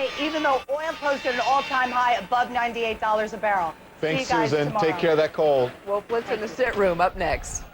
today, even though oil posted an all-time high above $98 a barrel. Thanks, Susan. Tomorrow. Take care of that cold. Wolf Blitz in the sit room up next.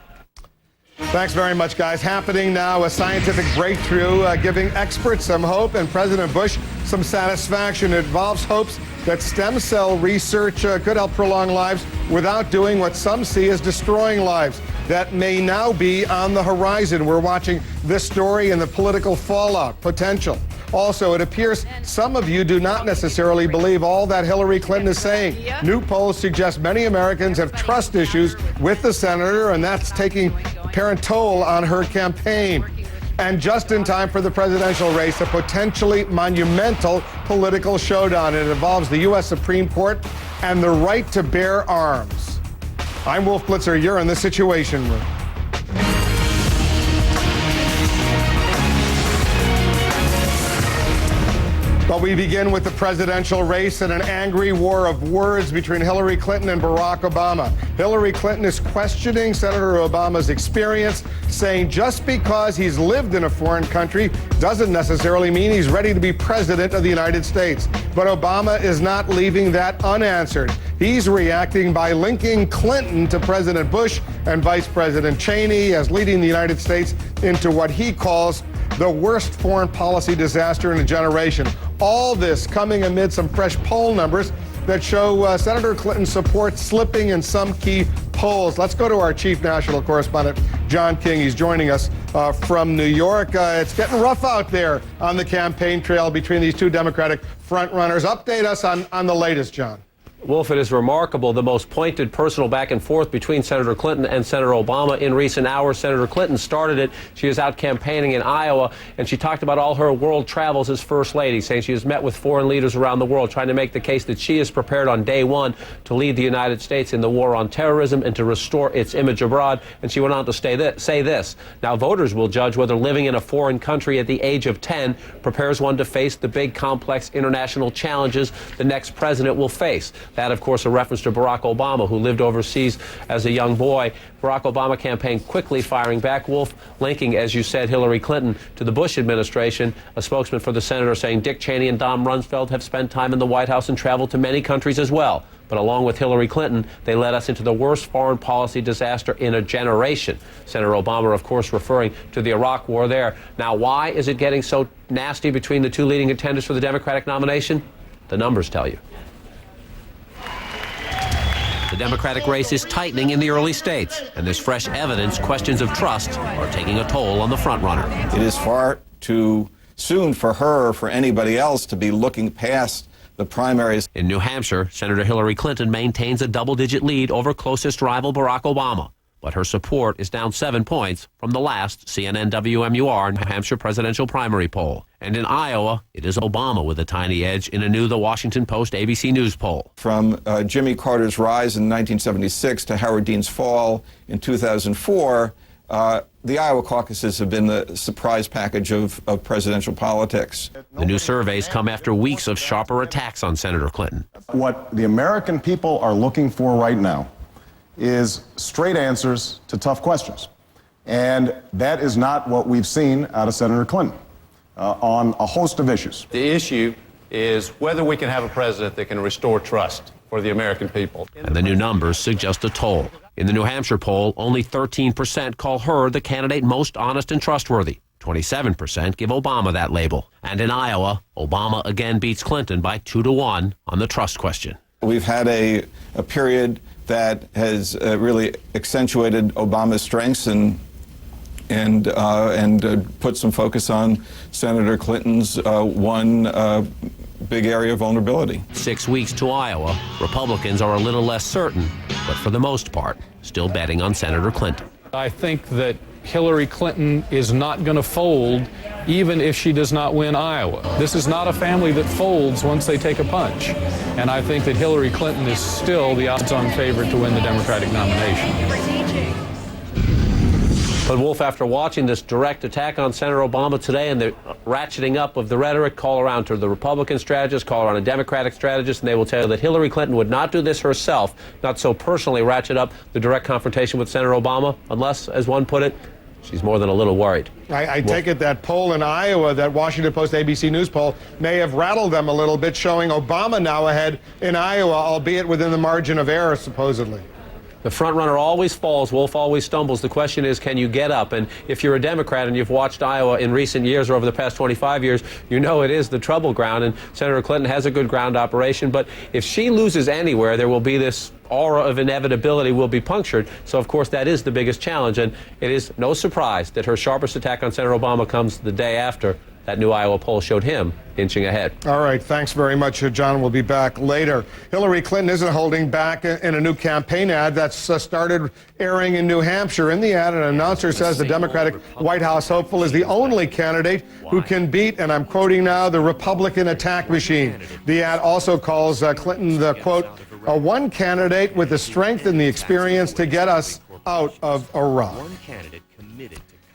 Thanks very much, guys. Happening now, a scientific breakthrough giving experts some hope and President Bush some satisfaction. It involves hopes that stem cell research could help prolong lives without doing what some see as destroying lives. That may now be on the horizon. We're watching this story and the political fallout potential. Also, it appears some of you do not necessarily believe all that Hillary Clinton is saying. New polls suggest many Americans have trust issues with the senator, and that's taking apparent toll on her campaign. And just in time for the presidential race, a potentially monumental political showdown. It involves the U.S. Supreme Court and the right to bear arms. I'm Wolf Blitzer. You're in the Situation Room. But we begin with the presidential race and an angry war of words between Hillary Clinton and Barack Obama. Hillary Clinton is questioning Senator Obama's experience, saying just because he's lived in a foreign country doesn't necessarily mean he's ready to be president of the United States. But Obama is not leaving that unanswered. He's reacting by linking Clinton to President Bush and Vice President Cheney as leading the United States into what he calls the worst foreign policy disaster in a generation. All this coming amid some fresh poll numbers that show Senator Clinton's support slipping in some key polls. Let's go to our chief national correspondent, John King. He's joining us from New York. It's getting rough out there on the campaign trail between these two Democratic frontrunners. Update us on the latest, John. Wolf, it is remarkable, the most pointed personal back and forth between Senator Clinton and Senator Obama in recent hours. Senator Clinton started it. She was out campaigning in Iowa, and she talked about all her world travels as First Lady, saying she has met with foreign leaders around the world, trying to make the case that she is prepared on day one to lead the United States in the war on terrorism and to restore its image abroad. And she went on to say this. Now, voters will judge whether living in a foreign country at the age of 10 prepares one to face the big, complex international challenges the next president will face. That, of course, a reference to Barack Obama, who lived overseas as a young boy. Barack Obama campaign quickly firing back. Wolf, linking, as you said, Hillary Clinton to the Bush administration. A spokesman for the senator saying Dick Cheney and Don Rumsfeld have spent time in the White House and traveled to many countries as well. But along with Hillary Clinton, they led us into the worst foreign policy disaster in a generation. Senator Obama, of course, referring to the Iraq war there. Now, why is it getting so nasty between the two leading contenders for the Democratic nomination? The numbers tell you. The Democratic race is tightening in the early states, and there's fresh evidence questions of trust are taking a toll on the frontrunner. It is far too soon for her or for anybody else to be looking past the primaries. In New Hampshire, Senator Hillary Clinton maintains a double-digit lead over closest rival Barack Obama, but her support is down 7 points from the last CNN WMUR New Hampshire presidential primary poll. And in Iowa, it is Obama with a tiny edge in a new The Washington Post ABC News poll. From Jimmy Carter's rise in 1976 to Howard Dean's fall in 2004, the Iowa caucuses have been the surprise package of presidential politics. The new surveys come after weeks of sharper attacks on Senator Clinton. What the American people are looking for right now is straight answers to tough questions. And that is not what we've seen out of Senator Clinton on a host of issues. The issue is whether we can have a president that can restore trust for the American people. And the new numbers suggest a toll. In the New Hampshire poll, only 13% call her the candidate most honest and trustworthy. 27% give Obama that label. And in Iowa, Obama again beats Clinton by 2-1 on the trust question. We've had a period that has really accentuated Obama's strengths and put some focus on Senator Clinton's one big area of vulnerability. 6 weeks to Iowa, Republicans are a little less certain, but for the most part, still betting on Senator Clinton. I think that Hillary Clinton is not going to fold even if she does not win Iowa. This is not a family that folds once they take a punch. And I think that Hillary Clinton is still the odds-on favorite to win the Democratic nomination. But Wolf, after watching this direct attack on Senator Obama today and the ratcheting up of the rhetoric, call around to the Republican strategists, call around a Democratic strategist, and they will tell you that Hillary Clinton would not do this herself, not so personally ratchet up the direct confrontation with Senator Obama, unless, as one put it, she's more than a little worried. I take it that poll in Iowa, that Washington Post ABC News poll, may have rattled them a little bit, showing Obama now ahead in Iowa, albeit within the margin of error, supposedly. The front runner always falls, Wolf always stumbles. The question is, can you get up? And if you're a Democrat and you've watched Iowa in recent years or over the past 25 years, you know it is the trouble ground. And Senator Clinton has a good ground operation. But if she loses anywhere, there will be this aura of inevitability will be punctured. So, of course, that is the biggest challenge. And it is no surprise that her sharpest attack on Senator Obama comes the day after that new Iowa poll showed him inching ahead. All right. Thanks very much, John. We'll be back later. Hillary Clinton isn't holding back in a new campaign ad that's started airing in New Hampshire. In the ad, an announcer says the Democratic White House hopeful is the only candidate who can beat, and I'm quoting now, the Republican attack machine. The ad also calls Clinton the, quote, a one candidate with the strength and the experience to get us out of Iraq.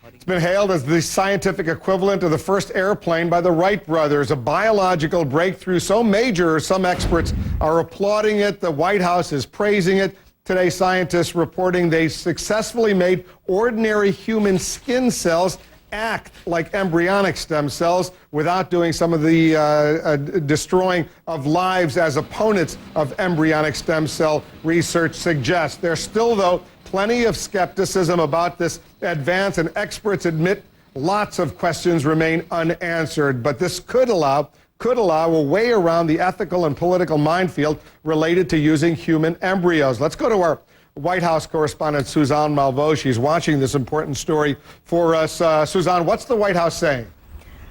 It's been hailed as the scientific equivalent of the first airplane by the Wright brothers, a biological breakthrough so major some experts are applauding it. The White House is praising it. Today, scientists reporting they successfully made ordinary human skin cells act like embryonic stem cells without doing some of the destroying of lives as opponents of embryonic stem cell research suggest. There's still, though, plenty of skepticism about this advance, and experts admit lots of questions remain unanswered. But this could allow a way around the ethical and political minefield related to using human embryos. Let's go to our White House correspondent, Suzanne Malveaux. She's watching this important story for us. Suzanne, what's the White House saying?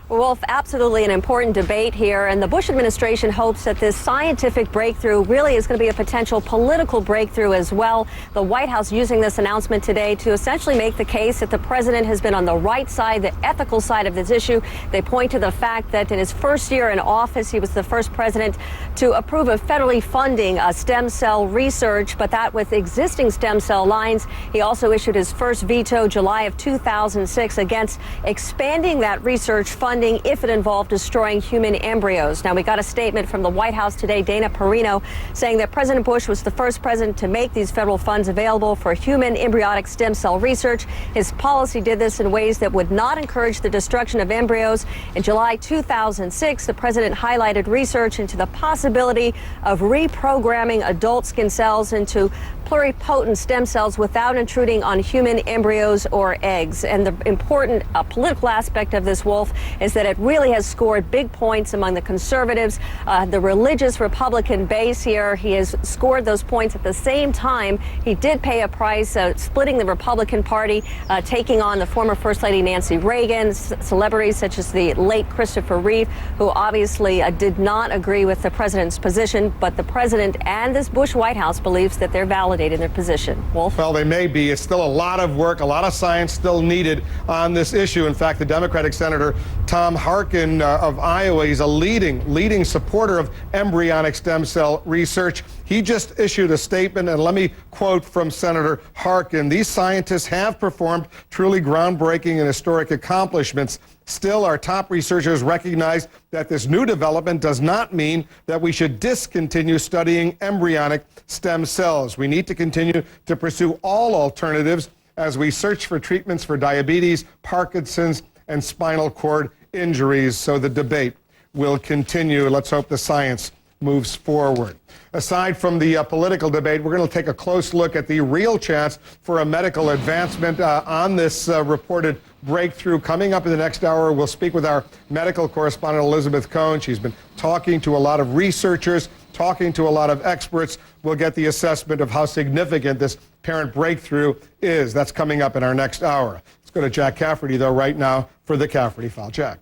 Wolf, absolutely an important debate here, and the Bush administration hopes that this scientific breakthrough really is going to be a potential political breakthrough as well. The White House using this announcement today to essentially make the case that the president has been on the right side, the ethical side of this issue. They point to the fact that in his first year in office, he was the first president to approve of federally funding stem cell research, but that with existing stem cell lines. He also issued his first veto July of 2006 against expanding that research funding if it involved destroying human embryos. Now, we got a statement from the White House today, Dana Perino, saying that President Bush was the first president to make these federal funds available for human embryonic stem cell research. His policy did this in ways that would not encourage the destruction of embryos. In July 2006, the president highlighted research into the possibility of reprogramming adult skin cells into pluripotent stem cells without intruding on human embryos or eggs. And the important political aspect of this, Wolf, is that it really has scored big points among the conservatives, the religious Republican base here. He has scored those points at the same time. He did pay a price, splitting the Republican Party, taking on the former First Lady Nancy Reagan, celebrities such as the late Christopher Reeve, who obviously did not agree with the president's position. But the president and this Bush White House believes that they're validating their position. Wolf? Well, they may be. It's still a lot of work, a lot of science still needed on this issue. In fact, the Democratic Senator Tom Harkin of Iowa, he's a leading supporter of embryonic stem cell research. He just issued a statement, and let me quote from Senator Harkin. These scientists have performed truly groundbreaking and historic accomplishments. Still, our top researchers recognize that this new development does not mean that we should discontinue studying embryonic stem cells. We need to continue to pursue all alternatives as we search for treatments for diabetes, Parkinson's, and spinal cord injuries. So the debate will continue. Let's hope the science moves forward. Aside from the political debate, we're going to take a close look at the real chance for a medical advancement on this reported breakthrough. Coming up in the next hour, we'll speak with our medical correspondent, Elizabeth Cohn. She's been talking to a lot of researchers, talking to a lot of experts. We'll get the assessment of how significant this apparent breakthrough is. That's coming up in our next hour. Let's go to Jack Cafferty, though, right now for the Cafferty File. Jack.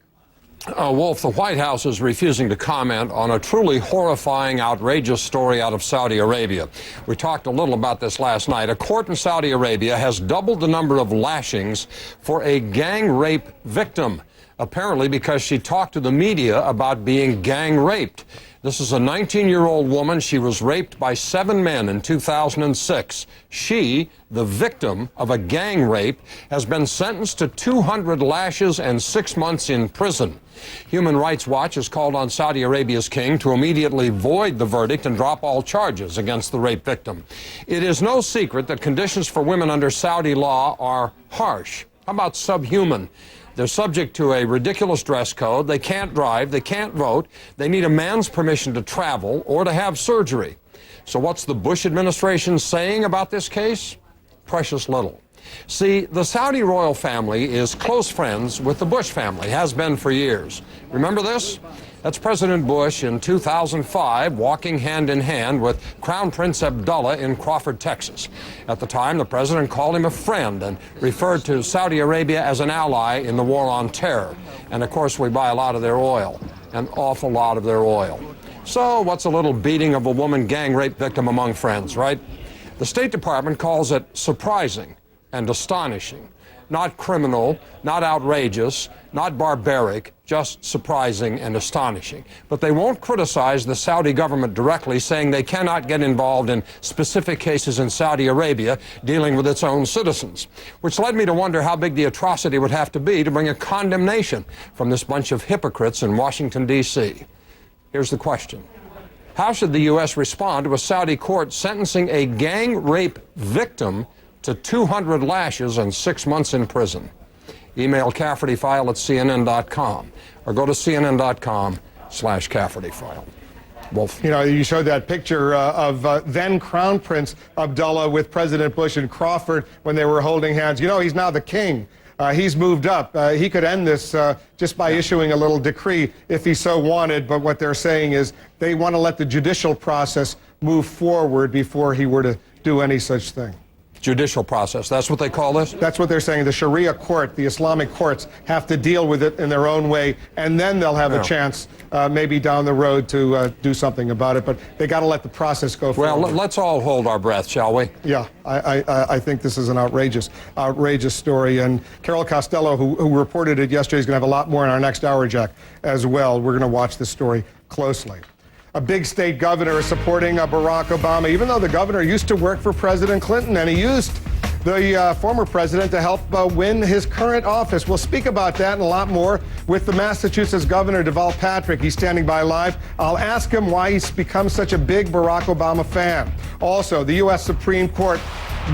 Wolf, the White House is refusing to comment on a truly horrifying, outrageous story out of Saudi Arabia. We talked a little about this last night. A court in Saudi Arabia has doubled the number of lashings for a gang rape victim, apparently because she talked to the media about being gang raped. This is a 19-year-old woman. She was raped by 7 men in 2006. She, the victim of a gang rape, has been sentenced to 200 lashes and 6 months in prison. Human Rights Watch has called on Saudi Arabia's king to immediately void the verdict and drop all charges against the rape victim. It is no secret that conditions for women under Saudi law are harsh. How about subhuman? They're subject to a ridiculous dress code. They can't drive. They can't vote. They need a man's permission to travel or to have surgery. So what's the Bush administration saying about this case? Precious little. See, the Saudi royal family is close friends with the Bush family, has been for years. Remember this? That's President Bush in 2005 walking hand in hand with Crown Prince Abdullah in Crawford, Texas. At the time, the president called him a friend and referred to Saudi Arabia as an ally in the war on terror. And of course, we buy a lot of their oil, an awful lot of their oil. So what's a little beating of a woman gang rape victim among friends, right? The State Department calls it surprising and astonishing. Not criminal, not outrageous, not barbaric, just surprising and astonishing. But they won't criticize the Saudi government directly, saying they cannot get involved in specific cases in Saudi Arabia dealing with its own citizens. Which led me to wonder how big the atrocity would have to be to bring a condemnation from this bunch of hypocrites in Washington, D.C. Here's the question. How should the U.S. respond to a Saudi court sentencing a gang rape victim to 200 lashes and 6 months in prison? Email CaffertyFile@CNN.com or go to CNN.com/CaffertyFile. Wolf. You know, you showed that picture of then Crown Prince Abdullah with President Bush and Crawford when they were holding hands. You know, he's now the king. He's moved up. He could end this just by issuing a little decree if he so wanted. But what they're saying is they want to let the judicial process move forward before he were to do any such thing. Judicial process, that's what they call this? That's what they're saying. The Sharia court, the Islamic courts, have to deal with it in their own way, and then they'll have a chance maybe down the road to do something about it. But they got to let the process go forward. Well, let's all hold our breath, shall we? Yeah, I think this is an outrageous story. And Carol Costello, who reported it yesterday, is going to have a lot more in our next hour, Jack, as well. We're going to watch this story closely. A big state governor is supporting Barack Obama, even though the governor used to work for President Clinton, and he used the former president to help win his current office. We'll speak about that and a lot more with the Massachusetts Governor, Deval Patrick. He's standing by live. I'll ask him why he's become such a big Barack Obama fan. Also, the U.S. Supreme Court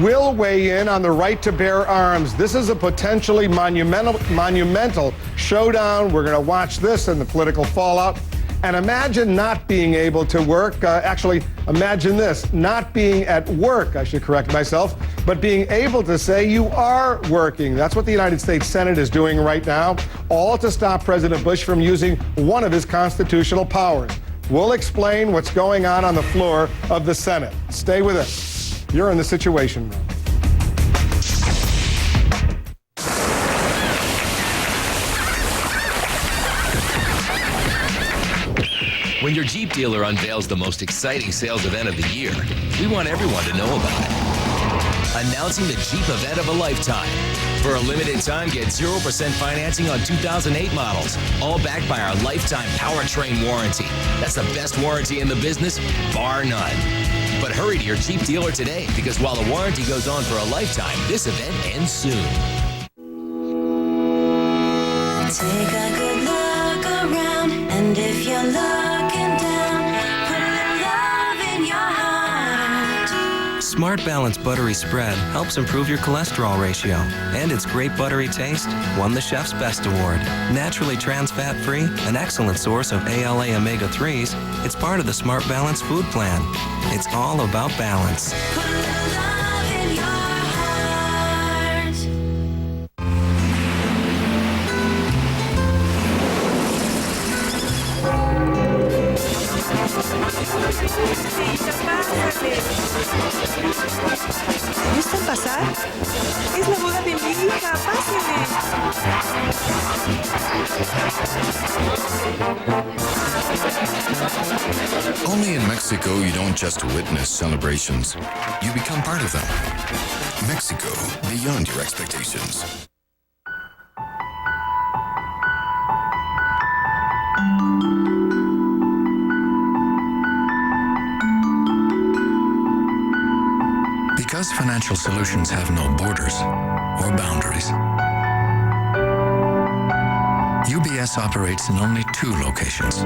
will weigh in on the right to bear arms. This is a potentially monumental showdown. We're going to watch this and the political fallout. And imagine not being able to work. Actually, imagine this, not being at work, I should correct myself, but being able to say you are working. That's what the United States Senate is doing right now, all to stop President Bush from using one of his constitutional powers. We'll explain what's going on the floor of the Senate. Stay with us. You're in the Situation Room. When your Jeep dealer unveils the most exciting sales event of the year, we want everyone to know about it. Announcing the Jeep event of a lifetime. For a limited time, get 0% financing on 2008 models, all backed by our lifetime powertrain warranty. That's the best warranty in the business, bar none. But hurry to your Jeep dealer today, because while the warranty goes on for a lifetime, this event ends soon. Take a good look around, and if you're looking down, put a little love in your heart. Smart Balance Buttery Spread helps improve your cholesterol ratio, and its great buttery taste won the Chef's Best Award. Naturally trans fat-free, an excellent source of ALA omega-3s, it's part of the Smart Balance food plan. It's all about balance. Put a little love in your heart. ¿Gustan pasar? Es la boda de mi hija, pásenle. Only in Mexico you don't just witness celebrations, you become part of them. Mexico, beyond your expectations. Because financial solutions have no borders or boundaries, UBS operates in only 2 locations.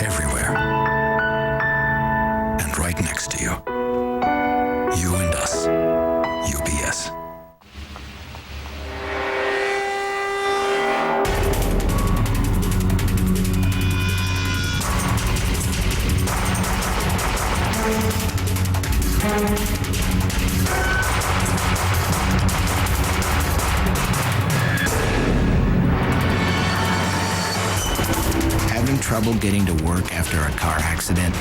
Everywhere. And right next to you. You and us. UBS. trouble getting to work after a car accident?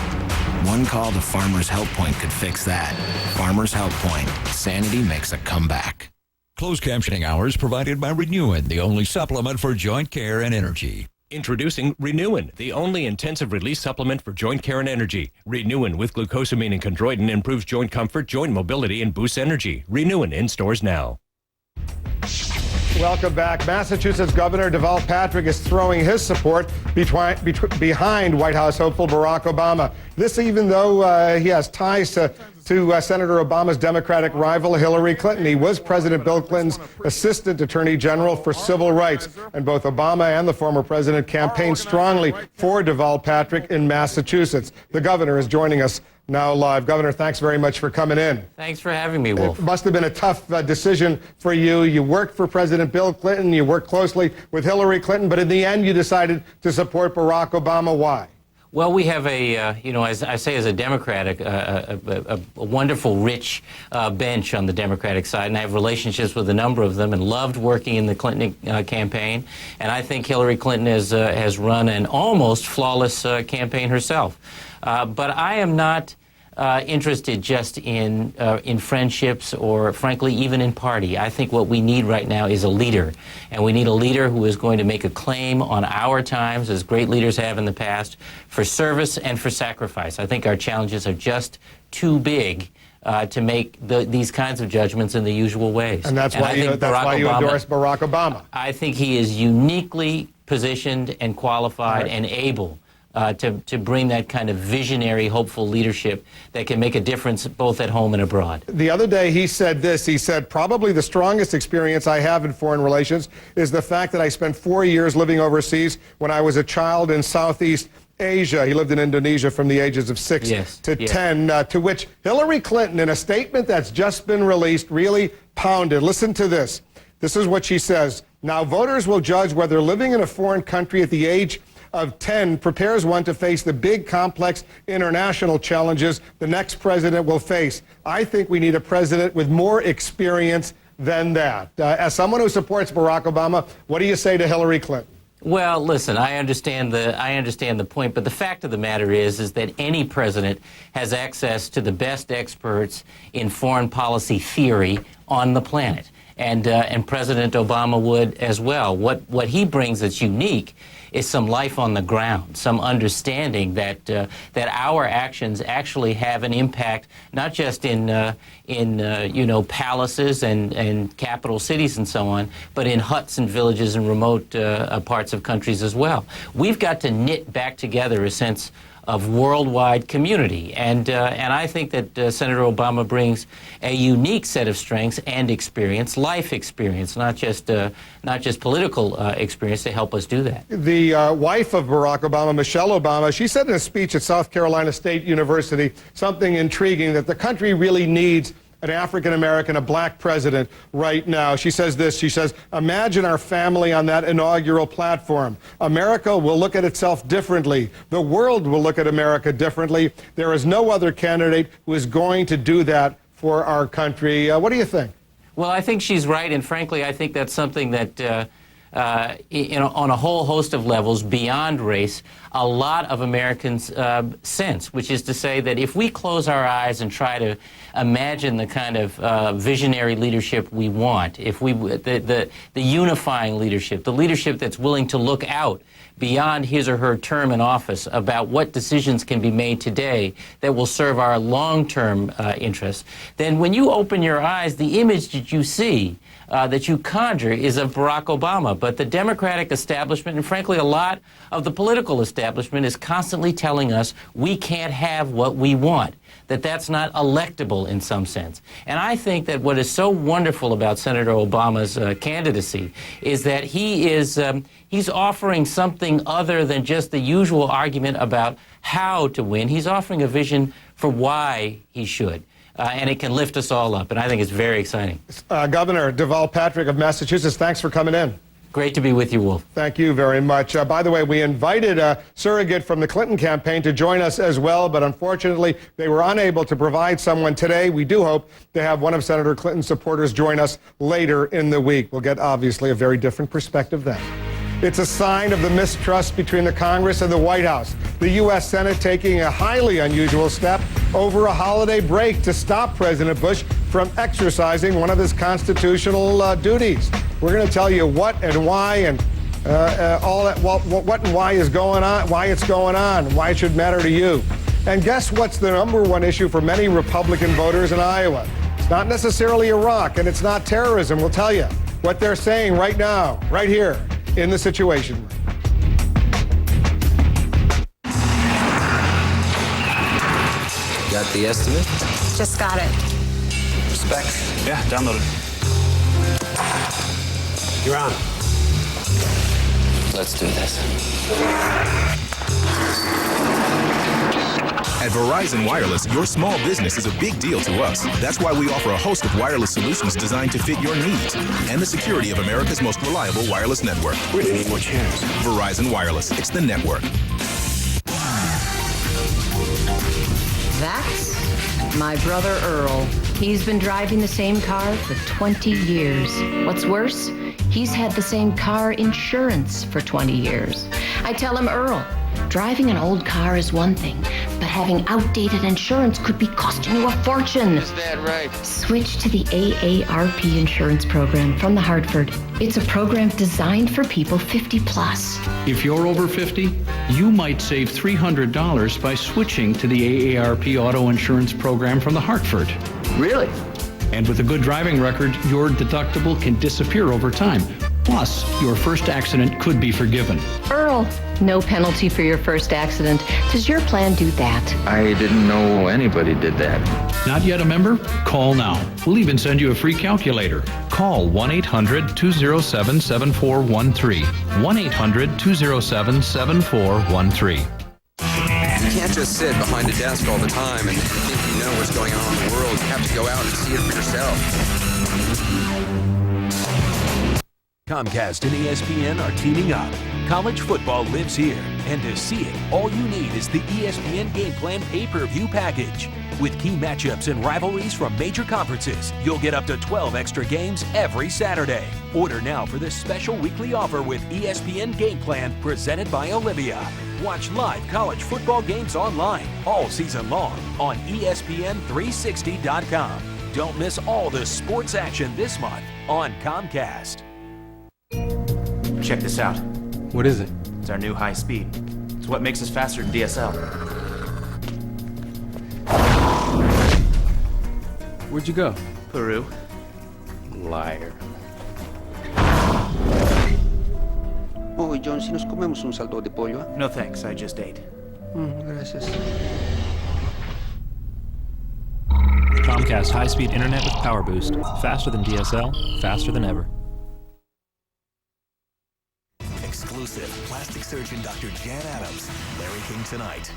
One call to Farmers Help Point could fix that. Farmers Help Point. Sanity makes a comeback. Closed captioning hours provided by Renewin, the only supplement for joint care and energy. Introducing Renewin, the only intensive release supplement for joint care and energy. Renewin with glucosamine and chondroitin improves joint comfort, joint mobility, and boosts energy. Renewin in stores now. Welcome back. Massachusetts Governor Deval Patrick is throwing his support behind White House hopeful Barack Obama. This even though he has ties to Senator Obama's Democratic rival Hillary Clinton. He was President Bill Clinton's Assistant Attorney General for Civil Rights, and both Obama and the former president campaigned strongly for Deval Patrick in Massachusetts. The governor is joining us now live. Governor, thanks very much for coming in. Thanks for having me, Wolf. It must have been a tough decision for you. You worked for President Bill Clinton, you worked closely with Hillary Clinton, but in the end you decided to support Barack Obama. Why? Well, we have as I say, as a Democrat, a wonderful, rich bench on the Democratic side, and I have relationships with a number of them and loved working in the Clinton campaign. And I think Hillary Clinton has run an almost flawless campaign herself. But I am not interested just in friendships or, frankly, even in party. I think what we need right now is a leader. And we need a leader who is going to make a claim on our times, as great leaders have in the past, for service and for sacrifice. I think our challenges are just too big to make these kinds of judgments in the usual ways. And that's why you endorse Barack Obama. I think he is uniquely positioned and qualified and able to bring that kind of visionary, hopeful leadership that can make a difference both at home and abroad. The other day he said this. He said, probably the strongest experience I have in foreign relations is the fact that I spent 4 years living overseas when I was a child in Southeast Asia. He lived in Indonesia from the ages of 6 to 10, to which Hillary Clinton, in a statement that's just been released, really pounded. Listen to this. This is what she says. Now, voters will judge whether living in a foreign country at the age of 10 prepares one to face the big, complex international challenges the next president will face. I think we need a president with more experience than that. As someone who supports Barack Obama, what do you say to Hillary Clinton? Well, listen, I understand the point, but the fact of the matter is that any president has access to the best experts in foreign policy theory on the planet, and President Obama would as well. What he brings that's unique is some life on the ground, some understanding that our actions actually have an impact, not just in palaces and capital cities and so on, but in huts and villages and remote parts of countries as well. We've got to knit back together a sense of worldwide community, and I think that Senator Obama brings a unique set of strengths and experience, life experience, not just political experience, to help us do that. The wife of Barack Obama, Michelle Obama, she said in a speech at South Carolina State University something intriguing, that the country really needs an African-American, a black president right now. She says this, she says, imagine our family on that inaugural platform. America will look at itself differently. The world will look at America differently. There is no other candidate who is going to do that for our country. What do you think? Well, I think she's right, and frankly, I think that's something that on a whole host of levels beyond race, a lot of Americans sense, which is to say that if we close our eyes and try to imagine the kind of visionary leadership we want, if we the unifying leadership, the leadership that's willing to look out beyond his or her term in office about what decisions can be made today that will serve our long-term interests, then when you open your eyes, the image that you see, that you conjure, is of Barack Obama. But the Democratic establishment, and frankly a lot of the political establishment, is constantly telling us we can't have what we want, that that's not electable in some sense. And I think that what is so wonderful about Senator Obama's candidacy is that he's offering something other than just the usual argument about how to win. He's offering a vision for why he should. And it can lift us all up, and I think it's very exciting. Governor Deval Patrick of Massachusetts, thanks for coming in. Great to be with you, Wolf. Thank you very much. By the way, we invited a surrogate from the Clinton campaign to join us as well, but unfortunately, they were unable to provide someone today. We do hope to have one of Senator Clinton's supporters join us later in the week. We'll get, obviously, a very different perspective then. It's a sign of the mistrust between the Congress and the White House. The U.S. Senate taking a highly unusual step over a holiday break to stop President Bush from exercising one of his constitutional duties. We're going to tell you what and why and all that, what and why is going on, why it's going on, why it should matter to you. And guess what's the number one issue for many Republican voters in Iowa? It's not necessarily Iraq, and it's not terrorism. We'll tell you what they're saying right now, right here in the Situation Room. Got the estimate? Just got it. Specs? Yeah, downloaded. You're on. Let's do this. At Verizon Wireless, your small business is a big deal to us. That's why we offer a host of wireless solutions designed to fit your needs and the security of America's most reliable wireless network. We're gonna need more chairs. Verizon Wireless, it's the network. That's my brother Earl. He's been driving the same car for 20 years. What's worse, he's had the same car insurance for 20 years. I tell him, Earl, driving an old car is one thing, but having outdated insurance could be costing you a fortune. Is that right? Switch to the AARP insurance program from the Hartford. It's a program designed for people 50 plus. If you're over 50, you might save $300 by switching to the AARP auto insurance program from the Hartford. Really? And with a good driving record, your deductible can disappear over time. Plus, your first accident could be forgiven. Earl, no penalty for your first accident. Does your plan do that? I didn't know anybody did that. Not yet a member? Call now. We'll even send you a free calculator. Call 1-800-207-7413. 1-800-207-7413. You can't just sit behind a desk all the time and think you know what's going on in the world. You have to go out and see it for yourself. Comcast and ESPN are teaming up. College football lives here, and to see it, all you need is the ESPN Game Plan pay-per-view package. With key matchups and rivalries from major conferences, you'll get up to 12 extra games every Saturday. Order now for this special weekly offer with ESPN Game Plan presented by Olivia. Watch live college football games online all season long on ESPN360.com. Don't miss all the sports action this month on Comcast. Check this out. What is it? It's our new high speed. It's what makes us faster than DSL. Where'd you go? Peru. Liar. Oh, John, si nos comemos un saldo de pollo. No thanks, I just ate. Gracias. Comcast high-speed internet with Power Boost. Faster than DSL, faster than ever. Exclusive plastic surgeon Dr. Jan Adams, Larry King tonight.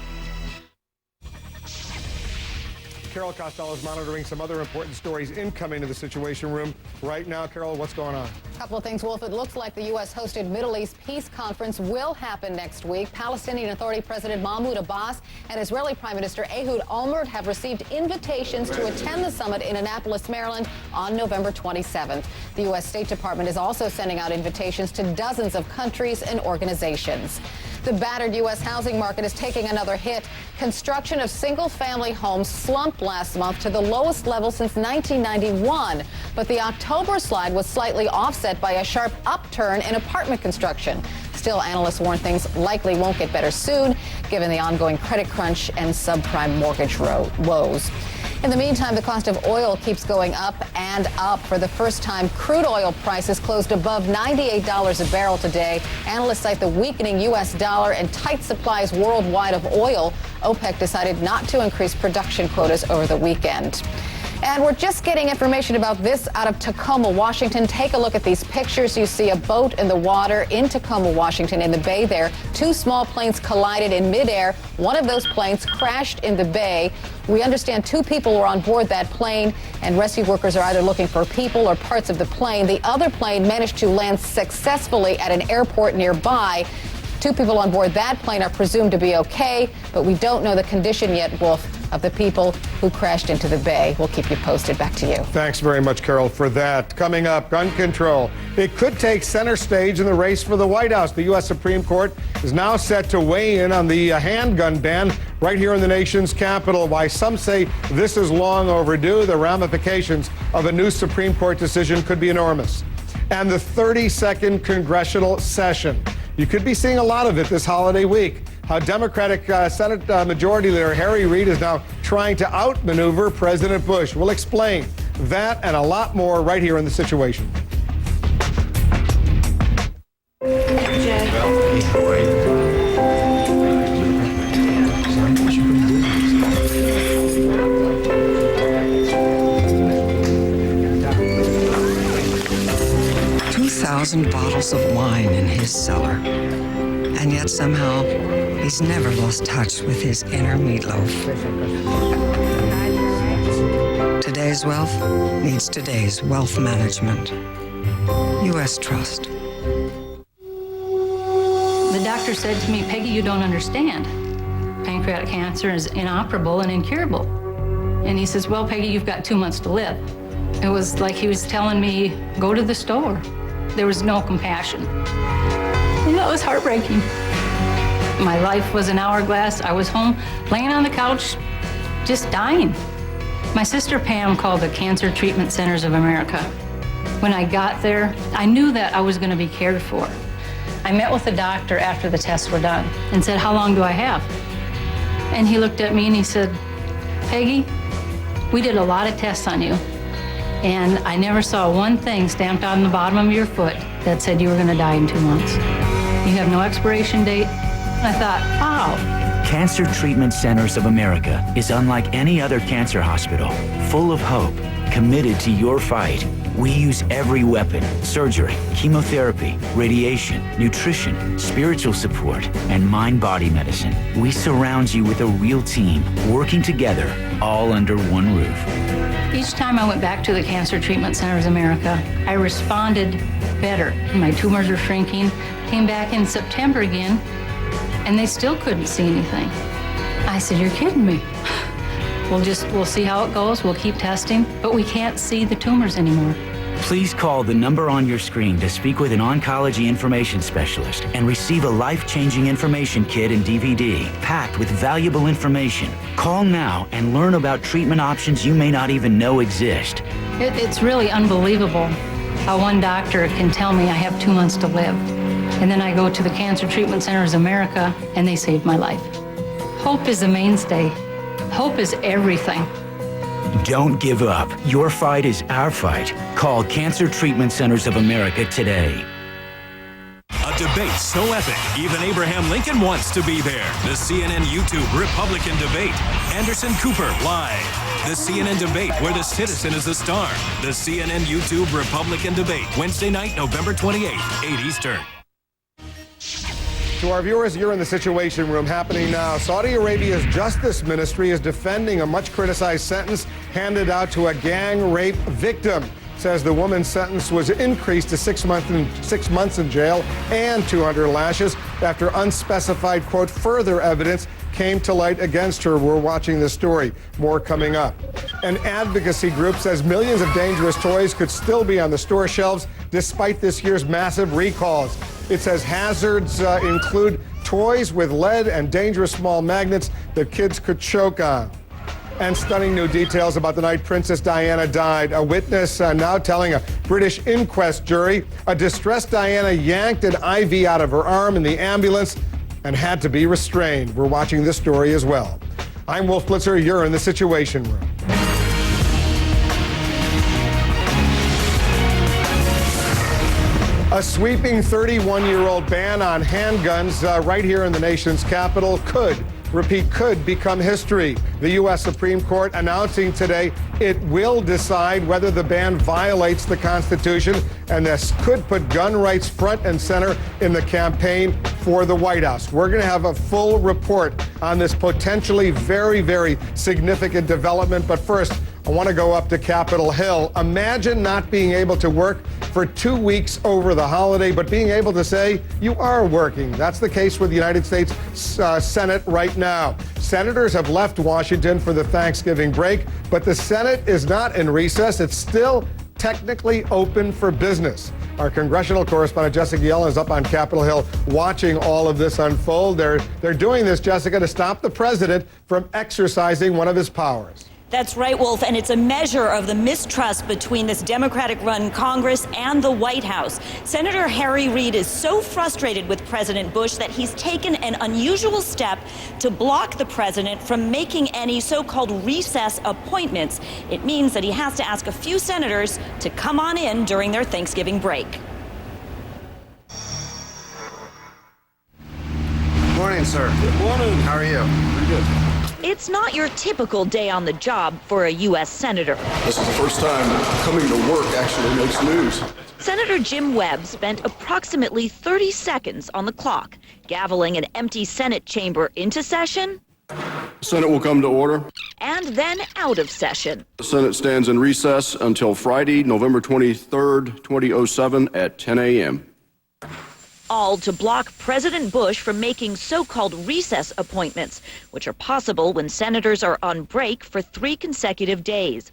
Carol Costello is monitoring some other important stories incoming to the Situation Room right now. Carol, what's going on? A couple of things, Wolf. It looks like the U.S.-hosted Middle East Peace Conference will happen next week. Palestinian Authority President Mahmoud Abbas and Israeli Prime Minister Ehud Olmert have received invitations to attend the summit in Annapolis, Maryland on November 27th. The U.S. State Department is also sending out invitations to dozens of countries and organizations. The battered U.S. housing market is taking another hit. Construction of single-family homes slumped last month to the lowest level since 1991. But the October slide was slightly offset by a sharp upturn in apartment construction. Still, analysts warn things likely won't get better soon, given the ongoing credit crunch and subprime mortgage woes. In the meantime, the cost of oil keeps going up and up. For the first time, crude oil prices closed above $98 a barrel today. Analysts cite the weakening U.S. dollar and tight supplies worldwide of oil. OPEC decided not to increase production quotas over the weekend. And we're just getting information about this out of Tacoma, Washington. Take a look at these pictures. You see a boat in the water in Tacoma, Washington, in the bay there. Two small planes collided in midair. One of those planes crashed in the bay. We understand 2 people were on board that plane, and rescue workers are either looking for people or parts of the plane. The other plane managed to land successfully at an airport nearby. 2 people on board that plane are presumed to be okay, but we don't know the condition yet, Wolf, of the people who crashed into the bay. We'll keep you posted. Back to you. Thanks very much, Carol, for that. Coming up, gun control. It could take center stage in the race for the White House. The U.S. Supreme Court is now set to weigh in on the handgun ban right here in the nation's capital. Why some say this is long overdue, the ramifications of a new Supreme Court decision could be enormous. And the 32nd congressional session. You could be seeing a lot of it this holiday week. How Democratic Senate Majority Leader Harry Reid is now trying to outmaneuver President Bush. We'll explain that and a lot more right here in The Situation. 2,000 bottles of wine in his cellar. And yet somehow he's never lost touch with his inner meatloaf. Today's wealth needs today's wealth management. U.S. Trust. The doctor said to me, Peggy, you don't understand. Pancreatic cancer is inoperable and incurable. And he says, well, Peggy, you've got 2 months to live. It was like he was telling me, go to the store. There was no compassion. And that was heartbreaking. My life was an hourglass. I was home, laying on the couch, just dying. My sister Pam called the Cancer Treatment Centers of America. When I got there, I knew that I was going to be cared for. I met with the doctor after the tests were done and said, how long do I have? And he looked at me and he said, Peggy, we did a lot of tests on you. And I never saw one thing stamped on the bottom of your foot that said you were going to die in 2 months. You have no expiration date. I thought, wow. Cancer Treatment Centers of America is unlike any other cancer hospital, full of hope, committed to your fight. We use every weapon: surgery, chemotherapy, radiation, nutrition, spiritual support, and mind-body medicine. We surround you with a real team, working together, all under one roof. Each time I went back to the Cancer Treatment Centers of America, I responded better. My tumors were shrinking. Came back in September again, and they still couldn't see anything. I said, you're kidding me. We'll see how it goes. We'll keep testing, but we can't see the tumors anymore. Please call the number on your screen to speak with an oncology information specialist and receive a life-changing information kit and DVD packed with valuable information. Call now and learn about treatment options you may not even know exist. It's really unbelievable how one doctor can tell me I have 2 months to live. And then I go to the Cancer Treatment Centers of America and they saved my life. Hope is a mainstay. Hope is everything. Don't give up. Your fight is our fight. Call Cancer Treatment Centers of America today. A debate so epic, even Abraham Lincoln wants to be there. The CNN YouTube Republican debate. Anderson Cooper live. The CNN debate where the citizen is the star. The CNN YouTube Republican debate. Wednesday night, November 28th, 8 Eastern. To our viewers, you're in the Situation Room happening now. Saudi Arabia's Justice Ministry is defending a much criticized sentence handed out to a gang rape victim. Says the woman's sentence was increased to 6 months in jail and 200 lashes after unspecified, quote, further evidence came to light against her. We're watching this story. More coming up. An advocacy group says millions of dangerous toys could still be on the store shelves despite this year's massive recalls. It says hazards include toys with lead and dangerous small magnets that kids could choke on. And stunning new details about the night Princess Diana died. A witness now telling a British inquest jury a distressed Diana yanked an IV out of her arm in the ambulance and had to be restrained. We're watching this story as well. I'm Wolf Blitzer. You're in the Situation Room. A sweeping 31-year-old ban on handguns right here in the nation's capital could become history. The U.S. Supreme Court announcing today it will decide whether the ban violates the Constitution, and this could put gun rights front and center in the campaign for the White House. We're going to have a full report on this potentially very, very significant development. But first, I want to go up to Capitol Hill. Imagine not being able to work for 2 weeks over the holiday, but being able to say you are working. That's the case with the United States Senate right now. Senators have left Washington for the Thanksgiving break, but the Senate is not in recess. It's still technically open for business. Our congressional correspondent Jessica Yellen is up on Capitol Hill watching all of this unfold. They're doing this, Jessica, to stop the president from exercising one of his powers. That's right, Wolf, and it's a measure of the mistrust between this Democratic-run Congress and the White House. Senator Harry Reid is so frustrated with President Bush that he's taken an unusual step to block the president from making any so-called recess appointments. It means that he has to ask a few senators to come on in during their Thanksgiving break. Morning, sir. Good morning. How are you? Pretty good. It's not your typical day on the job for a U.S. senator. This is the first time coming to work actually makes news. Senator Jim Webb spent approximately 30 seconds on the clock, gaveling an empty Senate chamber into session. The Senate will come to order. And then out of session. The Senate stands in recess until Friday, November 23rd, 2007 at 10 a.m. All to block President Bush from making so-called recess appointments, which are possible when senators are on break for 3 consecutive days.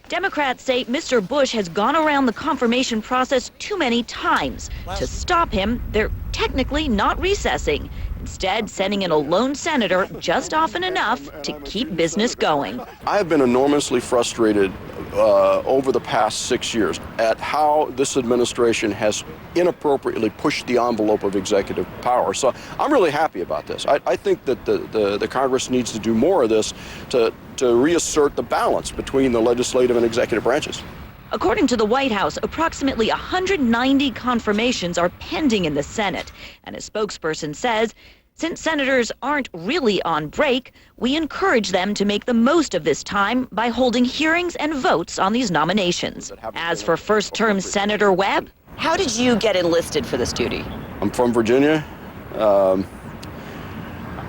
Democrats say Mr. Bush has gone around the confirmation process too many times. To stop him, they're technically not recessing, instead sending in a lone senator just often enough to keep business going. I have been enormously frustrated over the past 6 years at how this administration has inappropriately pushed the envelope of executive power. So I'm really happy about this. I think that the Congress needs to do more of this to reassert the balance between the legislative and executive branches. According to the White House, approximately 190 confirmations are pending in the Senate. And a spokesperson says, since senators aren't really on break, we encourage them to make the most of this time by holding hearings and votes on these nominations. As for first-term Senator Webb, how did you get enlisted for this duty? I'm from Virginia.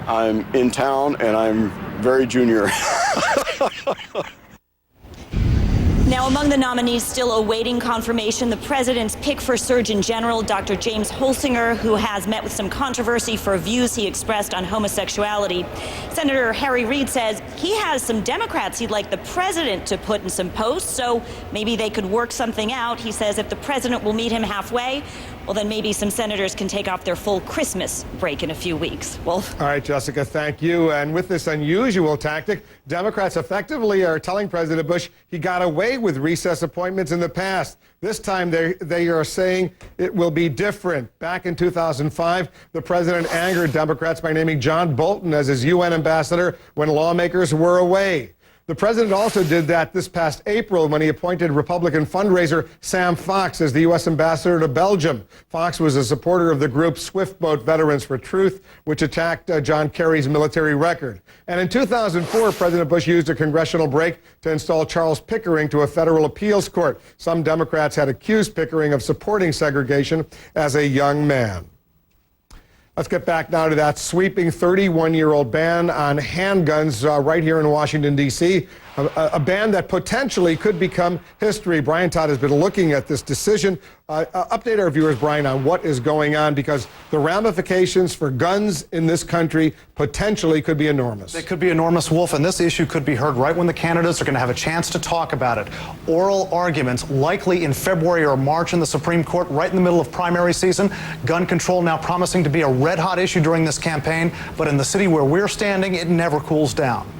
I'm in town, and I'm very junior. Now, among the nominees still awaiting confirmation, the president's pick for Surgeon General, Dr. James Holsinger, who has met with some controversy for views he expressed on homosexuality. Senator Harry Reid says he has some Democrats he'd like the president to put in some posts, so maybe they could work something out. He says if the president will meet him halfway, well, then maybe some senators can take off their full Christmas break in a few weeks. Wolf? All right, Jessica, thank you. And with this unusual tactic, Democrats effectively are telling President Bush he got away with recess appointments in the past. This time they are saying it will be different. Back in 2005, the president angered Democrats by naming John Bolton as his UN ambassador when lawmakers were away. The president also did that this past April when he appointed Republican fundraiser Sam Fox as the U.S. ambassador to Belgium. Fox was a supporter of the group Swiftboat Veterans for Truth, which attacked John Kerry's military record. And in 2004, President Bush used a congressional break to install Charles Pickering to a federal appeals court. Some Democrats had accused Pickering of supporting segregation as a young man. Let's get back now to that sweeping 31-year-old ban on handguns right here in Washington, D.C., a ban that potentially could become history. Brian Todd has been looking at this decision. Update our viewers, Brian, on what is going on, because the ramifications for guns in this country potentially could be enormous. They could be enormous, Wolf, and this issue could be heard right when the candidates are going to have a chance to talk about it. Oral arguments likely in February or March in the Supreme Court, right in the middle of primary season. Gun control now promising to be a red-hot issue during this campaign, but in the city where we're standing, it never cools down.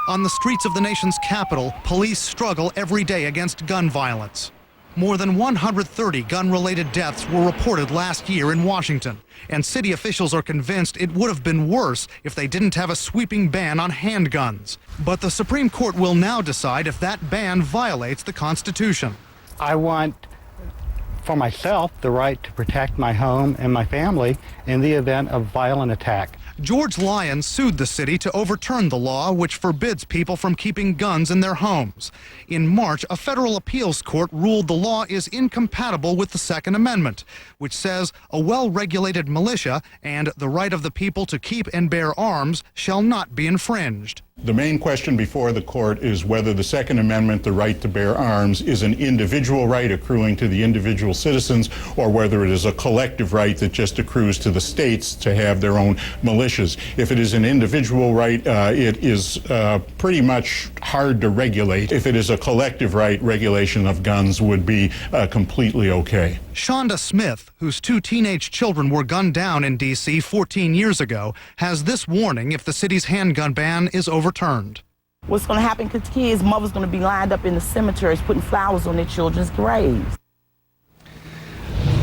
On the streets of the nation's capital, police struggle every day against gun violence. More than 130 gun-related deaths were reported last year in Washington, and city officials are convinced it would have been worse if they didn't have a sweeping ban on handguns. But the Supreme Court will now decide if that ban violates the Constitution. I want, for myself, the right to protect my home and my family in the event of violent attack. George Lyons sued the city to overturn the law which forbids people from keeping guns in their homes. In March, a federal appeals court ruled the law is incompatible with the Second Amendment, which says a well-regulated militia and the right of the people to keep and bear arms shall not be infringed. The main question before the court is whether the Second Amendment, the right to bear arms, is an individual right accruing to the individual citizens, or whether it is a collective right that just accrues to the states to have their own militias. If it is an individual right, it is pretty much hard to regulate. If it is a collective right, regulation of guns would be completely okay. Shonda Smith, whose 2 teenage children were gunned down in D.C. 14 years ago, has this warning if the city's handgun ban is overturned. What's going to happen to kids? Mothers going to be lined up in the cemeteries putting flowers on their children's graves.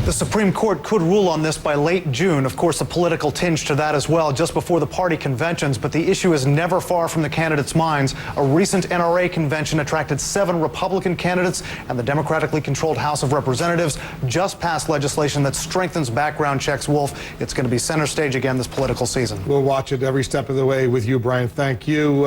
The Supreme Court could rule on this by late June. Of course, a political tinge to that as well, just before the party conventions. But the issue is never far from the candidates' minds. A recent NRA convention attracted 7 Republican candidates, and the democratically controlled House of Representatives just passed legislation that strengthens background checks. Wolf, it's going to be center stage again this political season. We'll watch it every step of the way with you, Brian. Thank you.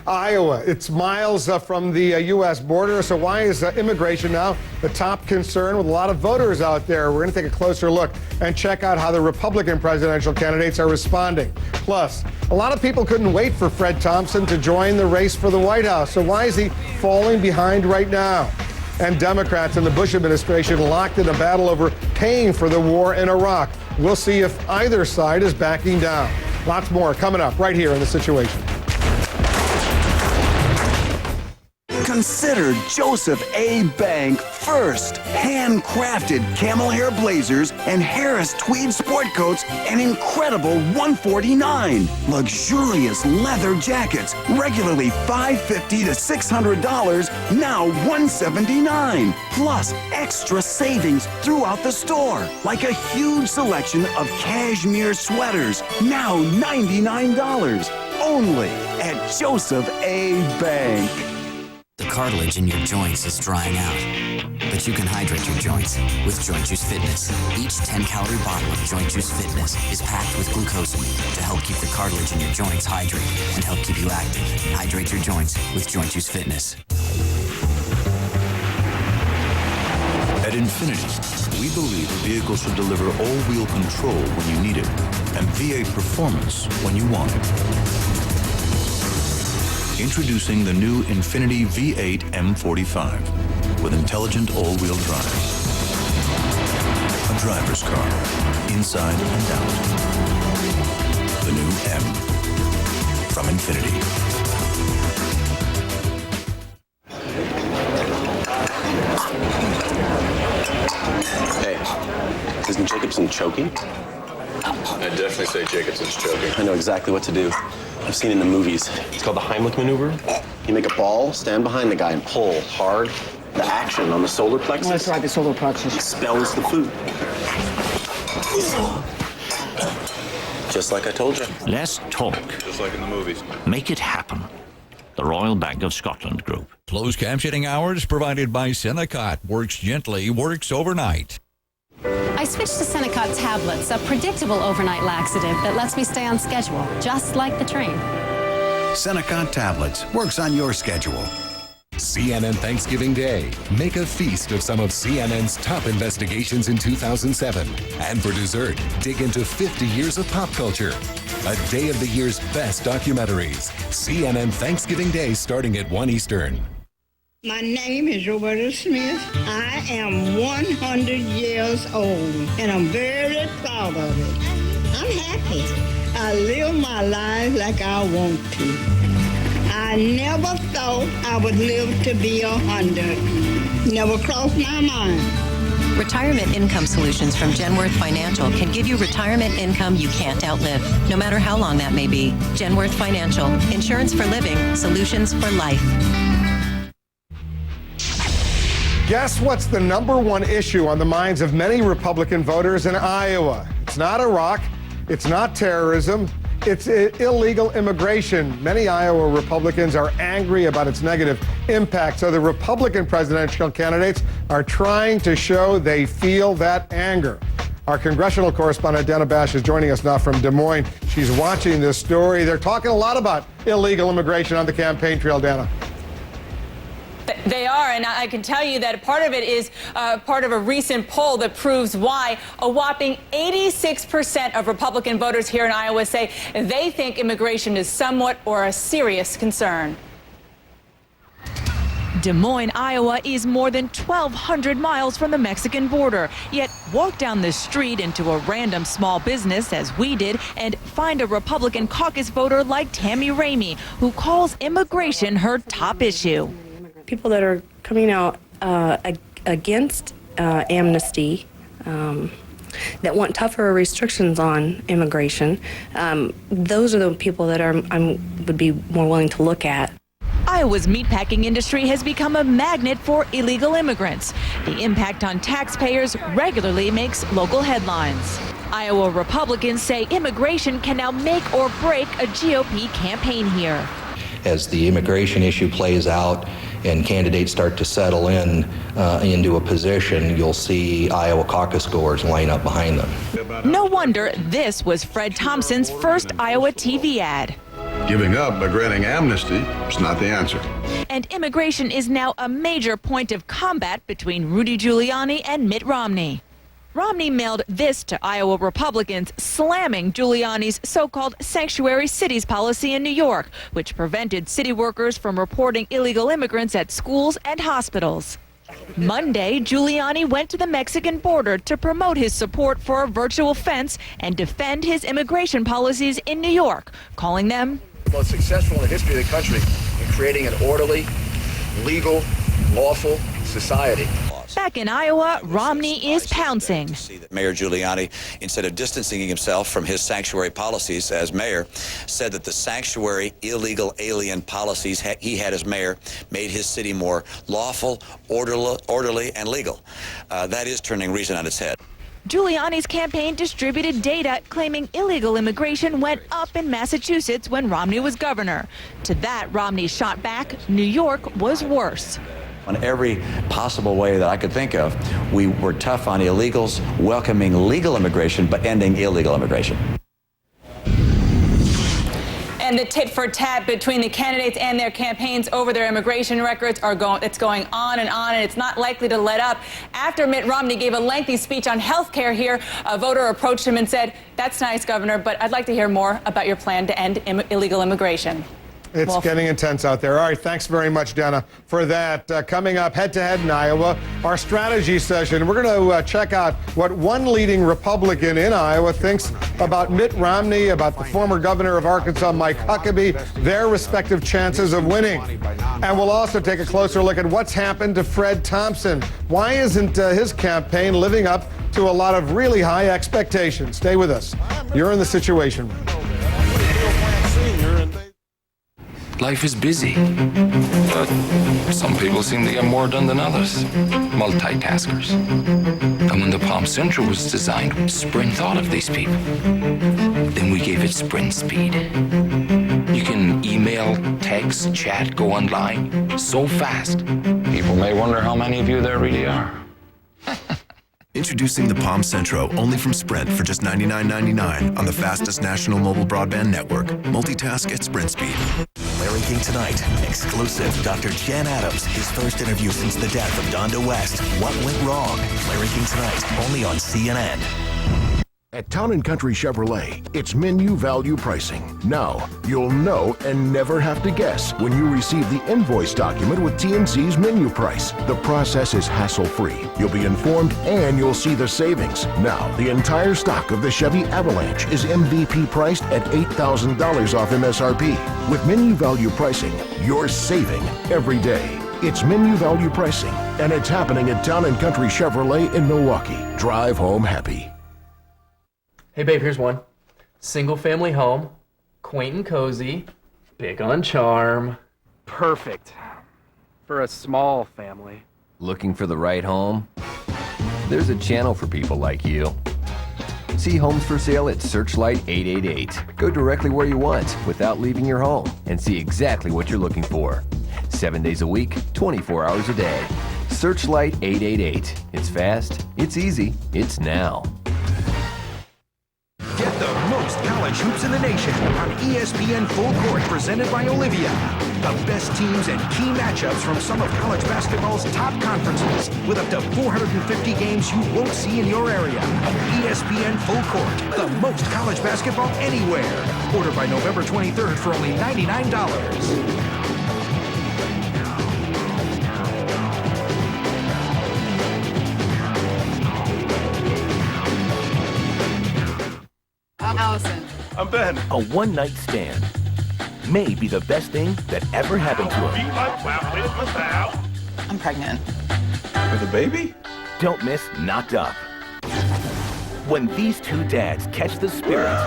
Iowa, it's miles from the U.S. border, so why is immigration now the top concern with a lot of voters out there? We're going to take a closer look and check out how the Republican presidential candidates are responding. Plus, a lot of people couldn't wait for Fred Thompson to join the race for the White House, so why is he falling behind right now? And Democrats in the Bush administration locked in a battle over paying for the war in Iraq. We'll see if either side is backing down. Lots more coming up right here in The Situation. Consider Joseph A. Bank first. Handcrafted camel hair blazers and Harris tweed sport coats, an incredible $149. Luxurious leather jackets, regularly $550 to $600, now $179. Plus extra savings throughout the store, like a huge selection of cashmere sweaters, now $99. Only at Joseph A. Bank. The cartilage in your joints is drying out, but you can hydrate your joints with Joint Juice Fitness. Each 10-calorie bottle of Joint Juice Fitness is packed with glucosamine to help keep the cartilage in your joints hydrated and help keep you active. Hydrate your joints with Joint Juice Fitness. At Infiniti, we believe a vehicle should deliver all-wheel control when you need it and V8 performance when you want it. Introducing the new Infiniti V8 M45 with intelligent all-wheel drive. A driver's car, inside and out. The new M from Infiniti. Hey, isn't Jacobson choking? I'd definitely say Jacobson's choking. I know exactly what to do. I've seen it in the movies. It's called the Heimlich maneuver. You make a ball, stand behind the guy, and pull hard. The action on the solar plexus. That's right, the solar plexus. Expels the food. Just like I told you. Less talk. Just like in the movies. Make it happen. The Royal Bank of Scotland Group. Closed captioning hours provided by Senecot. Works gently, works overnight. I switched to Senecot tablets, a predictable overnight laxative that lets me stay on schedule, just like the train. Senecot tablets works on your schedule. CNN Thanksgiving Day. Make a feast of some of CNN's top investigations in 2007. And for dessert, dig into 50 years of pop culture. A day of the year's best documentaries. CNN Thanksgiving Day starting at 1 Eastern. My name is Roberta Smith. I am 100 years old, and I'm very proud of it. I'm happy. I live my life like I want to. I never thought I would live to be 100. Never crossed my mind. Retirement Income Solutions from Genworth Financial can give you retirement income you can't outlive, no matter how long that may be. Genworth Financial. Insurance for living. Solutions for life. Guess what's the #1 issue on the minds of many Republican voters in Iowa? It's not Iraq. It's not terrorism. It's illegal immigration. Many Iowa Republicans are angry about its negative impact, so the Republican presidential candidates are trying to show they feel that anger. Our congressional correspondent, Dana Bash, is joining us now from Des Moines. She's watching this story. They're talking a lot about illegal immigration on the campaign trail, Dana. They are, and I can tell you that part of it is part of a recent poll that proves why. A whopping 86% of Republican voters here in Iowa say they think immigration is somewhat or a serious concern. Des Moines, Iowa is more than 1,200 miles from the Mexican border. Yet walk down the street into a random small business, as we did, and find a Republican caucus voter like Tammy Ramey, who calls immigration her top issue. People that are coming out against amnesty, that want tougher restrictions on immigration, those are the people that would be more willing to look at. Iowa's meatpacking industry has become a magnet for illegal immigrants. The impact on taxpayers regularly makes local headlines. Iowa Republicans say immigration can now make or break a GOP campaign here. As the immigration issue plays out and candidates start to settle in into a position, you'll see Iowa caucus goers line up behind them. No wonder this was Fred Thompson's first Iowa TV ad. Giving up by granting amnesty is not the answer. And immigration is now a major point of combat between Rudy Giuliani and Mitt Romney. Romney mailed this to Iowa Republicans, slamming Giuliani's so-called sanctuary cities policy in New York, which prevented city workers from reporting illegal immigrants at schools and hospitals. Monday, Giuliani went to the Mexican border to promote his support for a virtual fence and defend his immigration policies in New York, calling them the most successful in the history of the country in creating an orderly, legal, lawful society. Back in Iowa, Romney is pouncing. Mayor Giuliani, instead of distancing himself from his sanctuary policies as mayor, said that the sanctuary illegal alien policies he had as mayor made his city more lawful, orderly, and legal. That is turning reason on its head. Giuliani's campaign distributed data claiming illegal immigration went up in Massachusetts when Romney was governor. To that, Romney shot back, New York was worse. In every possible way that I could think of, we were tough on illegals, welcoming legal immigration, but ending illegal immigration. And the tit-for-tat between the candidates and their campaigns over their immigration records it's going on, and it's not likely to let up. After Mitt Romney gave a lengthy speech on health care here, a voter approached him and said, "That's nice, Governor, but I'd like to hear more about your plan to end illegal immigration." It's getting intense out there. All right, thanks very much, Dana, for that. Coming up head-to-head in Iowa, our strategy session. We're going to check out what one leading Republican in Iowa thinks about Mitt Romney, about the former governor of Arkansas, Mike Huckabee, their respective chances of winning. And we'll also take a closer look at what's happened to Fred Thompson. Why isn't his campaign living up to a lot of really high expectations? Stay with us. You're in the Situation Room. Life is busy, but some people seem to get more done than others. Multitaskers. And when the Palm Central was designed, Sprint thought of these people. Then we gave it Sprint Speed. You can email, text, chat, go online so fast. People may wonder how many of you there really are. Introducing the Palm Centro, only from Sprint for just $99.99 on the fastest national mobile broadband network. Multitask at Sprint speed. Larry King tonight. Exclusive. Dr. Jan Adams, his first interview since the death of Donda West. What went wrong? Larry King tonight, only on CNN. At Town & Country Chevrolet, it's menu value pricing. Now, you'll know and never have to guess when you receive the invoice document with T&C's menu price. The process is hassle-free. You'll be informed and you'll see the savings. Now, the entire stock of the Chevy Avalanche is MVP priced at $8,000 off MSRP. With menu value pricing, you're saving every day. It's menu value pricing, and it's happening at Town & Country Chevrolet in Milwaukee. Drive home happy. Hey babe, here's one. Single family home, quaint and cozy, big on charm. Perfect. For a small family. Looking for the right home? There's a channel for people like you. See homes for sale at Searchlight 888. Go directly where you want without leaving your home and see exactly what you're looking for. 7 days a week, 24 hours a day. Searchlight 888. It's fast, it's easy, it's now. The most college hoops in the nation on ESPN Full Court, presented by Olivia. The best teams and key matchups from some of college basketball's top conferences, with up to 450 games you won't see in your area. ESPN Full Court, the most college basketball anywhere. Order by November 23rd for only $99. I'm Allison. I'm Ben. A one-night stand may be the best thing that ever happened to him. I'm pregnant. With a baby? Don't miss Knocked Up. When these two dads catch the spirit,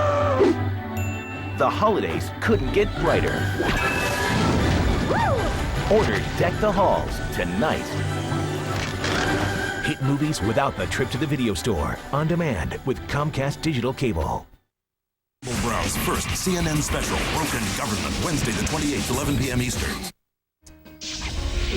the holidays couldn't get brighter. Order Deck the Halls tonight. Hit movies without the trip to the video store. On demand with Comcast Digital Cable. Brown's first CNN special, Broken Government, Wednesday the 28th, 11 p.m. Eastern.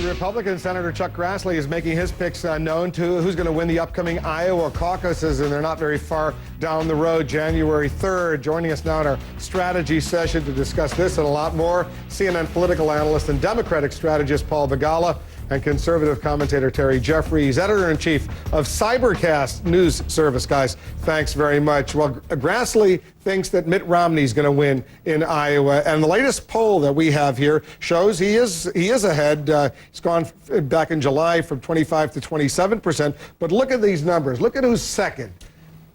Republican Senator Chuck Grassley is making his picks known to who's going to win the upcoming Iowa caucuses, and they're not very far down the road, January 3rd. Joining us now in our strategy session to discuss this and a lot more, CNN political analyst and Democratic strategist Paul Begala, and conservative commentator Terry Jeffries, editor-in-chief of Cybercast News Service. Guys, thanks very much. Well, Grassley thinks that Mitt Romney is going to win in Iowa, and the latest poll that we have here shows he is ahead. He's gone back in July from 25 to 27%. But look at these numbers. Look at who's second.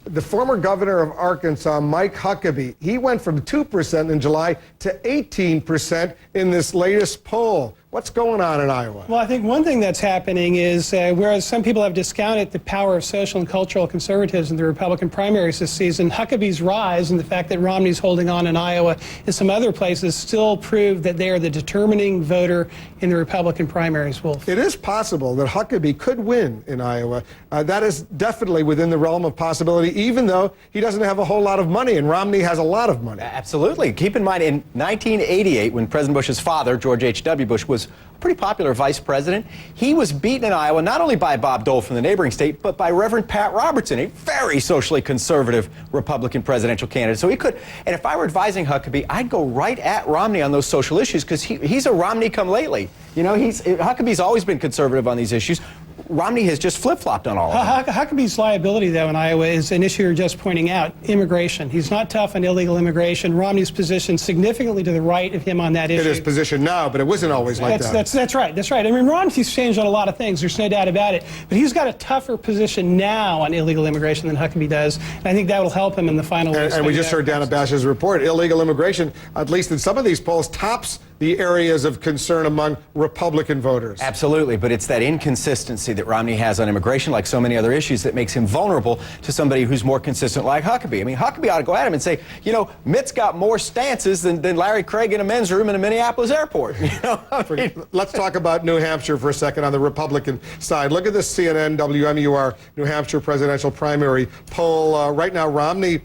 The former governor of Arkansas, Mike Huckabee, he went from 2% in July to 18% in this latest poll. What's going on in Iowa? Well, I think one thing that's happening is whereas some people have discounted the power of social and cultural conservatism in the Republican primaries this season, Huckabee's rise and the fact that Romney's holding on in Iowa and some other places still prove that they are the determining voter in the Republican primaries, Wolf. It is possible that Huckabee could win in Iowa. That is definitely within the realm of possibility, even though he doesn't have a whole lot of money, and Romney has a lot of money. Absolutely. Keep in mind, in 1988, when President Bush's father, George H.W. Bush, was a pretty popular vice president, he was beaten in Iowa not only by Bob Dole from the neighboring state, but by Reverend Pat Robertson, a very socially conservative Republican presidential candidate. So he could, and if I were advising Huckabee, I'd go right at Romney on those social issues, because he's a Romney come lately. You know, Huckabee's always been conservative on these issues. Romney has just flip-flopped on all of them. Huckabee's liability, though, in Iowa is an issue you're just pointing out, immigration. He's not tough on illegal immigration. Romney's positioned significantly to the right of him on that issue. It is positioned now, but it wasn't always like that. That's right. That's right. I mean, Romney's changed on a lot of things. There's no doubt about it. But he's got a tougher position now on illegal immigration than Huckabee does. And I think that will help him in the final. And we just heard Dana Bash's report. Illegal immigration, at least in some of these polls, tops the areas of concern among Republican voters. Absolutely, but it's that inconsistency that Romney has on immigration, like so many other issues, that makes him vulnerable to somebody who's more consistent like Huckabee. I mean, Huckabee ought to go at him and say, you know, Mitt's got more stances than Larry Craig in a men's room in a Minneapolis airport. You know? Let's talk about New Hampshire for a second on the Republican side. Look at this CNN WMUR New Hampshire presidential primary poll. Right now, Romney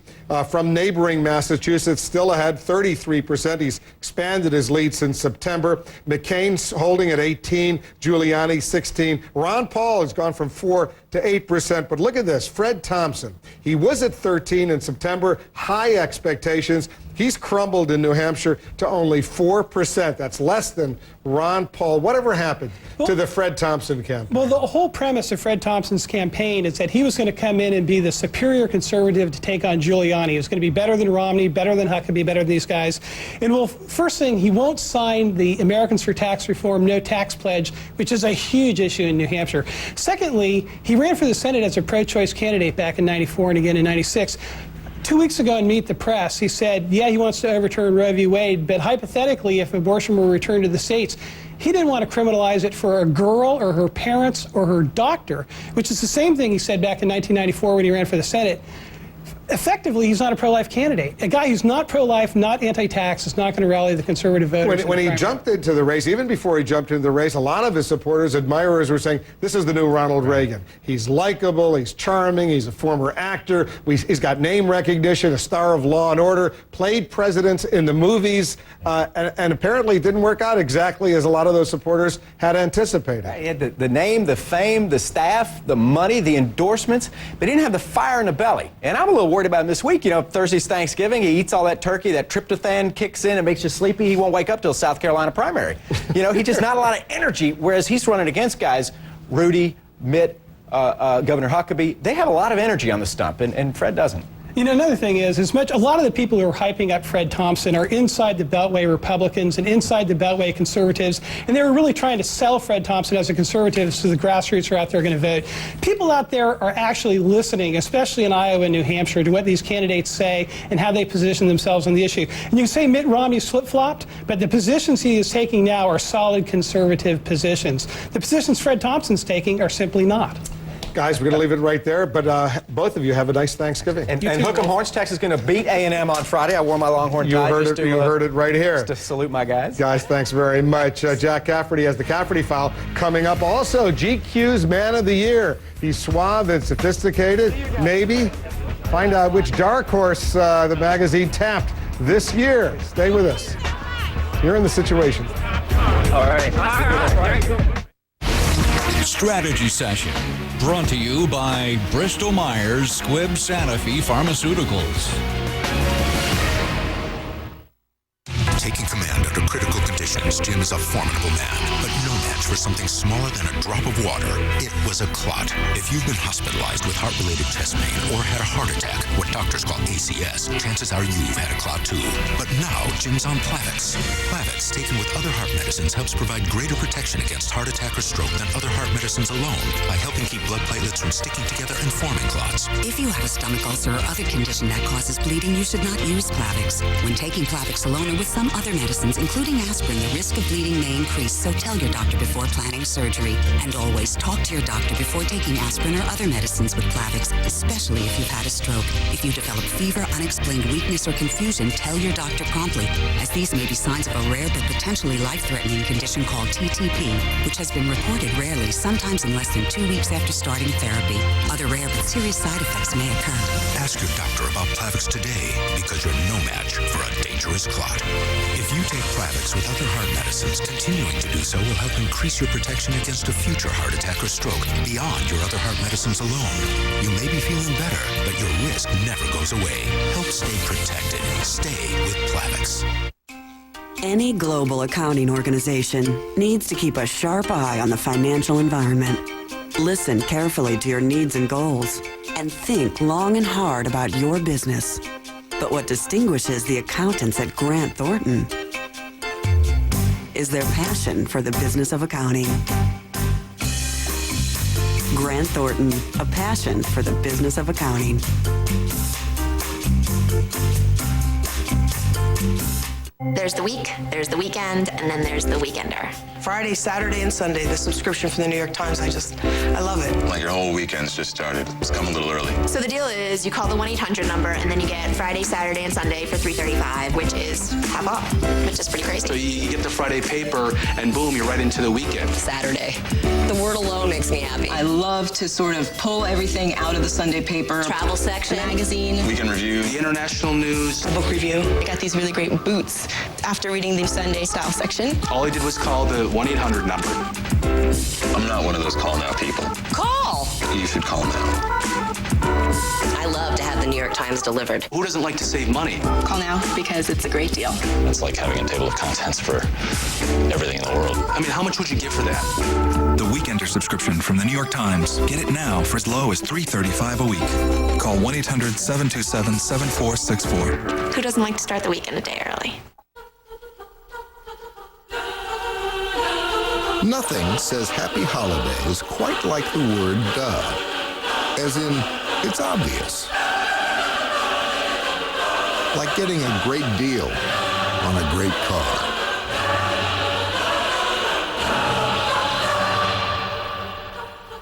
from neighboring Massachusetts still ahead, 33%. He's expanded his lead since September. McCain's holding at 18, Giuliani 16. Ron Paul has gone from 4 to 8%. But look at this, Fred Thompson. He was at 13 in September, high expectations. He's crumbled in New Hampshire to only 4%. That's less than Ron Paul. Whatever happened to the Fred Thompson campaign? Well, the whole premise of Fred Thompson's campaign is that he was going to come in and be the superior conservative to take on Giuliani. He was going to be better than Romney, better than Huckabee, better than these guys. And well, first thing, he won't sign the Americans for Tax Reform No Tax Pledge, which is a huge issue in New Hampshire. Secondly, he ran for the Senate as a pro-choice candidate back in '94 and again in '96. 2 weeks ago in Meet the Press, he said, yeah, he wants to overturn Roe v. Wade, but hypothetically, if abortion were returned to the states, he didn't want to criminalize it for a girl or her parents or her doctor, which is the same thing he said back in 1994 when he ran for the Senate. Effectively, he's not a pro-life candidate. A guy who's not pro-life, not anti-tax, is not going to rally the conservative voters. When he jumped into the race, even before he jumped into the race, a lot of his supporters, admirers were saying, this is the new Ronald Reagan. He's likable, he's charming, he's a former actor, he's got name recognition, a star of Law and Order, played presidents in the movies, and apparently it didn't work out exactly as a lot of those supporters had anticipated. He had the name, the fame, the staff, the money, the endorsements, but he didn't have the fire in the belly. And I'm a little worried worried about him this week. You know, Thursday's Thanksgiving. He eats all that turkey. That tryptophan kicks in and makes you sleepy. He won't wake up till South Carolina primary. You know, he just not a lot of energy, whereas he's running against guys, Rudy, Mitt, Governor Huckabee. They have a lot of energy on the stump, and Fred doesn't. You know, another thing is, a lot of the people who are hyping up Fred Thompson are inside the Beltway Republicans and inside the Beltway Conservatives, and they were really trying to sell Fred Thompson as a conservative so the grassroots are out there going to vote. People out there are actually listening, especially in Iowa and New Hampshire, to what these candidates say and how they position themselves on the issue. And you can say Mitt Romney's flip-flopped, but the positions he is taking now are solid conservative positions. The positions Fred Thompson's taking are simply not. Guys, we're going to leave it right there, but both of you have a nice Thanksgiving. And Hook'em Horns, Texas is going to beat A&M on Friday. I wore my Longhorn tie. You heard it right here. Just to salute my guys. Guys, thanks very much. Jack Cafferty has the Cafferty File coming up. Also, GQ's Man of the Year. He's suave and sophisticated. Maybe. Find out which dark horse the magazine tapped this year. Stay with us. You're in the situation. All right. Strategy Session, brought to you by Bristol Myers Squibb Sanofi Pharmaceuticals. Taking command under critical conditions, Jim is a formidable man, but no match for something smaller than a drop of water. It was a clot. If you've been hospitalized with heart-related chest pain or had a heart attack, what doctors call ACS, chances are you've had a clot too. But now, Jim's on Plavix. Plavix, taken with other heart medicines, helps provide greater protection against heart attack or stroke than other heart medicines alone by helping keep blood platelets from sticking together and forming clots. If you have a stomach ulcer or other condition that causes bleeding, you should not use Plavix. When taking Plavix alone or with some other medicines, including aspirin, the risk of bleeding may increase, so tell your doctor before planning surgery. And always talk to your doctor before taking aspirin or other medicines with Plavix, especially if you've had a stroke. If you develop fever, unexplained weakness, or confusion, tell your doctor promptly, as these may be signs of a rare but potentially life-threatening condition called TTP, which has been reported rarely, sometimes in less than 2 weeks after starting therapy. Other rare but serious side effects may occur. Ask your doctor about Plavix today, because you're no match for a dangerous clot. If you take Plavix with other heart medicines, continuing to do so will help increase your protection against a future heart attack or stroke beyond your other heart medicines alone. You may be feeling better, but your risk never goes away. Help stay protected. Stay with Plavix. Any global accounting organization needs to keep a sharp eye on the financial environment. Listen carefully to your needs and goals, and think long and hard about your business. But what distinguishes the accountants at Grant Thornton is their passion for the business of accounting. Grant Thornton, a passion for the business of accounting. There's the week, there's the weekend, and then there's the weekender. Friday, Saturday, and Sunday, the subscription for the New York Times, I love it. Like your whole weekend's just started. It's come a little early. So the deal is you call the 1-800 number, and then you get Friday, Saturday, and Sunday for $3.35, which is half off, which is pretty crazy. So you get the Friday paper, and boom, you're right into the weekend. Saturday. The word alone makes me happy. I love to sort of pull everything out of the Sunday paper. Travel section. Magazine. Weekend review. The international news. Book review. I got these really great boots after reading the Sunday style section. All I did was call the 1-800 number. I'm not one of those call now people. Call! You should call now. I love to have the New York Times delivered. Who doesn't like to save money? Call now because it's a great deal. It's like having a table of contents for everything in the world. I mean, how much would you give for that? The Weekender subscription from the New York Times. Get it now for as low as $3.35 a week. Call 1-800-727-7464. Who doesn't like to start the weekend a day early? Nothing says happy holidays quite like the word duh. As in, it's obvious. Like getting a great deal on a great car.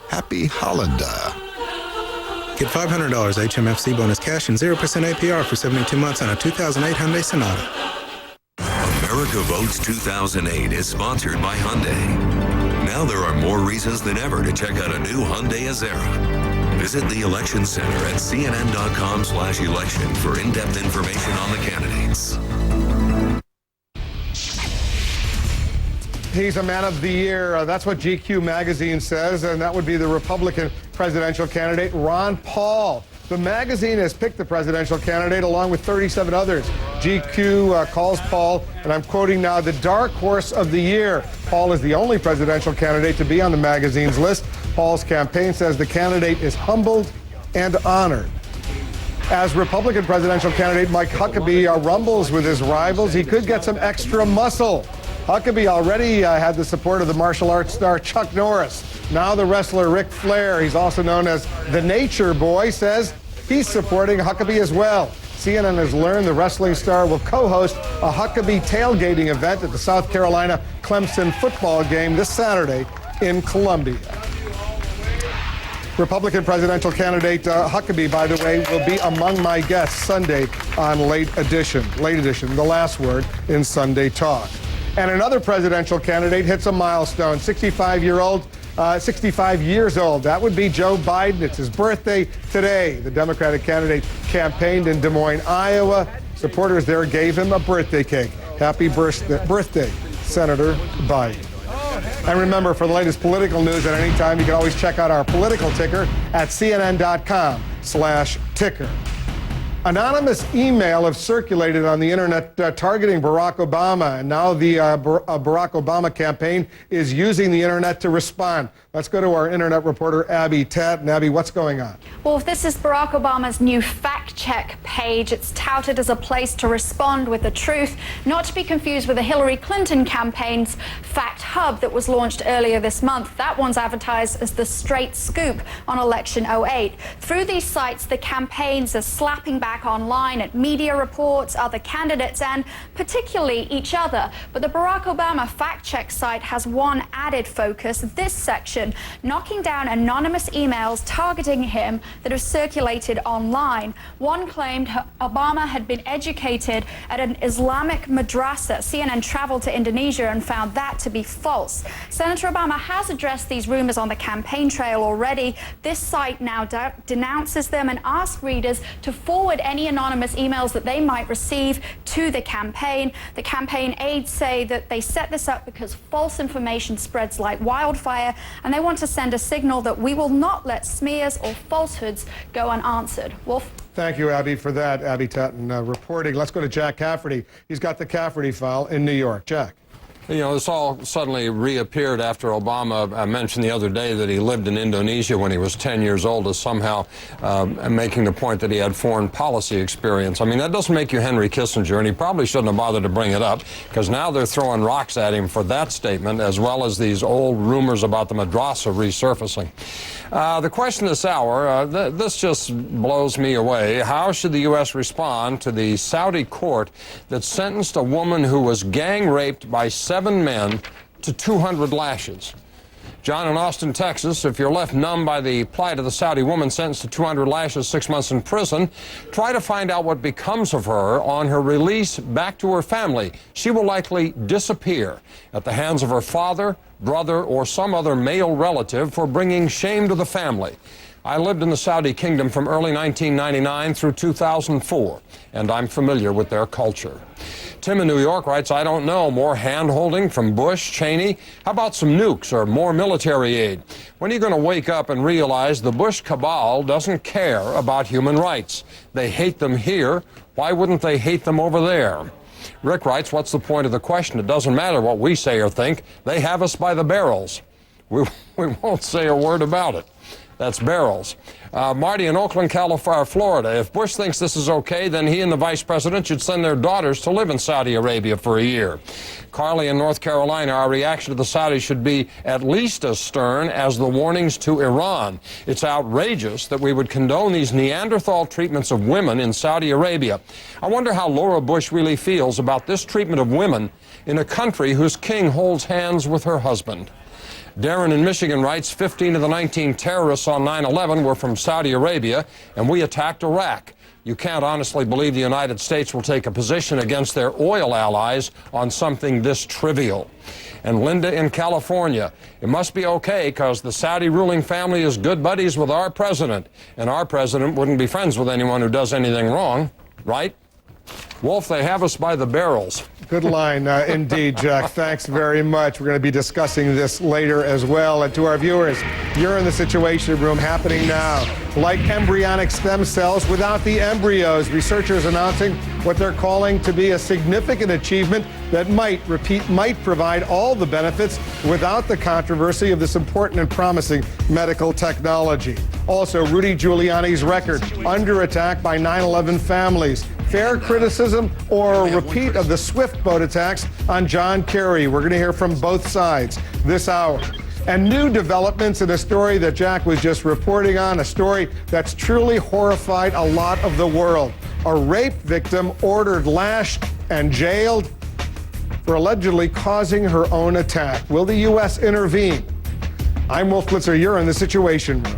Happy holiday. Get $500 HMFC bonus cash and 0% APR for 72 months on a 2008 Hyundai Sonata. America Votes 2008 is sponsored by Hyundai. Now there are more reasons than ever to check out a new Hyundai Azera. Visit the Election Center at cnn.com/election for in-depth information on the candidates. He's a man of the year. That's what GQ magazine says, and that would be the Republican presidential candidate, Ron Paul. The magazine has picked the presidential candidate along with 37 others. GQ calls Paul, and I'm quoting now, the dark horse of the year. Paul is the only presidential candidate to be on the magazine's list. Paul's campaign says the candidate is humbled and honored. As Republican presidential candidate Mike Huckabee rumbles with his rivals, he could get some extra muscle. Huckabee already had the support of the martial arts star Chuck Norris. Now the wrestler Ric Flair, he's also known as the Nature Boy, says he's supporting Huckabee as well. CNN has learned the wrestling star will co-host a Huckabee tailgating event at the South Carolina Clemson football game this Saturday in Columbia. Republican presidential candidate Huckabee, by the way, will be among my guests Sunday on Late Edition, the last word in Sunday Talk. And another presidential candidate hits a milestone, 65 years old. That would be Joe Biden. It's his birthday today. The Democratic candidate campaigned in Des Moines, Iowa. Supporters there gave him a birthday cake. Happy birthday, Senator Biden. And remember, for the latest political news at any time, you can always check out our political ticker at cnn.com/ticker. Anonymous email have circulated on the internet targeting Barack Obama, and now the Barack Obama campaign is using the internet to respond. Let's go to our internet reporter, Abby Tatt. And Abby, what's going on? Well, this is Barack Obama's new fact-check page. It's touted as a place to respond with the truth, not to be confused with the Hillary Clinton campaign's Fact Hub that was launched earlier this month. That one's advertised as the straight scoop on Election 08. Through these sites, the campaigns are slapping back online at media reports, other candidates, and particularly each other. But the Barack Obama fact-check site has one added focus, this section, knocking down anonymous emails targeting him that have circulated online. One claimed Obama had been educated at an Islamic madrasa. CNN traveled to Indonesia and found that to be false. Senator Obama has addressed these rumors on the campaign trail already. This site now denounces them and asks readers to forward any anonymous emails that they might receive to the campaign. The campaign aides say that they set this up because false information spreads like wildfire, and they want to send a signal that we will not let smears or falsehoods go unanswered. Wolf? Thank you, Abby, for that. Abby Tatton reporting. Let's go to Jack Cafferty. He's got the Cafferty file in New York. Jack. You know, this all suddenly reappeared after Obama mentioned the other day that he lived in Indonesia when he was 10 years old, as somehow making the point that he had foreign policy experience. I mean, that doesn't make you Henry Kissinger, and he probably shouldn't have bothered to bring it up, because now they're throwing rocks at him for that statement, as well as these old rumors about the madrasa resurfacing. The question this hour, this just blows me away. How should the U.S. respond to the Saudi court that sentenced a woman who was gang raped by 7 men to 200 lashes? John in Austin, Texas, if you're left numb by the plight of the Saudi woman sentenced to 200 lashes, 6 months in prison, try to find out what becomes of her on her release back to her family. She will likely disappear at the hands of her father, brother, or some other male relative for bringing shame to the family. I lived in the Saudi kingdom from early 1999 through 2004, and I'm familiar with their culture. Tim in New York writes, I don't know, more hand-holding from Bush, Cheney? How about some nukes or more military aid? When are you going to wake up and realize the Bush cabal doesn't care about human rights? They hate them here. Why wouldn't they hate them over there? Rick writes, what's the point of the question? It doesn't matter what we say or think. They have us by the barrels. We won't say a word about it. That's barrels. Marty in Oakland, California, Florida. If Bush thinks this is okay, then he and the vice president should send their daughters to live in Saudi Arabia for a year. Carly in North Carolina, our reaction to the Saudis should be at least as stern as the warnings to Iran. It's outrageous that we would condone these Neanderthal treatments of women in Saudi Arabia. I wonder how Laura Bush really feels about this treatment of women in a country whose king holds hands with her husband. Darren in Michigan writes, 15 of the 19 terrorists on 9/11 were from Saudi Arabia, and we attacked Iraq. You can't honestly believe the United States will take a position against their oil allies on something this trivial. And Linda in California, it must be okay because the Saudi ruling family is good buddies with our president, and our president wouldn't be friends with anyone who does anything wrong, right? Wolf, they have us by the barrels. Good line indeed, Jack. Thanks very much. We're going to be discussing this later as well. And to our viewers, you're in the Situation Room happening now. Like embryonic stem cells without the embryos, researchers announcing what they're calling to be a significant achievement that might provide all the benefits without the controversy of this important and promising medical technology. Also, Rudy Giuliani's record under attack by 9/11 families. Fair criticism or a repeat of the Swift boat attacks on John Kerry? We're going to hear from both sides this hour. And new developments in a story that Jack was just reporting on, a story that's truly horrified a lot of the world. A rape victim ordered lashed and jailed for allegedly causing her own attack. Will the U.S. intervene? I'm Wolf Blitzer. You're in the Situation Room.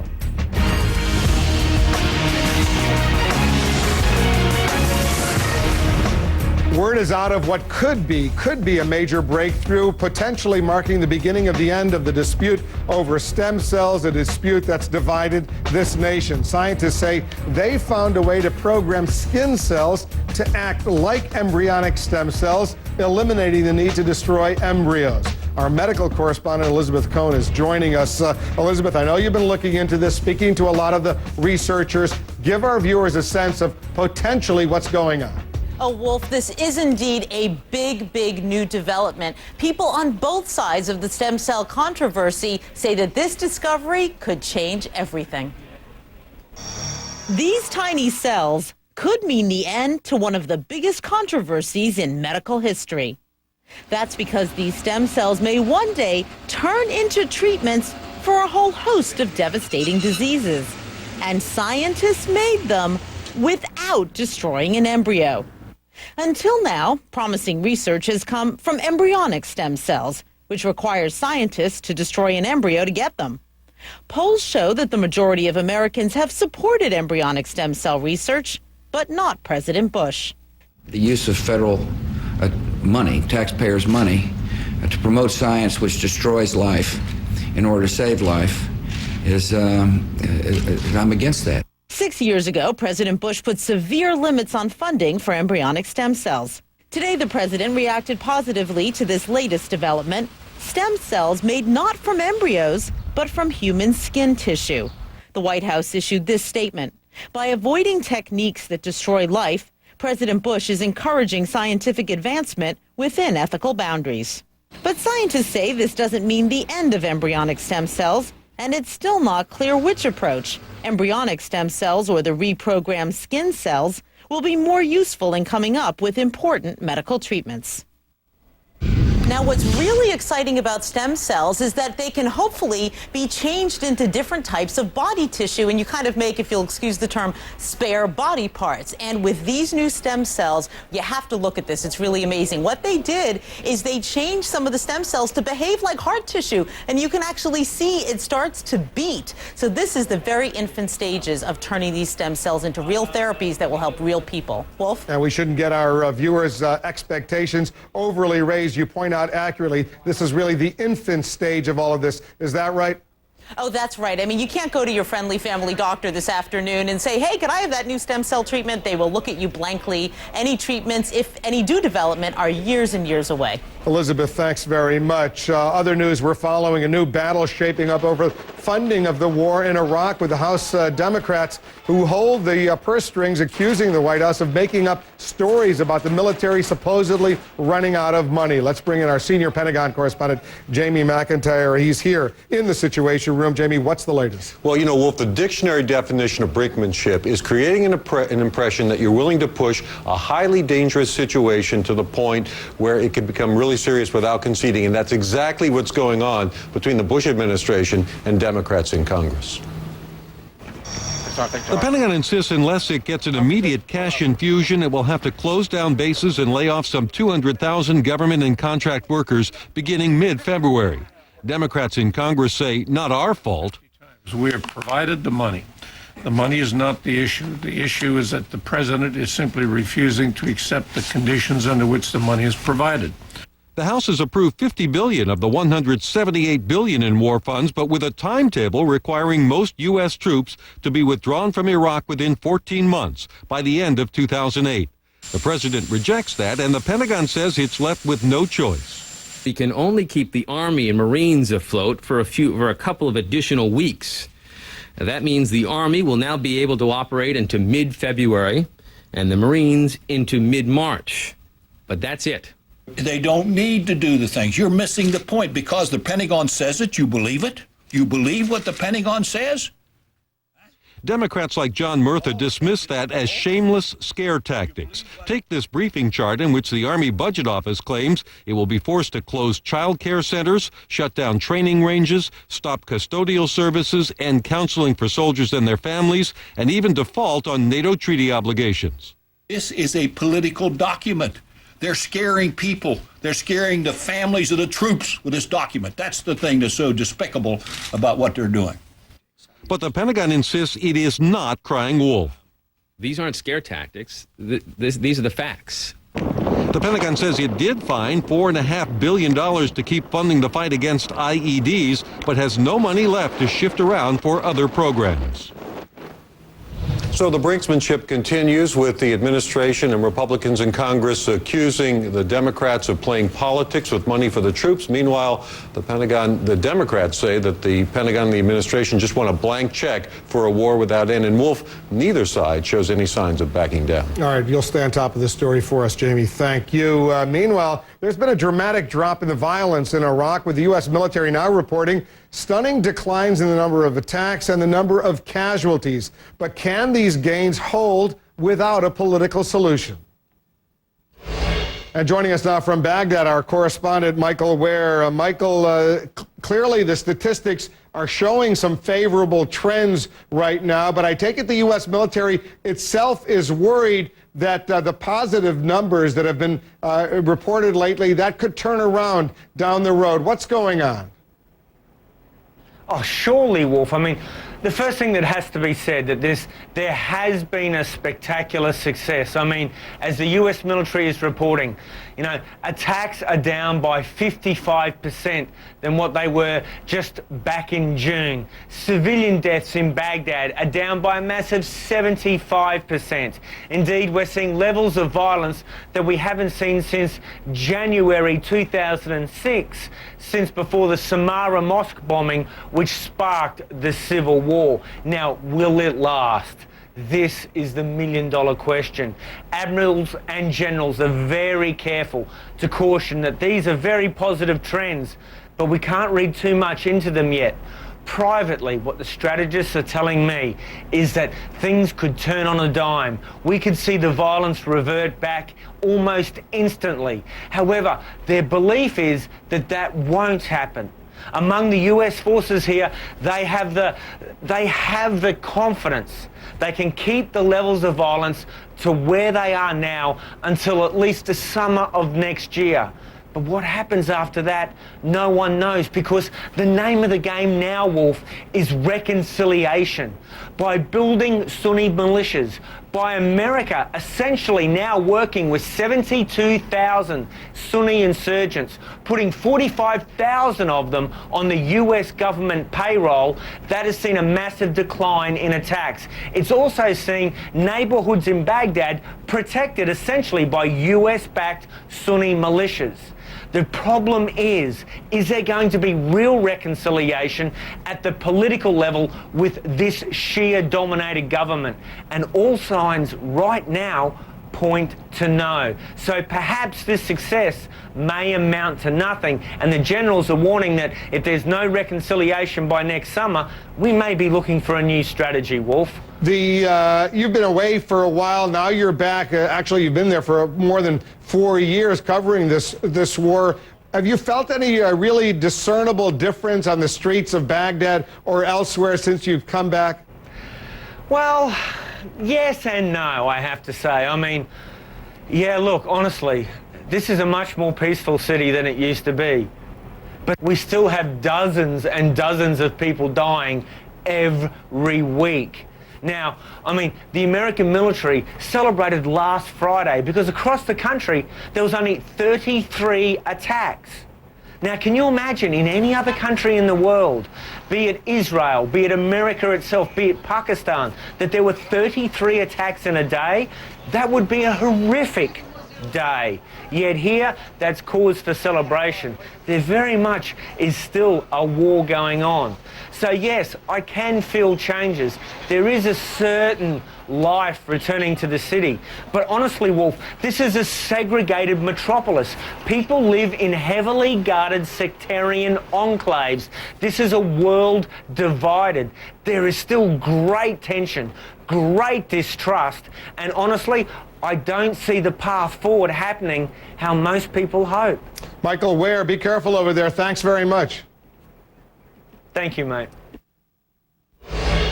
Word is out of what could be a major breakthrough, potentially marking the beginning of the end of the dispute over stem cells, a dispute that's divided this nation. Scientists say they found a way to program skin cells to act like embryonic stem cells, eliminating the need to destroy embryos. Our medical correspondent, Elizabeth Cohn, is joining us. Elizabeth, I know you've been looking into this, speaking to a lot of the researchers. Give our viewers a sense of potentially what's going on. Oh, Wolf, this is indeed a big new development. People on both sides of the stem cell controversy say that this discovery could change everything. These tiny cells could mean the end to one of the biggest controversies in medical history. That's because these stem cells may one day turn into treatments for a whole host of devastating diseases. And scientists made them without destroying an embryo. Until now, promising research has come from embryonic stem cells, which requires scientists to destroy an embryo to get them. Polls show that the majority of Americans have supported embryonic stem cell research, but not President Bush. The use of federal money, taxpayers' money, to promote science which destroys life in order to save life is, I'm against that. 6 years ago, President Bush put severe limits on funding for embryonic stem cells. Today, the president reacted positively to this latest development: stem cells made not from embryos, but from human skin tissue. The White House issued this statement: by avoiding techniques that destroy life, President Bush is encouraging scientific advancement within ethical boundaries. But scientists say this doesn't mean the end of embryonic stem cells, and it's still not clear which approach, embryonic stem cells or the reprogrammed skin cells, will be more useful in coming up with important medical treatments. Now, what's really exciting about stem cells is that they can hopefully be changed into different types of body tissue, and you kind of make, if you'll excuse the term, spare body parts. And with these new stem cells, you have to look at this. It's really amazing. What they did is they changed some of the stem cells to behave like heart tissue, and you can actually see it starts to beat. So this is the very infant stages of turning these stem cells into real therapies that will help real people. Wolf? And we shouldn't get our viewers' expectations overly raised. You point out accurately, this is really the infant stage of all of this. Is that right? Oh, that's right. I mean, you can't go to your friendly family doctor this afternoon and say, hey, can I have that new stem cell treatment? They will look at you blankly. Any treatments, if any do development, are years and years away. Elizabeth, thanks very much. Other news, we're following a new battle shaping up over funding of the war in Iraq, with the House Democrats who hold the purse strings, accusing the White House of making up stories about the military supposedly running out of money. Let's bring in our senior Pentagon correspondent, Jamie McIntyre. He's here in the Situation Room. Jamie, what's the latest? Well, you know, Wolf, the dictionary definition of brinkmanship is creating an impression that you're willing to push a highly dangerous situation to the point where it could become really serious without conceding, and that's exactly what's going on between the Bush administration and Democrats in Congress. The Pentagon insists unless it gets an immediate cash infusion, it will have to close down bases and lay off some 200,000 government and contract workers beginning mid-February. Democrats in Congress say, not our fault. We have provided the money. The money is not the issue. The issue is that the president is simply refusing to accept the conditions under which the money is provided. The House has approved $50 billion of the $178 billion in war funds, but with a timetable requiring most U.S. troops to be withdrawn from Iraq within 14 months, by the end of 2008. The president rejects that, and the Pentagon says it's left with no choice. We can only keep the Army and Marines afloat for a couple of additional weeks. That means the Army will now be able to operate into mid-February and the Marines into mid-March. But that's it. They don't need to do the things. You're missing the point. Because the Pentagon says it, you believe it? You believe what the Pentagon says? Democrats like John Murtha dismiss that as shameless scare tactics. Take this briefing chart in which the Army Budget Office claims it will be forced to close child care centers, shut down training ranges, stop custodial services and counseling for soldiers and their families, and even default on NATO treaty obligations. This is a political document. They're scaring people. They're scaring the families of the troops with this document. That's the thing that's so despicable about what they're doing. But the Pentagon insists it is not crying wolf. These aren't scare tactics. These are the facts. The Pentagon says it did find $4.5 billion to keep funding the fight against IEDs, but has no money left to shift around for other programs. So the brinksmanship continues with the administration and Republicans in Congress accusing the Democrats of playing politics with money for the troops. Meanwhile, the Democrats say that the Pentagon and the administration just want a blank check for a war without end. And Wolf, neither side shows any signs of backing down. All right, you'll stay on top of this story for us, Jamie. Thank you. Meanwhile, there's been a dramatic drop in the violence in Iraq, with the U.S. military now reporting stunning declines in the number of attacks and the number of casualties. But can these gains hold without a political solution? And joining us now from Baghdad, our correspondent Michael Ware. Michael, clearly the statistics are showing some favorable trends right now, but I take it the U.S. military itself is worried that the positive numbers that have been reported lately, that could turn around down the road. What's going on? Oh, surely, Wolf. I mean, the first thing that has to be said that there has been a spectacular success. I mean, as the U.S. military is reporting, you know, attacks are down by 55% than what they were just back in June. Civilian deaths in Baghdad are down by a massive 75%. Indeed, we're seeing levels of violence that we haven't seen since January 2006, since before the Samarra mosque bombing, which sparked the civil war. Now, will it last? This is the million-dollar question. Admirals and generals are very careful to caution that these are very positive trends, but we can't read too much into them yet. Privately, what the strategists are telling me is that things could turn on a dime. We could see the violence revert back almost instantly. However, their belief is that that won't happen. Among the US forces here, they have the confidence. They can keep the levels of violence to where they are now until at least the summer of next year. But what happens after that, no one knows, because the name of the game now, Wolf, is reconciliation. By building Sunni militias, by America essentially now working with 72,000 Sunni insurgents, putting 45,000 of them on the US government payroll, that has seen a massive decline in attacks. It's also seen neighborhoods in Baghdad protected essentially by US-backed Sunni militias. The problem is there going to be real reconciliation at the political level with this Shia-dominated government? And all signs right now point to no. So perhaps this success may amount to nothing. And the generals are warning that if there's no reconciliation by next summer, we may be looking for a new strategy, Wolf. You've been away for a while. Now you're back. Actually, you've been there for more than 4 years covering this war. Have you felt any really discernible difference on the streets of Baghdad or elsewhere since you've come back? Well, yes and no, I have to say. I mean, yeah, look, honestly, this is a much more peaceful city than it used to be. But we still have dozens and dozens of people dying every week. Now, I mean, the American military celebrated last Friday because across the country there was only 33 attacks. Now, can you imagine in any other country in the world, be it Israel, be it America itself, be it Pakistan, that there were 33 attacks in a day? That would be a horrific day. Yet here, that's cause for celebration. There very much is still a war going on. So yes, I can feel changes. There is a certain life returning to the city. But honestly, Wolf, this is a segregated metropolis. People live in heavily guarded sectarian enclaves. This is a world divided. There is still great tension, great distrust, and honestly, I don't see the path forward happening how most people hope. Michael Ware, be careful over there. Thanks very much. Thank you, mate.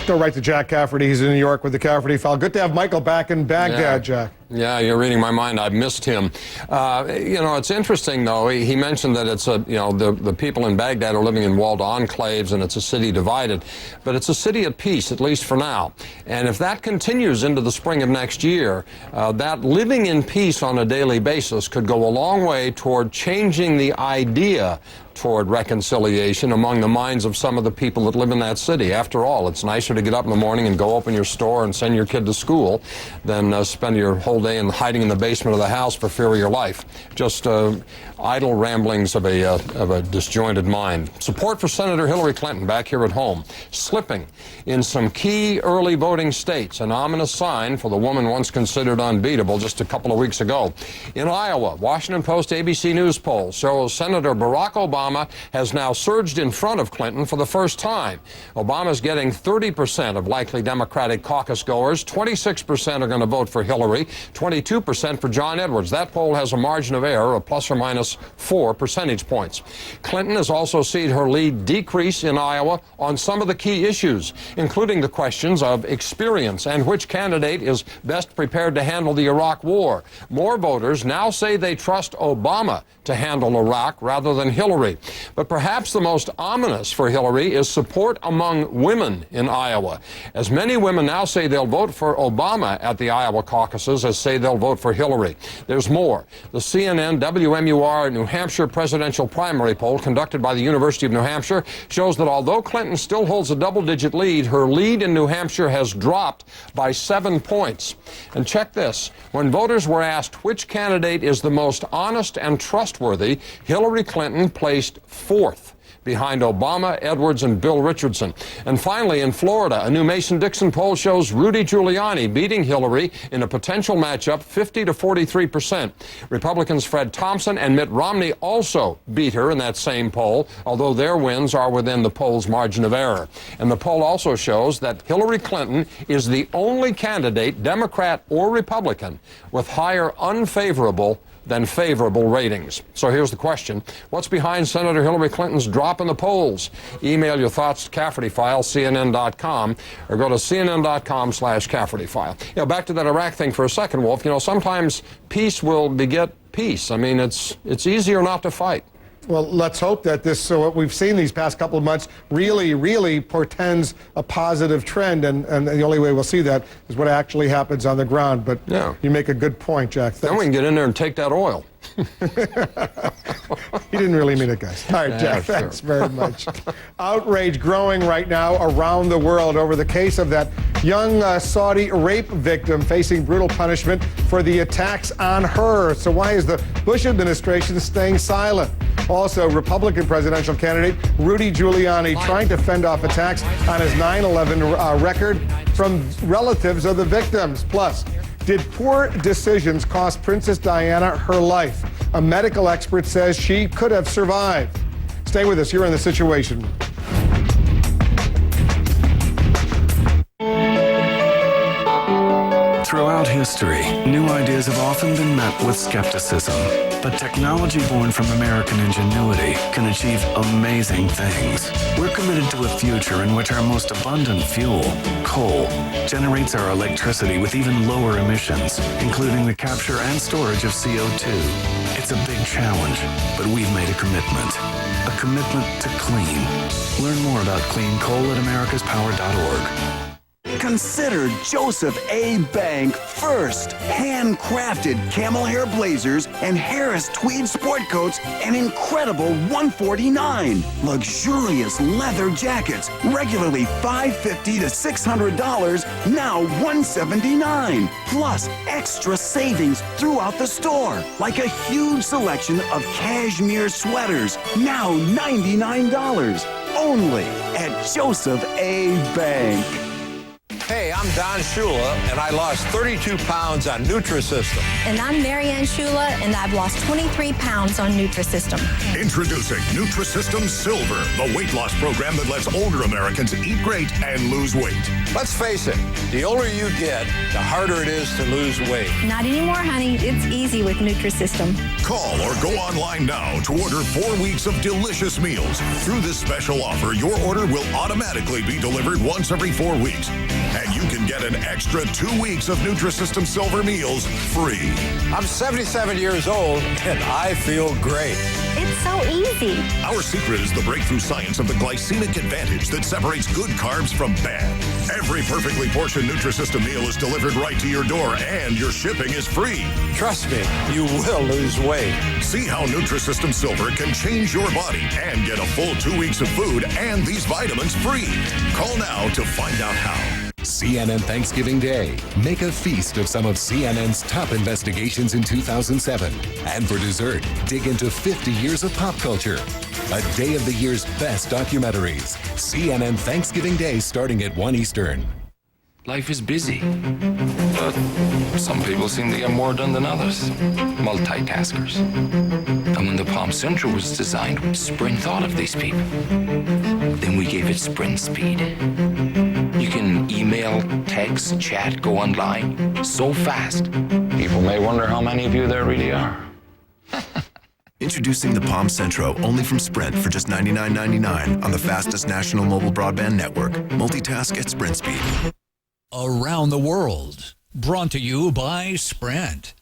Go right to Jack Cafferty. He's in New York with the Cafferty File. Good to have Michael back in Baghdad, Jack. Yeah, you're reading my mind. I've missed him. It's interesting, though. He mentioned that it's the people in Baghdad are living in walled enclaves and it's a city divided. But it's a city at peace, at least for now. And if that continues into the spring of next year, that living in peace on a daily basis could go a long way toward changing the idea toward reconciliation among the minds of some of the people that live in that city. After all, it's nicer to get up in the morning and go open your store and send your kid to school than spend your whole day hiding in the basement of the house for fear of your life. Just idle ramblings of a disjointed mind. Support for Senator Hillary Clinton back here at home, slipping in some key early voting states, an ominous sign for the woman once considered unbeatable just a couple of weeks ago. In Iowa, Washington Post ABC News poll shows Senator Barack Obama has now surged in front of Clinton for the first time. Obama's getting 30% of likely Democratic caucus goers. 26% are going to vote for Hillary, 22% for John Edwards. That poll has a margin of error of plus or minus 4 percentage points. Clinton has also seen her lead decrease in Iowa on some of the key issues, including the questions of experience and which candidate is best prepared to handle the Iraq War. More voters now say they trust Obama to handle Iraq rather than Hillary. But perhaps the most ominous for Hillary is support among women in Iowa, as many women now say they'll vote for Obama at the Iowa caucuses as say they'll vote for Hillary. There's more. The CNN WMUR New Hampshire presidential primary poll conducted by the University of New Hampshire shows that although Clinton still holds a double-digit lead, her lead in New Hampshire has dropped by 7 points. And check this. When voters were asked which candidate is the most honest and trustworthy, Hillary Clinton placed 4th, behind Obama, Edwards, and Bill Richardson. And finally, in Florida, a new Mason-Dixon poll shows Rudy Giuliani beating Hillary in a potential matchup 50 to 43%. Republicans Fred Thompson and Mitt Romney also beat her in that same poll, although their wins are within the poll's margin of error. And the poll also shows that Hillary Clinton is the only candidate, Democrat or Republican, with higher unfavorable than favorable ratings. So here's the question. What's behind Senator Hillary Clinton's drop in the polls? Email your thoughts to Cafferty File, CNN.com, or go to CNN.com/Cafferty File. Back to that Iraq thing for a second, Wolf. Sometimes peace will beget peace. I mean, it's easier not to fight. Well, let's hope that what we've seen these past couple of months really portends a positive trend, and the only way we'll see that is what actually happens on the ground. But you make a good point, Jack. Thanks. Then we can get in there and take that oil. He didn't really mean it, guys. All right, Jack, thanks very much. Outrage growing right now around the world over the case of that young Saudi rape victim facing brutal punishment for the attacks on her. So why is the Bush administration staying silent? Also, Republican presidential candidate Rudy Giuliani trying to fend off attacks on his 9/11 record from relatives of the victims. Plus, did poor decisions cost Princess Diana her life? A medical expert says she could have survived. Stay with us. You're in The Situation. Throughout history, new ideas have often been met with skepticism. But technology born from American ingenuity can achieve amazing things. We're committed to a future in which our most abundant fuel, coal, generates our electricity with even lower emissions, including the capture and storage of CO2. It's a big challenge, but we've made a commitment. A commitment to clean. Learn more about clean coal at americaspower.org. Consider Joseph A. Bank first. Handcrafted camel hair blazers and Harris tweed sport coats, an incredible $149. Luxurious leather jackets, regularly $550 to $600, now $179. Plus extra savings throughout the store, like a huge selection of cashmere sweaters, now $99. Only at Joseph A. Bank. Hey, I'm Don Shula, and I lost 32 pounds on Nutrisystem. And I'm Marianne Shula, and I've lost 23 pounds on Nutrisystem. Introducing Nutrisystem Silver, the weight loss program that lets older Americans eat great and lose weight. Let's face it, the older you get, the harder it is to lose weight. Not anymore, honey. It's easy with Nutrisystem. Call or go online now to order 4 weeks of delicious meals. Through this special offer, your order will automatically be delivered once every 4 weeks. And you can get an extra 2 weeks of Nutrisystem Silver meals free. I'm 77 years old, and I feel great. It's so easy. Our secret is the breakthrough science of the glycemic advantage that separates good carbs from bad. Every perfectly portioned Nutrisystem meal is delivered right to your door, and your shipping is free. Trust me, you will lose weight. See how Nutrisystem Silver can change your body and get a full 2 weeks of food and these vitamins free. Call now to find out how. CNN Thanksgiving Day. Make a feast of some of CNN's top investigations in 2007. And for dessert, dig into 50 years of pop culture. A day of the year's best documentaries. CNN Thanksgiving Day starting at 1 Eastern. Life is busy, but some people seem to get more done than others. Multitaskers. And when the Palm Central was designed, Sprint thought of these people. Then we gave it Sprint Speed. You can email, text, chat, go online so fast. People may wonder how many of you there really are. Introducing the Palm Centro, only from Sprint for just $99.99 on the fastest national mobile broadband network. Multitask at Sprint speed. Around the world, brought to you by Sprint.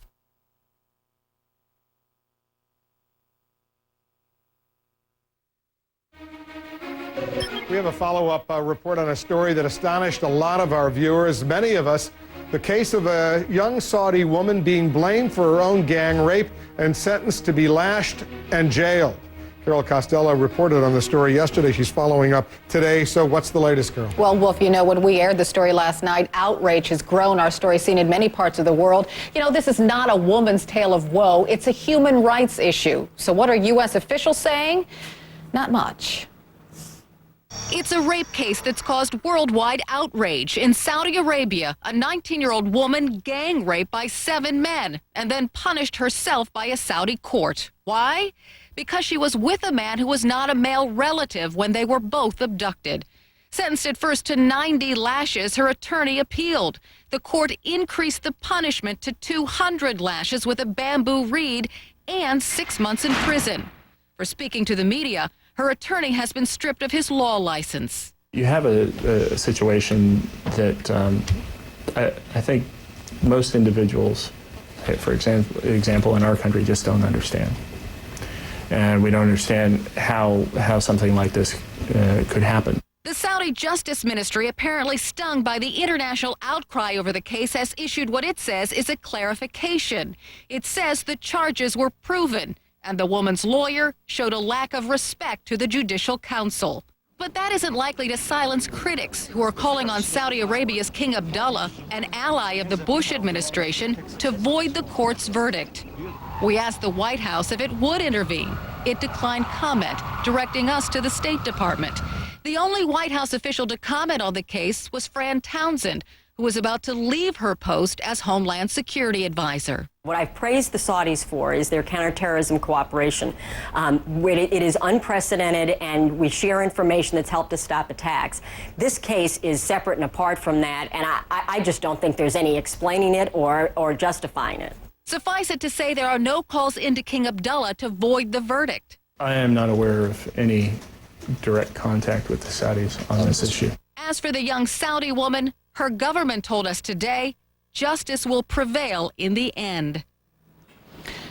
We have a follow-up report on a story that astonished a lot of our viewers, many of us. The case of a young Saudi woman being blamed for her own gang rape and sentenced to be lashed and jailed. Carol Costello reported on the story yesterday. She's following up today. So what's the latest, Carol? Well, Wolf, you know, when we aired the story last night, outrage has grown. Our story seen in many parts of the world. You know, this is not a woman's tale of woe. It's a human rights issue. So what are U.S. officials saying? Not much. It's a rape case that's caused worldwide outrage. In Saudi Arabia, a 19-year-old woman gang raped by 7 men and then punished herself by a Saudi court. Why? Because she was with a man who was not a male relative when they were both abducted. Sentenced at first to 90 lashes, her attorney appealed. The court increased the punishment to 200 lashes with a bamboo reed and 6 months in prison. For speaking to the media, her attorney has been stripped of his law license. You have a situation that I think most individuals, for example, in our country, just don't understand. And we don't understand how something like this could happen. The Saudi Justice Ministry, apparently stung by the international outcry over the case, has issued what it says is a clarification. It says the charges were proven, and the woman's lawyer showed a lack of respect to the Judicial Council. But that isn't likely to silence critics who are calling on Saudi Arabia's King Abdullah, an ally of the Bush administration, to void the court's verdict. We asked the White House if it would intervene. It declined comment, directing us to the State Department. The only White House official to comment on the case was Fran Townsend, who was about to leave her post as Homeland Security Advisor. What I've praised the Saudis for is their counterterrorism cooperation. It is unprecedented, and we share information that's helped us stop attacks. This case is separate and apart from that, and I just don't think there's any explaining it or justifying it. Suffice it to say, there are no calls into King Abdullah to void the verdict. I am not aware of any direct contact with the Saudis on this issue. As for the young Saudi woman, her government told us today justice will prevail in the end.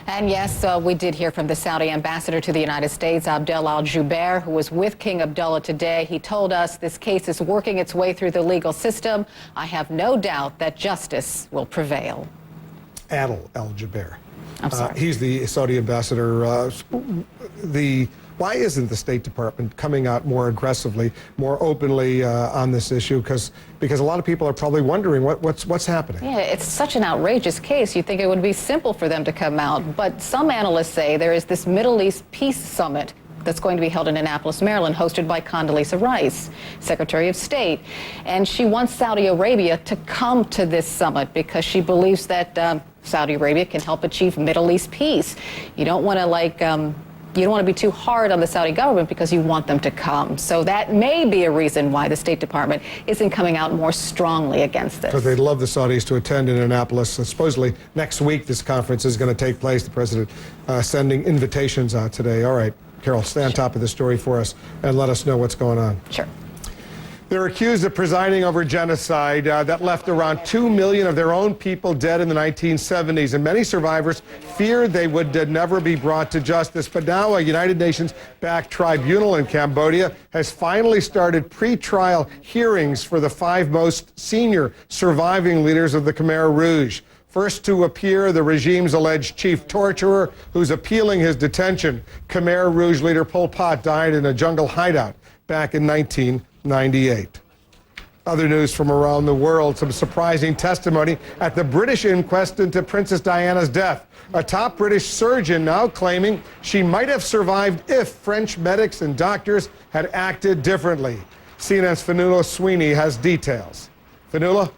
And yes, we did hear from the Saudi ambassador to the United States, Abdel Al-Jubeir, who was with King Abdullah today. He told us this case is working its way through the legal system. I have no doubt that justice will prevail. Adel Al-Jubeir. I'm sorry. He's the Saudi ambassador. Why isn't the State Department coming out more aggressively, more openly on this issue? Because a lot of people are probably wondering what's happening. Yeah, it's such an outrageous case. You'd think it would be simple for them to come out. But some analysts say there is this Middle East Peace Summit that's going to be held in Annapolis, Maryland, hosted by Condoleezza Rice, Secretary of State. And she wants Saudi Arabia to come to this summit because she believes that Saudi Arabia can help achieve Middle East peace. You don't want to you don't want to be too hard on the Saudi government because you want them to come. So that may be a reason why the State Department isn't coming out more strongly against this. Because they'd love the Saudis to attend in Annapolis. Supposedly next week this conference is going to take place. The president sending invitations out today. All right, Carol, stay on top of the story for us and let us know what's going on. Sure. They're accused of presiding over genocide that left around 2 million of their own people dead in the 1970s, and many survivors feared they would never be brought to justice. But now a United Nations-backed tribunal in Cambodia has finally started pre-trial hearings for the 5 most senior surviving leaders of the Khmer Rouge. First to appear, the regime's alleged chief torturer, who's appealing his detention. Khmer Rouge leader Pol Pot died in a jungle hideout back in 1998. Other news from around the world, some surprising testimony at the British inquest into Princess Diana's death. A top British surgeon now claiming she might have survived if French medics and doctors had acted differently. CNN's Fionnuala Sweeney has details. Fionnuala?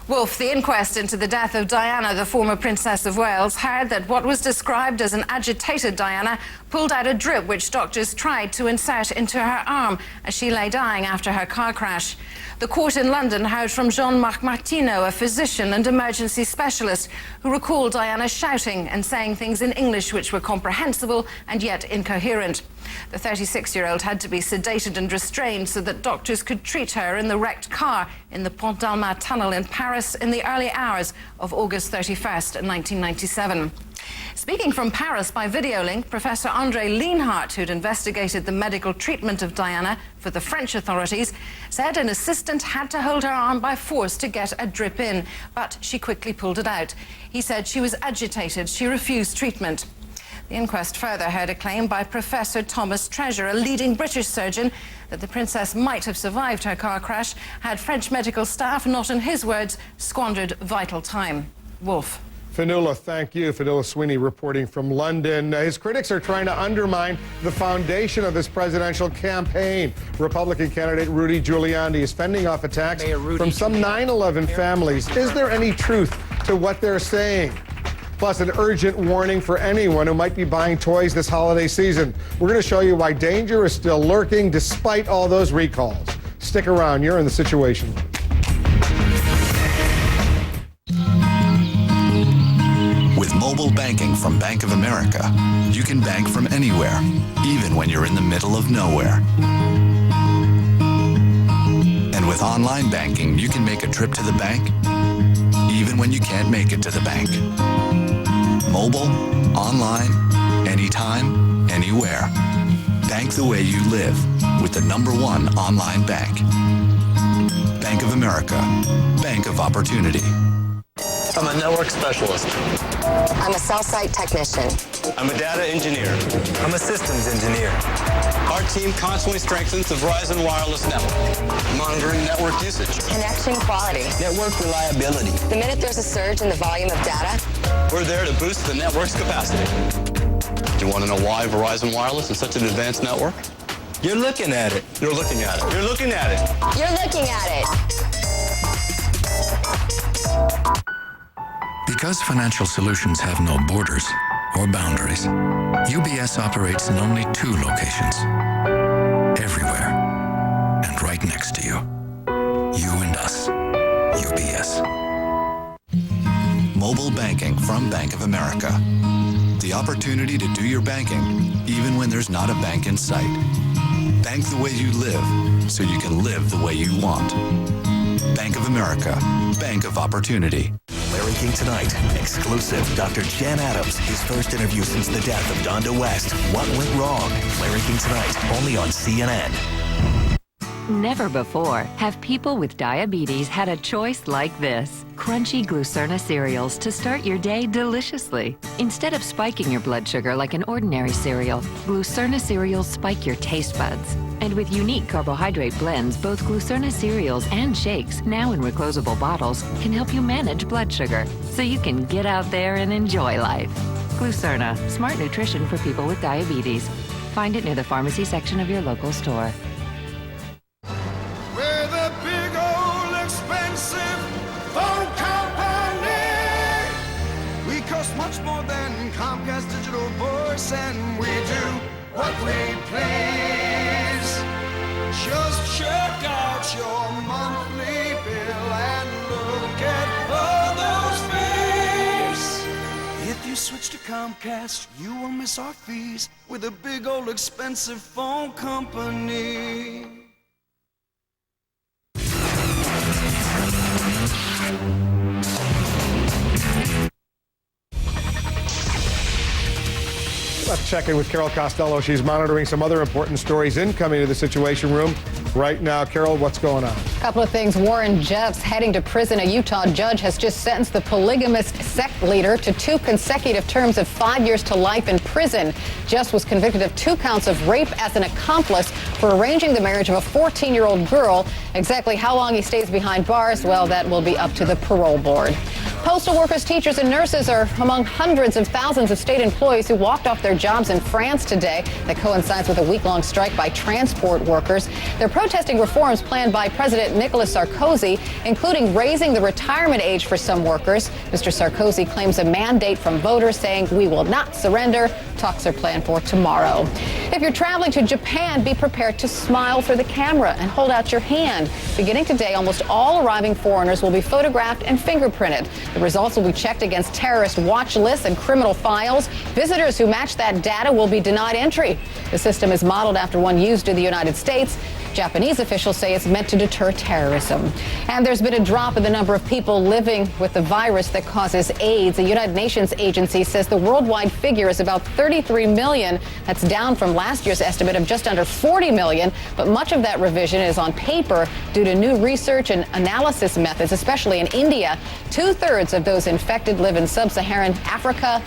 Wolf, the inquest into the death of Diana, the former Princess of Wales, heard that what was described as an agitated Diana pulled out a drip which doctors tried to insert into her arm as she lay dying after her car crash. The court in London heard from Jean-Marc Martineau, a physician and emergency specialist, who recalled Diana shouting and saying things in English which were comprehensible and yet incoherent. The 36-year-old had to be sedated and restrained so that doctors could treat her in the wrecked car in the Pont d'Alma tunnel in Paris in the early hours of August 31st, 1997. Speaking from Paris by video link, Professor André Lienhardt, who'd investigated the medical treatment of Diana for the French authorities, said an assistant had to hold her arm by force to get a drip in, but she quickly pulled it out. He said she was agitated. She refused treatment. The inquest further heard a claim by Professor Thomas Treasure, a leading British surgeon, that the princess might have survived her car crash had French medical staff not, in his words, squandered vital time. Wolf. Fionnuala, thank you. Fionnuala Sweeney reporting from London. His critics are trying to undermine the foundation of this presidential campaign. Republican candidate Rudy Giuliani is fending off attacks from some 9/11 families. Is there any truth to what they're saying? Plus, an urgent warning for anyone who might be buying toys this holiday season. We're going to show you why danger is still lurking despite all those recalls. Stick around. You're in the Situation Room. With mobile banking from Bank of America, you can bank from anywhere, even when you're in the middle of nowhere. And with online banking, you can make a trip to the bank, even when you can't make it to the bank. Mobile, online, anytime, anywhere. Bank the way you live with the #1 online bank. Bank of America, Bank of Opportunity. I'm a network specialist. I'm a cell site technician. I'm a data engineer. I'm a systems engineer. Our team constantly strengthens the Verizon wireless network, monitoring network usage, Connection quality. network reliability. The minute there's a surge in the volume of data, We're there to boost the network's capacity. Do you want to know why Verizon Wireless is such an advanced network? You're looking at it. You're looking at it. You're looking at it. you're looking at it. Because financial solutions have no borders or boundaries, UBS operates in only 2 locations. Everywhere. And right next to you. You and us. UBS. Mobile banking from Bank of America. The opportunity to do your banking, even when there's not a bank in sight. Bank the way you live, so you can live the way you want. Bank of America, Bank of Opportunity. Larry King Tonight. Exclusive. Dr. Jan Adams, his first interview since the death of Donda West. What went wrong? Larry King Tonight, only on CNN. Never before have people with diabetes had a choice like this. Crunchy Glucerna cereals to start your day deliciously. Instead of spiking your blood sugar like an ordinary cereal, Glucerna cereals spike your taste buds. And with unique carbohydrate blends, both Glucerna cereals and shakes, now in reclosable bottles, can help you manage blood sugar so you can get out there and enjoy life. Glucerna, smart nutrition for people with diabetes. Find it near the pharmacy section of your local store. We're the big old expensive phone company. We cost much more than Comcast Digital Voice, and we do what we please. Just check out your monthly bill and look at all those fees. If you switch to Comcast, you will miss our fees. We're the big old expensive phone company. Let's check in with Carol Costello. She's monitoring some other important stories incoming to the Situation Room right now. Carol, what's going on? A couple of things. Warren Jeffs heading to prison. A Utah judge has just sentenced the polygamist sect leader to 2 consecutive terms of 5 years to life in prison. Jeffs was convicted of 2 counts of rape as an accomplice for arranging the marriage of a 14-year-old girl. Exactly how long he stays behind bars, well, that will be up to the parole board. Postal workers, teachers, and nurses are among hundreds of thousands of state employees who walked off their jobs in France today. That coincides with a week-long strike by transport workers. They're protesting reforms planned by President Nicolas Sarkozy, including raising the retirement age for some workers. Mr. Sarkozy claims a mandate from voters, saying we will not surrender. Talks are planned for tomorrow. If you're traveling to Japan, be prepared to smile for the camera and hold out your hand. Beginning today, almost all arriving foreigners will be photographed and fingerprinted. The results will be checked against terrorist watch lists and criminal files. Visitors who match that data will be denied entry. The system is modeled after one used in the United States. Japanese officials say it's meant to deter terrorism. And there's been a drop in the number of people living with the virus that causes AIDS. The United Nations agency says the worldwide figure is about 33 million. That's down from last year's estimate of just under 40 million. But much of that revision is on paper due to new research and analysis methods, especially in India. 2/3 of those infected live in sub-Saharan Africa,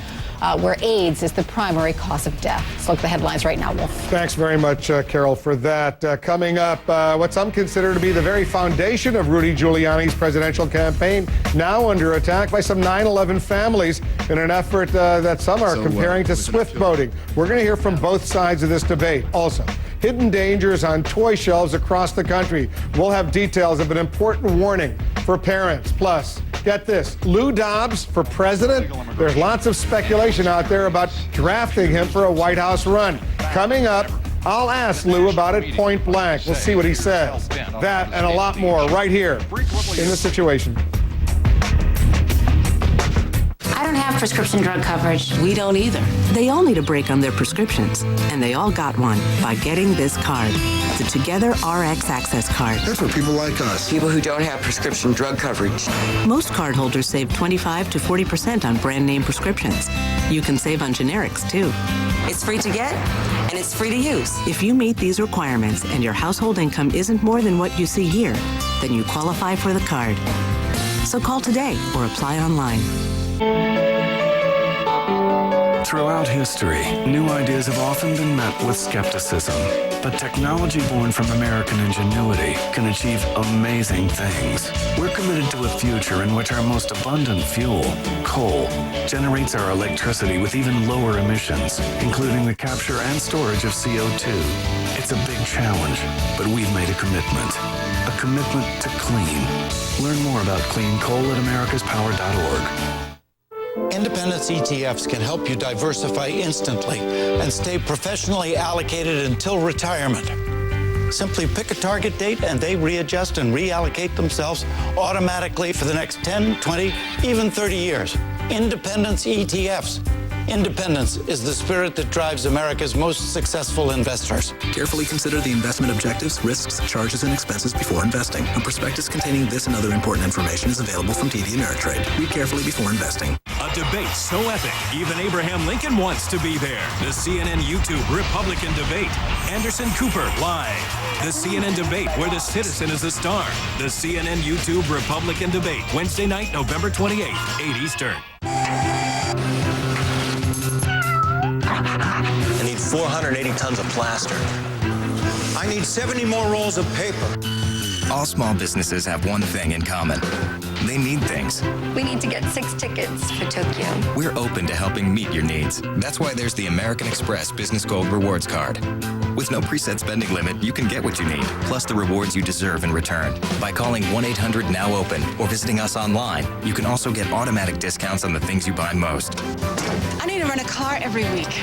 where AIDS is the primary cause of death. Let's look at the headlines right now, Wolf. Thanks very much, Carol, for that. Coming up, what some consider to be the very foundation of Rudy Giuliani's presidential campaign, now under attack by some 9/11 families in an effort that some are comparing to swift voting. We're going to hear from both sides of this debate. Also, hidden dangers on toy shelves across the country. We'll have details of an important warning for parents. Plus, get this, Lou Dobbs for president? There's lots of speculation out there about drafting him for a White House run. Coming up, I'll ask Lou about it point blank. We'll see what he says. That and a lot more right here in The Situation. I don't have prescription drug coverage. We don't either. They all need a break on their prescriptions, and they all got one by getting this card, the Together RX Access Card. That's for people like us. People who don't have prescription drug coverage. Most cardholders save 25 to 40% on brand name prescriptions. You can save on generics, too. It's free to get, and it's free to use. If you meet these requirements and your household income isn't more than what you see here, then you qualify for the card. So call today or apply online. Throughout history, new ideas have often been met with skepticism. But technology born from American ingenuity can achieve amazing things. We're committed to a future in which our most abundant fuel, coal, generates our electricity with even lower emissions, including the capture and storage of CO2. It's a big challenge, but we've made a commitment. A commitment to clean. Learn more about clean coal at americaspower.org. Independence ETFs can help you diversify instantly and stay professionally allocated until retirement. Simply pick a target date and they readjust and reallocate themselves automatically for the next 10, 20, even 30 years. Independence ETFs. Independence is the spirit that drives America's most successful investors. Carefully consider the investment objectives, risks, charges, and expenses before investing. A prospectus containing this and other important information is available from TD Ameritrade. Read carefully before investing. A debate so epic, even Abraham Lincoln wants to be there. The CNN YouTube Republican debate. Anderson Cooper live. The CNN debate where the citizen is the star. The CNN YouTube Republican debate. Wednesday night, November 28th, 8 Eastern. I need 480 tons of plaster. I need 70 more rolls of paper. All small businesses have one thing in common. They need things. We need to get 6 tickets for Tokyo. We're open to helping meet your needs. That's why there's the American Express Business Gold Rewards Card. With no preset spending limit, you can get what you need, plus the rewards you deserve in return. By calling 1-800-NOW-OPEN or visiting us online, you can also get automatic discounts on the things you buy most. I need to rent a car every week.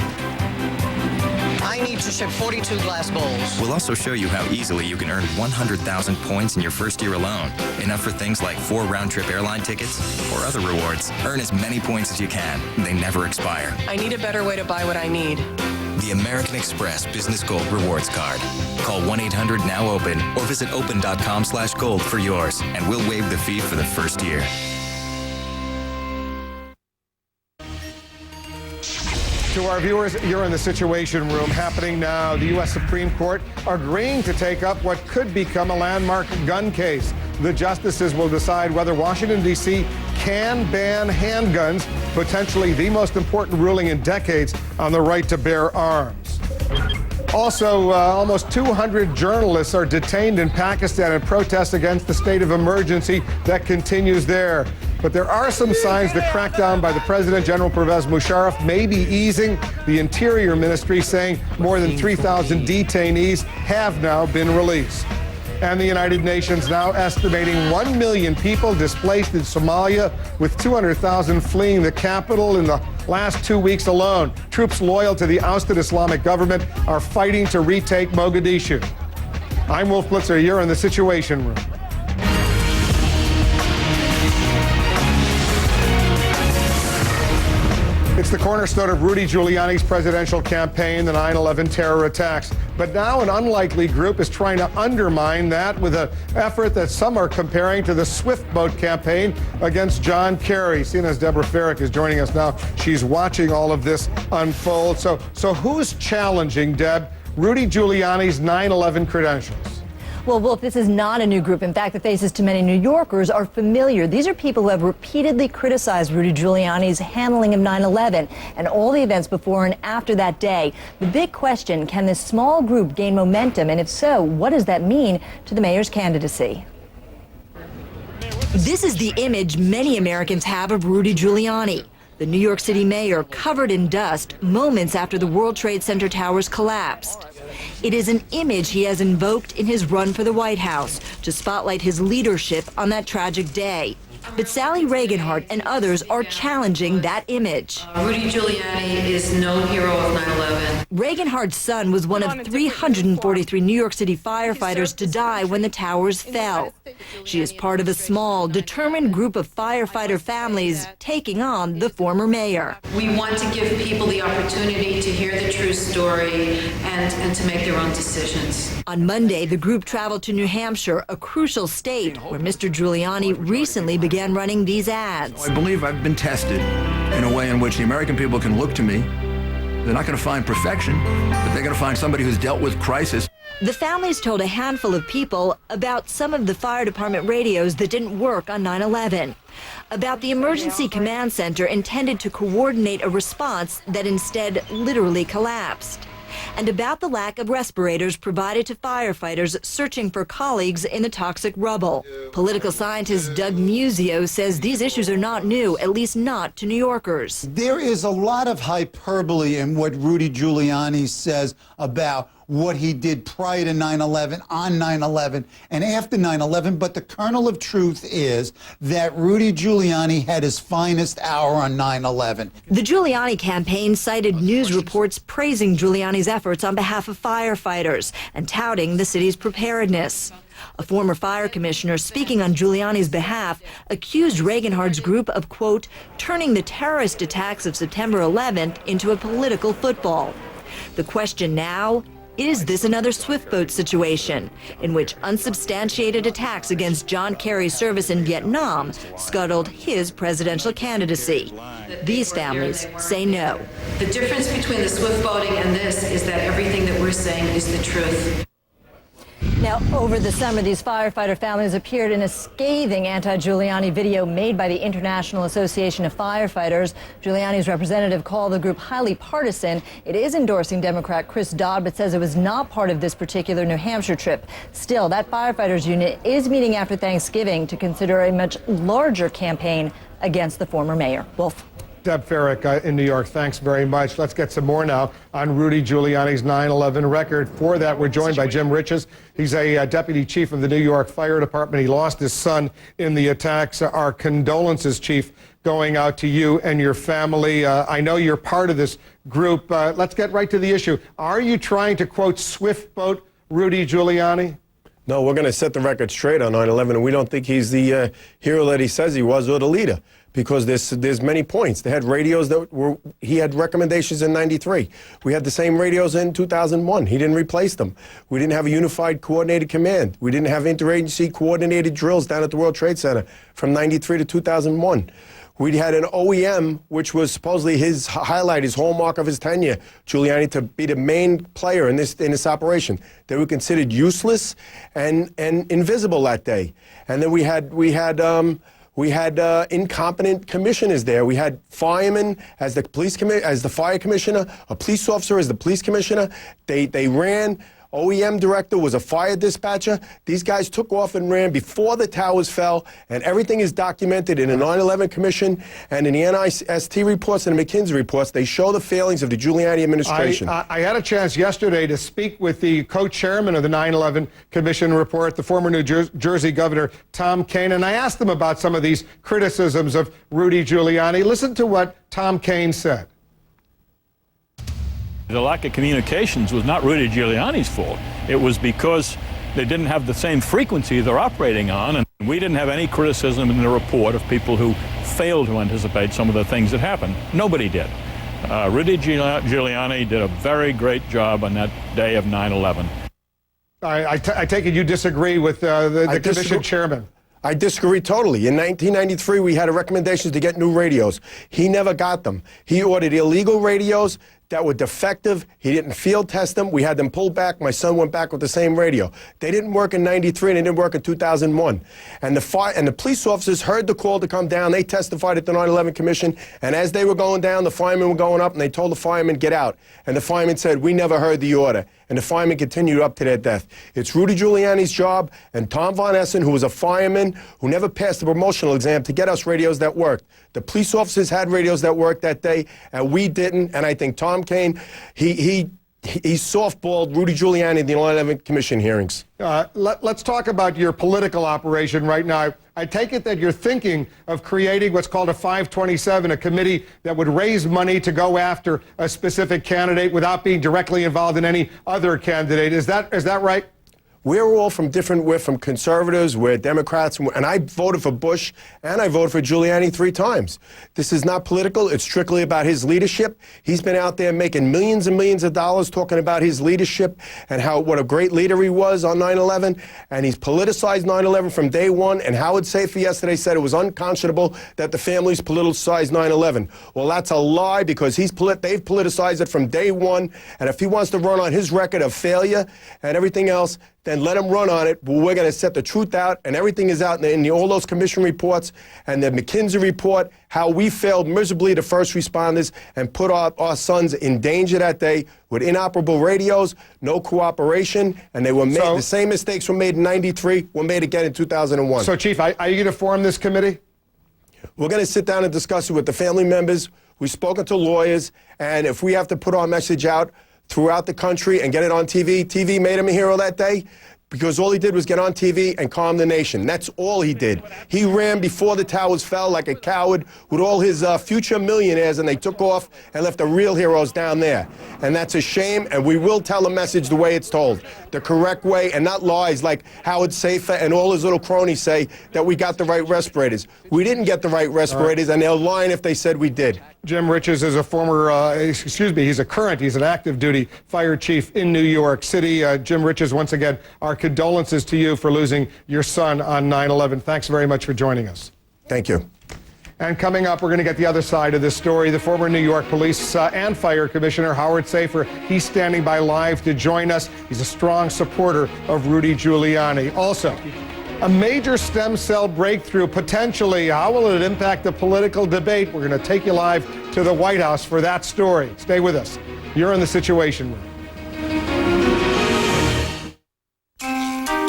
I need to ship 42 glass bowls. We'll also show you how easily you can earn 100,000 points in your first year alone. Enough for things like 4 round-trip airline tickets or other rewards. Earn as many points as you can. They never expire. I need a better way to buy what I need. The American Express Business Gold Rewards Card. Call 1-800-NOW-OPEN or visit open.com/gold for yours, and we'll waive the fee for the first year. To our viewers, you're in the Situation Room. Happening now, the U.S. Supreme Court agreeing to take up what could become a landmark gun case. The justices will decide whether Washington, D.C. can ban handguns, potentially the most important ruling in decades on the right to bear arms. Also, almost 200 journalists are detained in Pakistan in protest against the state of emergency that continues there. But there are some signs the crackdown by the president, General Pervez Musharraf, may be easing. The Interior Ministry saying more than 3,000 detainees have now been released. And the United Nations now estimating 1 million people displaced in Somalia, with 200,000 fleeing the capital in the last 2 weeks alone. Troops loyal to the ousted Islamic government are fighting to retake Mogadishu. I'm Wolf Blitzer. You're in the Situation Room. It's the cornerstone of Rudy Giuliani's presidential campaign, the 9/11 terror attacks. But now an unlikely group is trying to undermine that with an effort that some are comparing to the Swift Boat campaign against John Kerry. CNN's Deborah Farrick is joining us now. She's watching all of this unfold. So who's challenging, Deb, Rudy Giuliani's 9/11 credentials? Well, Wolf, this is not a new group. In fact, the faces to many New Yorkers are familiar. These are people who have repeatedly criticized Rudy Giuliani's handling of 9/11 and all the events before and after that day. The big question, can this small group gain momentum? And if so, what does that mean to the mayor's candidacy? This is the image many Americans have of Rudy Giuliani. The New York City mayor covered in dust moments after the World Trade Center towers collapsed. It is an image he has invoked in his run for the White House to spotlight his leadership on that tragic day. But Sally Reaganhart and others are challenging that image. Rudy Giuliani is no hero of 9/11. Reaganhart's son was one of 343 New York City firefighters to die when the towers fell. She is part of a small, determined group of firefighter families taking on the former mayor. We want to give people the opportunity to hear the true story and to make their own decisions. On Monday, the group traveled to New Hampshire, a crucial state where Mr. Giuliani recently began running these ads. I believe I've been tested in a way in which the American people can look to me. They're not going to find perfection, but they're going to find somebody who's dealt with crisis. The families told a handful of people about some of the fire department radios that didn't work on 9/11, about the emergency command center intended to coordinate a response that instead literally collapsed, and about the lack of respirators provided to firefighters searching for colleagues in the toxic rubble. Political scientist Doug Musio says these issues are not new, at least not to New Yorkers. There is a lot of hyperbole in what Rudy Giuliani says about what he did prior to 9/11, on 9/11, and after 9/11, but the kernel of truth is that Rudy Giuliani had his finest hour on 9/11. The Giuliani campaign cited news reports praising Giuliani's efforts on behalf of firefighters and touting the city's preparedness. A former fire commissioner speaking on Giuliani's behalf accused Regenhard's group of, quote, turning the terrorist attacks of September 11th into a political football. The question now, is this another Swift boat situation in which unsubstantiated attacks against John Kerry's service in Vietnam scuttled his presidential candidacy? These families say no. The difference between the Swift boating and this is that everything that we're saying is the truth. Now, over the summer, these firefighter families appeared in a scathing anti-Giuliani video made by the International Association of Firefighters. Giuliani's representative called the group highly partisan. It is endorsing Democrat Chris Dobbs, but says it was not part of this particular New Hampshire trip. Still, that firefighters unit is meeting after Thanksgiving to consider a much larger campaign against the former mayor. Wolf. Deb Farrick in New York, thanks very much. Let's get some more now on Rudy Giuliani's 9/11 record. For that, we're joined by Jim Riches. He's a deputy chief of the New York Fire Department. He lost his son in the attacks. Our condolences, Chief, going out to you and your family. I know you're part of this group. Let's get right to the issue. Are you trying to, quote, swift boat Rudy Giuliani? No, we're going to set the record straight on 9/11, and we don't think he's the hero that he says he was or the leader, because there's many points. They had radios he had recommendations in 93. We had the same radios in 2001. He didn't replace them. We didn't have a unified coordinated command. We didn't have interagency coordinated drills down at the World Trade Center from 93 to 2001. We had an OEM, which was supposedly his highlight, his hallmark of his tenure, Giuliani, to be the main player in this operation. They were considered useless and invisible that day. And then we had incompetent commissioners there. We had firemen as the fire commissioner, a police officer as the police commissioner. They ran. OEM director was a fire dispatcher. These guys took off and ran before the towers fell, and everything is documented in the 9/11 Commission and in the NIST reports and the McKinsey reports. They show the failings of the Giuliani administration. I had a chance yesterday to speak with the co-chairman of the 9/11 Commission report, the former New Jersey Governor Tom Kean, and I asked him about some of these criticisms of Rudy Giuliani. Listen to what Tom Kean said. The lack of communications was not Rudy Giuliani's fault. It was because they didn't have the same frequency they're operating on, and we didn't have any criticism in the report of people who failed to anticipate some of the things that happened. Nobody did. Rudy Giuliani did a very great job on that day of 9/11. I take it you disagree with the commission chairman. I disagree totally. In 1993, we had recommendations to get new radios. He never got them. He ordered illegal radios that were defective. He didn't field test them. We had them pulled back. My son went back with the same radio. They didn't work in 93 and they didn't work in 2001. And the police officers heard the call to come down. They testified at the 9/11 Commission. And as they were going down, the firemen were going up, and they told the firemen, get out. And the firemen said, we never heard the order. And the firemen continued up to their death. It's Rudy Giuliani's job and Tom Von Essen, who was a fireman who never passed the promotional exam, to get us radios that worked. The police officers had radios that worked that day, and we didn't. And I think Tom Kean, he softballed Rudy Giuliani in the 9/11 Commission hearings. Let's talk about your political operation right now. I take it that you're thinking of creating what's called a 527, a committee that would raise money to go after a specific candidate without being directly involved in any other candidate. Is that right? We're from conservatives, we're Democrats, and I voted for Bush and I voted for Giuliani 3 times. This is not political, it's strictly about his leadership. He's been out there making millions and millions of dollars talking about his leadership and what a great leader he was on 9/11, and he's politicized 9/11 from day one, and Howard Safir yesterday said it was unconscionable that the families politicized 9/11. Well, that's a lie, because they've politicized it from day one, and if he wants to run on his record of failure and everything else, then let him run on it. But we're going to set the truth out, and everything is out in all those commission reports and the McKinsey report, how we failed miserably the first responders and put our sons in danger that day with inoperable radios, no cooperation, and they were made. The same mistakes were made in 93, were made again in 2001. So, Chief, are you going to form this committee? We're going to sit down and discuss it with the family members. We've spoken to lawyers, and if we have to put our message out throughout the country and get it on TV. TV made him a hero that day. because all he did was get on TV and calm the nation. That's all he did. He ran before the towers fell like a coward with all his future millionaires, and they took off and left the real heroes down there. And that's a shame, and we will tell the message the way it's told, the correct way, and not lies like Howard Safer and all his little cronies say that we got the right respirators. We didn't get the right respirators, and they'll lie if they said we did. Jim Riches is a former, he's an active duty fire chief in New York City. Jim Riches, once again, our condolences to you for losing your son on 9/11. Thanks very much for joining us. Thank you. And coming up, we're going to get the other side of this story. The former New York Police and Fire Commissioner Howard Safer, he's standing by live to join us. He's a strong supporter of Rudy Giuliani. Also, a major stem cell breakthrough, potentially. How will it impact the political debate? We're going to take you live to the White House for that story. Stay with us. You're in the Situation Room.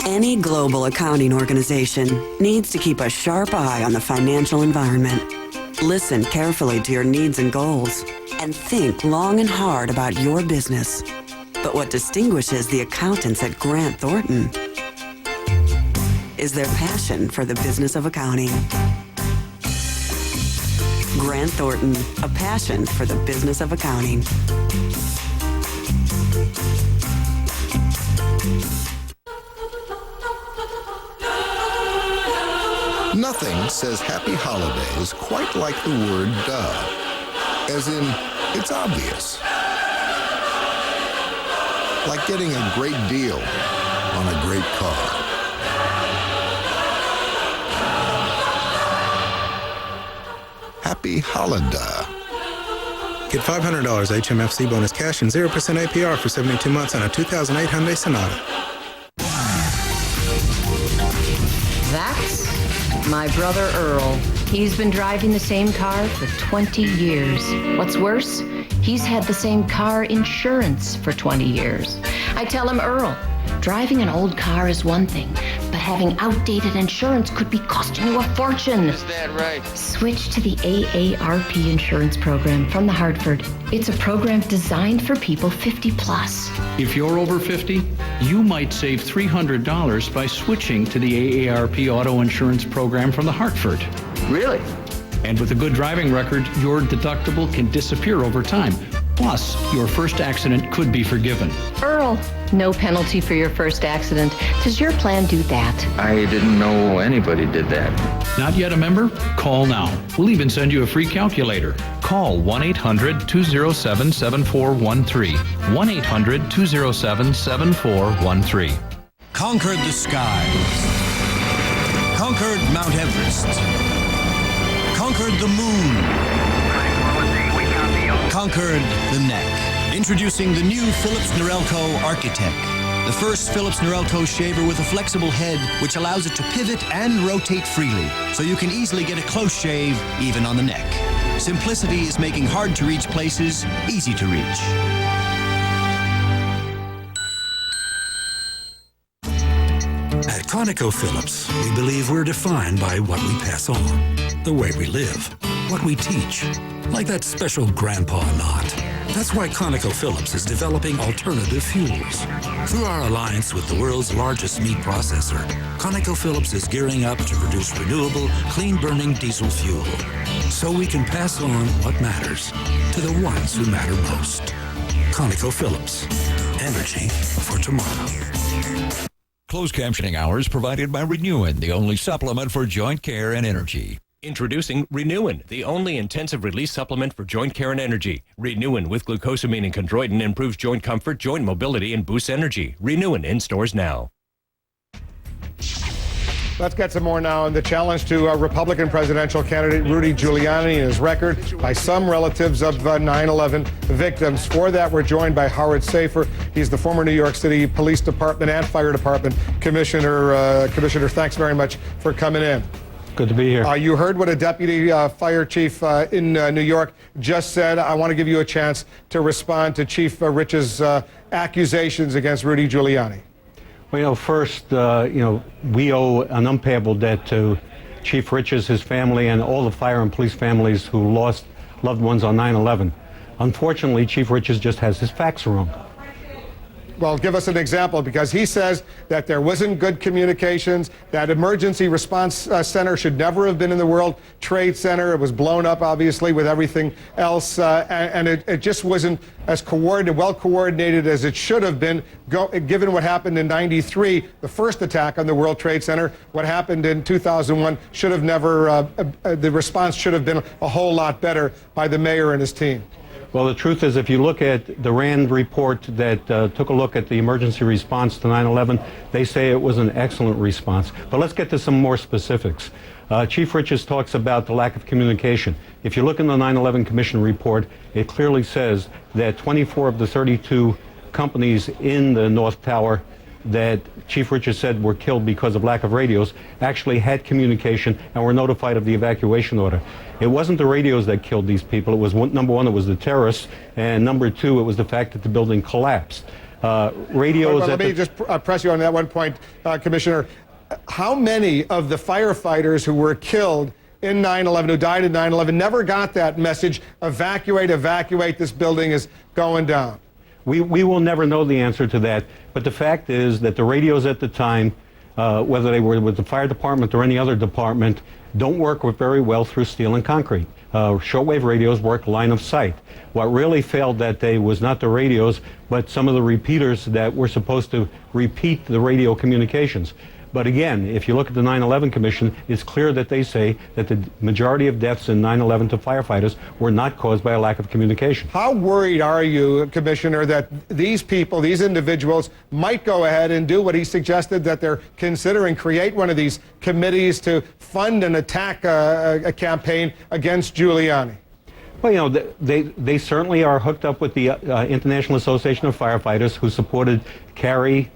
Any global accounting organization needs to keep a sharp eye on the financial environment. Listen carefully to your needs and goals, and think long and hard about your business. But what distinguishes the accountants at Grant Thornton is their passion for the business of accounting. Grant Thornton, a passion for the business of accounting. Nothing says happy holidays quite like the word duh. As in, it's obvious. Like getting a great deal on a great car. Happy holiday. Get $500 HMFC bonus cash and 0% APR for 72 months on a 2008 Hyundai Sonata. That's my brother Earl. He's been driving the same car for 20 years. What's worse, he's had the same car insurance for 20 years. I tell him, Earl, driving an old car is one thing, but having outdated insurance could be costing you a fortune. Is that right? Switch to the AARP insurance program from the Hartford. It's a program designed for people 50 plus. If you're over 50, you might save $300 by switching to the AARP auto insurance program from the Hartford. Really? And with a good driving record, your deductible can disappear over time. Plus, your first accident could be forgiven. Earl, no penalty for your first accident. Does your plan do that? I didn't know anybody did that. Not yet a member? Call now. We'll even send you a free calculator. Call 1-800-207-7413. 1-800-207-7413. Conquered the skies. Conquered Mount Everest. Conquered the moon. Conquered the neck. Introducing the new Philips Norelco Architect. The first Philips Norelco shaver with a flexible head which allows it to pivot and rotate freely, so you can easily get a close shave even on the neck. Simplicity is making hard-to-reach places easy to reach. At ConocoPhillips, we believe we're defined by what we pass on, the way we live, what we teach, like that special grandpa knot. That's why ConocoPhillips is developing alternative fuels. Through our alliance with the world's largest meat processor, ConocoPhillips is gearing up to produce renewable, clean-burning diesel fuel, so we can pass on what matters to the ones who matter most. ConocoPhillips, energy for tomorrow. Closed captioning hours provided by Renewin, the only supplement for joint care and energy. Introducing Renewin, the only intensive release supplement for joint care and energy. Renewin with glucosamine and chondroitin improves joint comfort, joint mobility, and boosts energy. Renewin in stores now. Let's get some more now on the challenge to Republican presidential candidate Rudy Giuliani and his record by some relatives of 9/11 victims. For that, we're joined by Howard Safer. He's the former New York City Police Department and Fire Department Commissioner. Commissioner, thanks very much for coming in. Good to be here. You heard what a deputy fire chief in New York just said. I want to give you a chance to respond to Chief Rich's accusations against Rudy Giuliani. Well, first, we owe an unpayable debt to Chief Riches, his family, and all the fire and police families who lost loved ones on 9/11. Unfortunately, Chief Riches just has his facts wrong. Well, give us an example, because he says that there wasn't good communications, that emergency response center should never have been in the World Trade Center. It was blown up, obviously, with everything else, and it just wasn't as well coordinated as it should have been, given what happened in '93, the first attack on the World Trade Center. What happened in 2001 should have never, the response should have been a whole lot better by the mayor and his team. Well, the truth is, if you look at the RAND report that took a look at the emergency response to 9/11, they say it was an excellent response. But let's get to some more specifics. Chief Riches talks about the lack of communication. If you look in the 9/11 Commission report, it clearly says that 24 of the 32 companies in the North Tower that Chief Riches said were killed because of lack of radios actually had communication and were notified of the evacuation order. It wasn't the radios that killed these people. It was, number one, it was the terrorists, and number two, it was the fact that the building collapsed. Radios. Let me just press you on that one point, Commissioner. How many of the firefighters who were killed in 9/11, who died in 9/11, never got that message, evacuate, evacuate, this building is going down? We will never know the answer to that, but the fact is that the radios at the time, whether they were with the fire department or any other department, don't work very well through steel and concrete. Shortwave radios work line of sight. What really failed that day was not the radios, but some of the repeaters that were supposed to repeat the radio communications. But again, if you look at the 9/11 Commission, it's clear that they say that the majority of deaths in 9/11 to firefighters were not caused by a lack of communication. How worried are you, Commissioner, that these people, these individuals, might go ahead and do what he suggested, that they're considering, create one of these committees to fund and attack a campaign against Giuliani? Well, you know, they certainly are hooked up with the International Association of Firefighters, who supported Kerry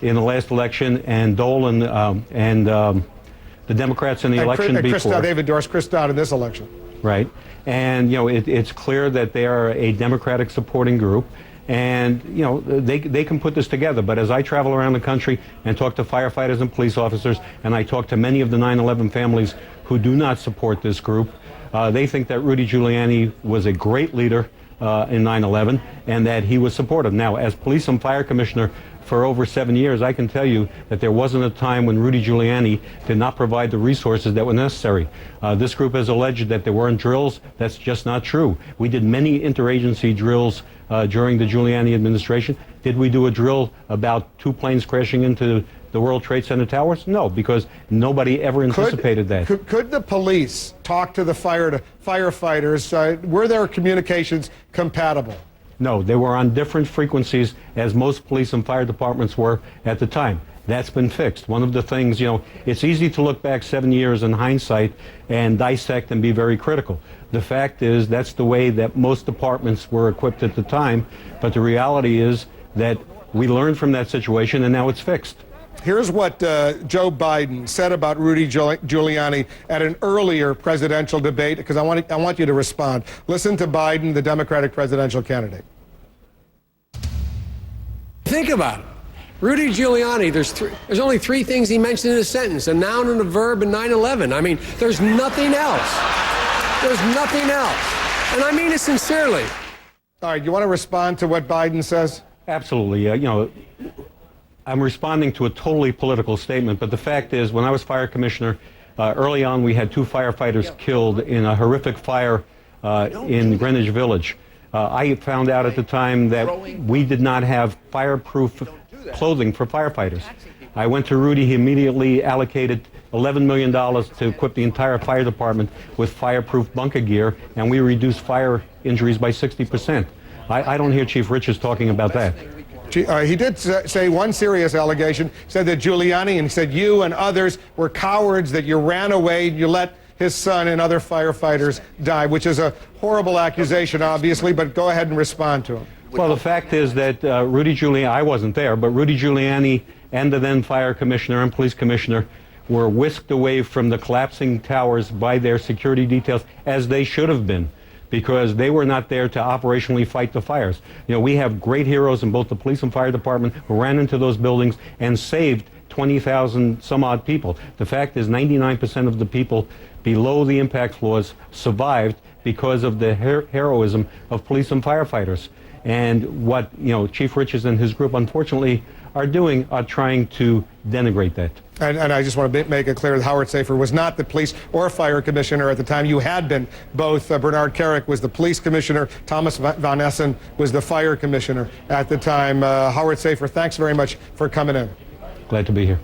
in the last election, and Dole and the Democrats in the election before. They've endorsed Chris Dodd in this election. Right. And, you know, it's clear that they are a Democratic supporting group. And, you know, they can put this together. But as I travel around the country and talk to firefighters and police officers, and I talk to many of the 9/11 families who do not support this group, they think that Rudy Giuliani was a great leader in 9/11 and that he was supportive. Now, as police and fire commissioner for over 7 years, I can tell you that there wasn't a time when Rudy Giuliani did not provide the resources that were necessary. This group has alleged that there weren't drills. That's just not true. We did many interagency drills during the Giuliani administration. Did we do a drill about 2 planes crashing into the World Trade Center towers? No, because nobody ever anticipated that. Could the police talk to the firefighters? Were their communications compatible? No, they were on different frequencies, as most police and fire departments were at the time. That's been fixed. One of the things, you know, it's easy to look back 7 years in hindsight and dissect and be very critical. The fact is that's the way that most departments were equipped at the time, but the reality is that we learned from that situation and now it's fixed. Here's what Joe Biden said about Rudy Giuliani at an earlier presidential debate, because I want you to respond. Listen to Biden, the Democratic presidential candidate. Think about it. Rudy Giuliani, there's only 3 things he mentioned in a sentence, a noun and a verb and 9/11. I mean, there's nothing else. There's nothing else. And I mean it sincerely. All right, you want to respond to what Biden says? Absolutely. You know, I'm responding to a totally political statement, but the fact is, when I was fire commissioner, early on we had 2 firefighters killed in a horrific fire in Greenwich Village. I found out at the time that we did not have fireproof clothing for firefighters. I went to Rudy. He immediately allocated $11 million to equip the entire fire department with fireproof bunker gear, and we reduced fire injuries by 60%. I don't hear Chief Riches talking about that. He did say one serious allegation, said that Giuliani, and he said you and others were cowards, that you ran away, you let his son and other firefighters die, which is a horrible accusation, obviously, but go ahead and respond to him. Well, the fact is that Rudy Giuliani, I wasn't there, but Rudy Giuliani and the then fire commissioner and police commissioner were whisked away from the collapsing towers by their security details, as they should have been, because they were not there to operationally fight the fires. You know, we have great heroes in both the police and fire department who ran into those buildings and saved 20,000 some odd people. The fact is 99% of the people below the impact floors survived, because of the heroism of police and firefighters. And what Chief Richards and his group unfortunately are doing are trying to denigrate that. And I just want to make it clear that Howard Safir was not the police or fire commissioner at the time. You had been both. Bernard Carrick was the police commissioner. Thomas Van Essen was the fire commissioner at the time. Howard Safir, thanks very much for coming in. Glad to be here.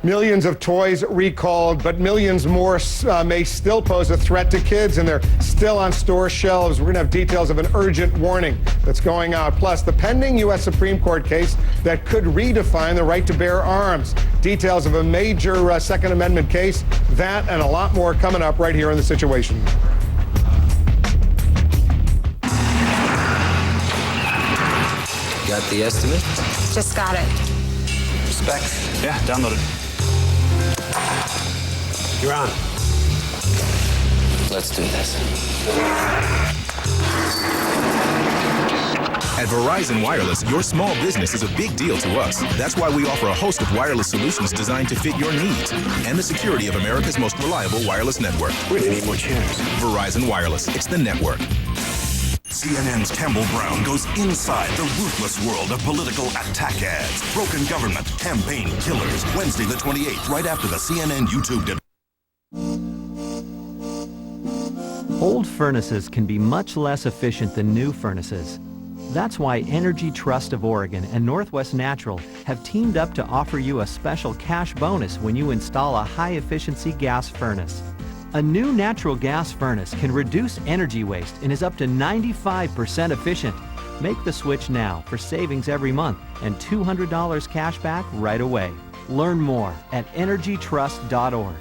Millions of toys recalled, but millions more may still pose a threat to kids, and they're still on store shelves. We're going to have details of an urgent warning that's going out. Plus, the pending U.S. Supreme Court case that could redefine the right to bear arms. Details of a major Second Amendment case. That and a lot more coming up right here in The Situation. Got the estimate? Just got it. Specs? Yeah, downloaded. You're on. Let's do this. At Verizon Wireless, your small business is a big deal to us. That's why we offer a host of wireless solutions designed to fit your needs and the security of America's most reliable wireless network. We're gonna need more chairs. Verizon Wireless, it's the network. CNN's Campbell Brown goes inside the ruthless world of political attack ads, broken government, campaign killers. Wednesday the 28th, right after the CNN YouTube debate. Old furnaces can be much less efficient than new furnaces. That's why Energy Trust of Oregon and Northwest Natural have teamed up to offer you a special cash bonus when you install a high-efficiency gas furnace. A new natural gas furnace can reduce energy waste and is up to 95% efficient. Make the switch now for savings every month and $200 cash back right away. Learn more at energytrust.org.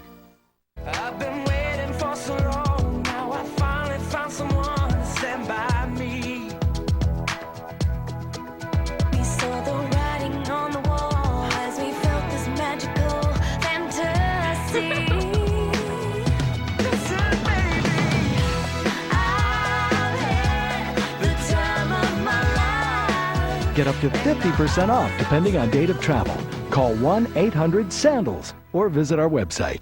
I've been waiting for so long, now I finally found someone to stand by me. We saw the writing on the wall as we felt this magical fantasy. Get up to 50% off depending on date of travel. Call 1-800-SANDALS or visit our website.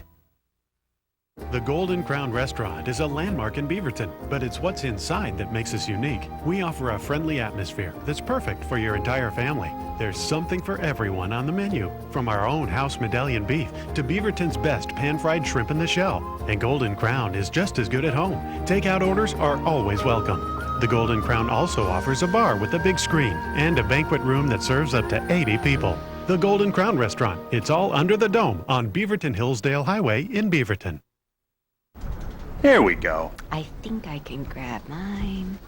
The Golden Crown Restaurant is a landmark in Beaverton, but it's what's inside that makes us unique. We offer a friendly atmosphere that's perfect for your entire family. There's something for everyone on the menu, from our own house medallion beef to Beaverton's best pan-fried shrimp in the shell. And Golden Crown is just as good at home. Takeout orders are always welcome. The Golden Crown also offers a bar with a big screen and a banquet room that serves up to 80 people. The Golden Crown Restaurant. It's all under the dome on Beaverton-Hillsdale Highway in Beaverton. Here we go. I think I can grab mine.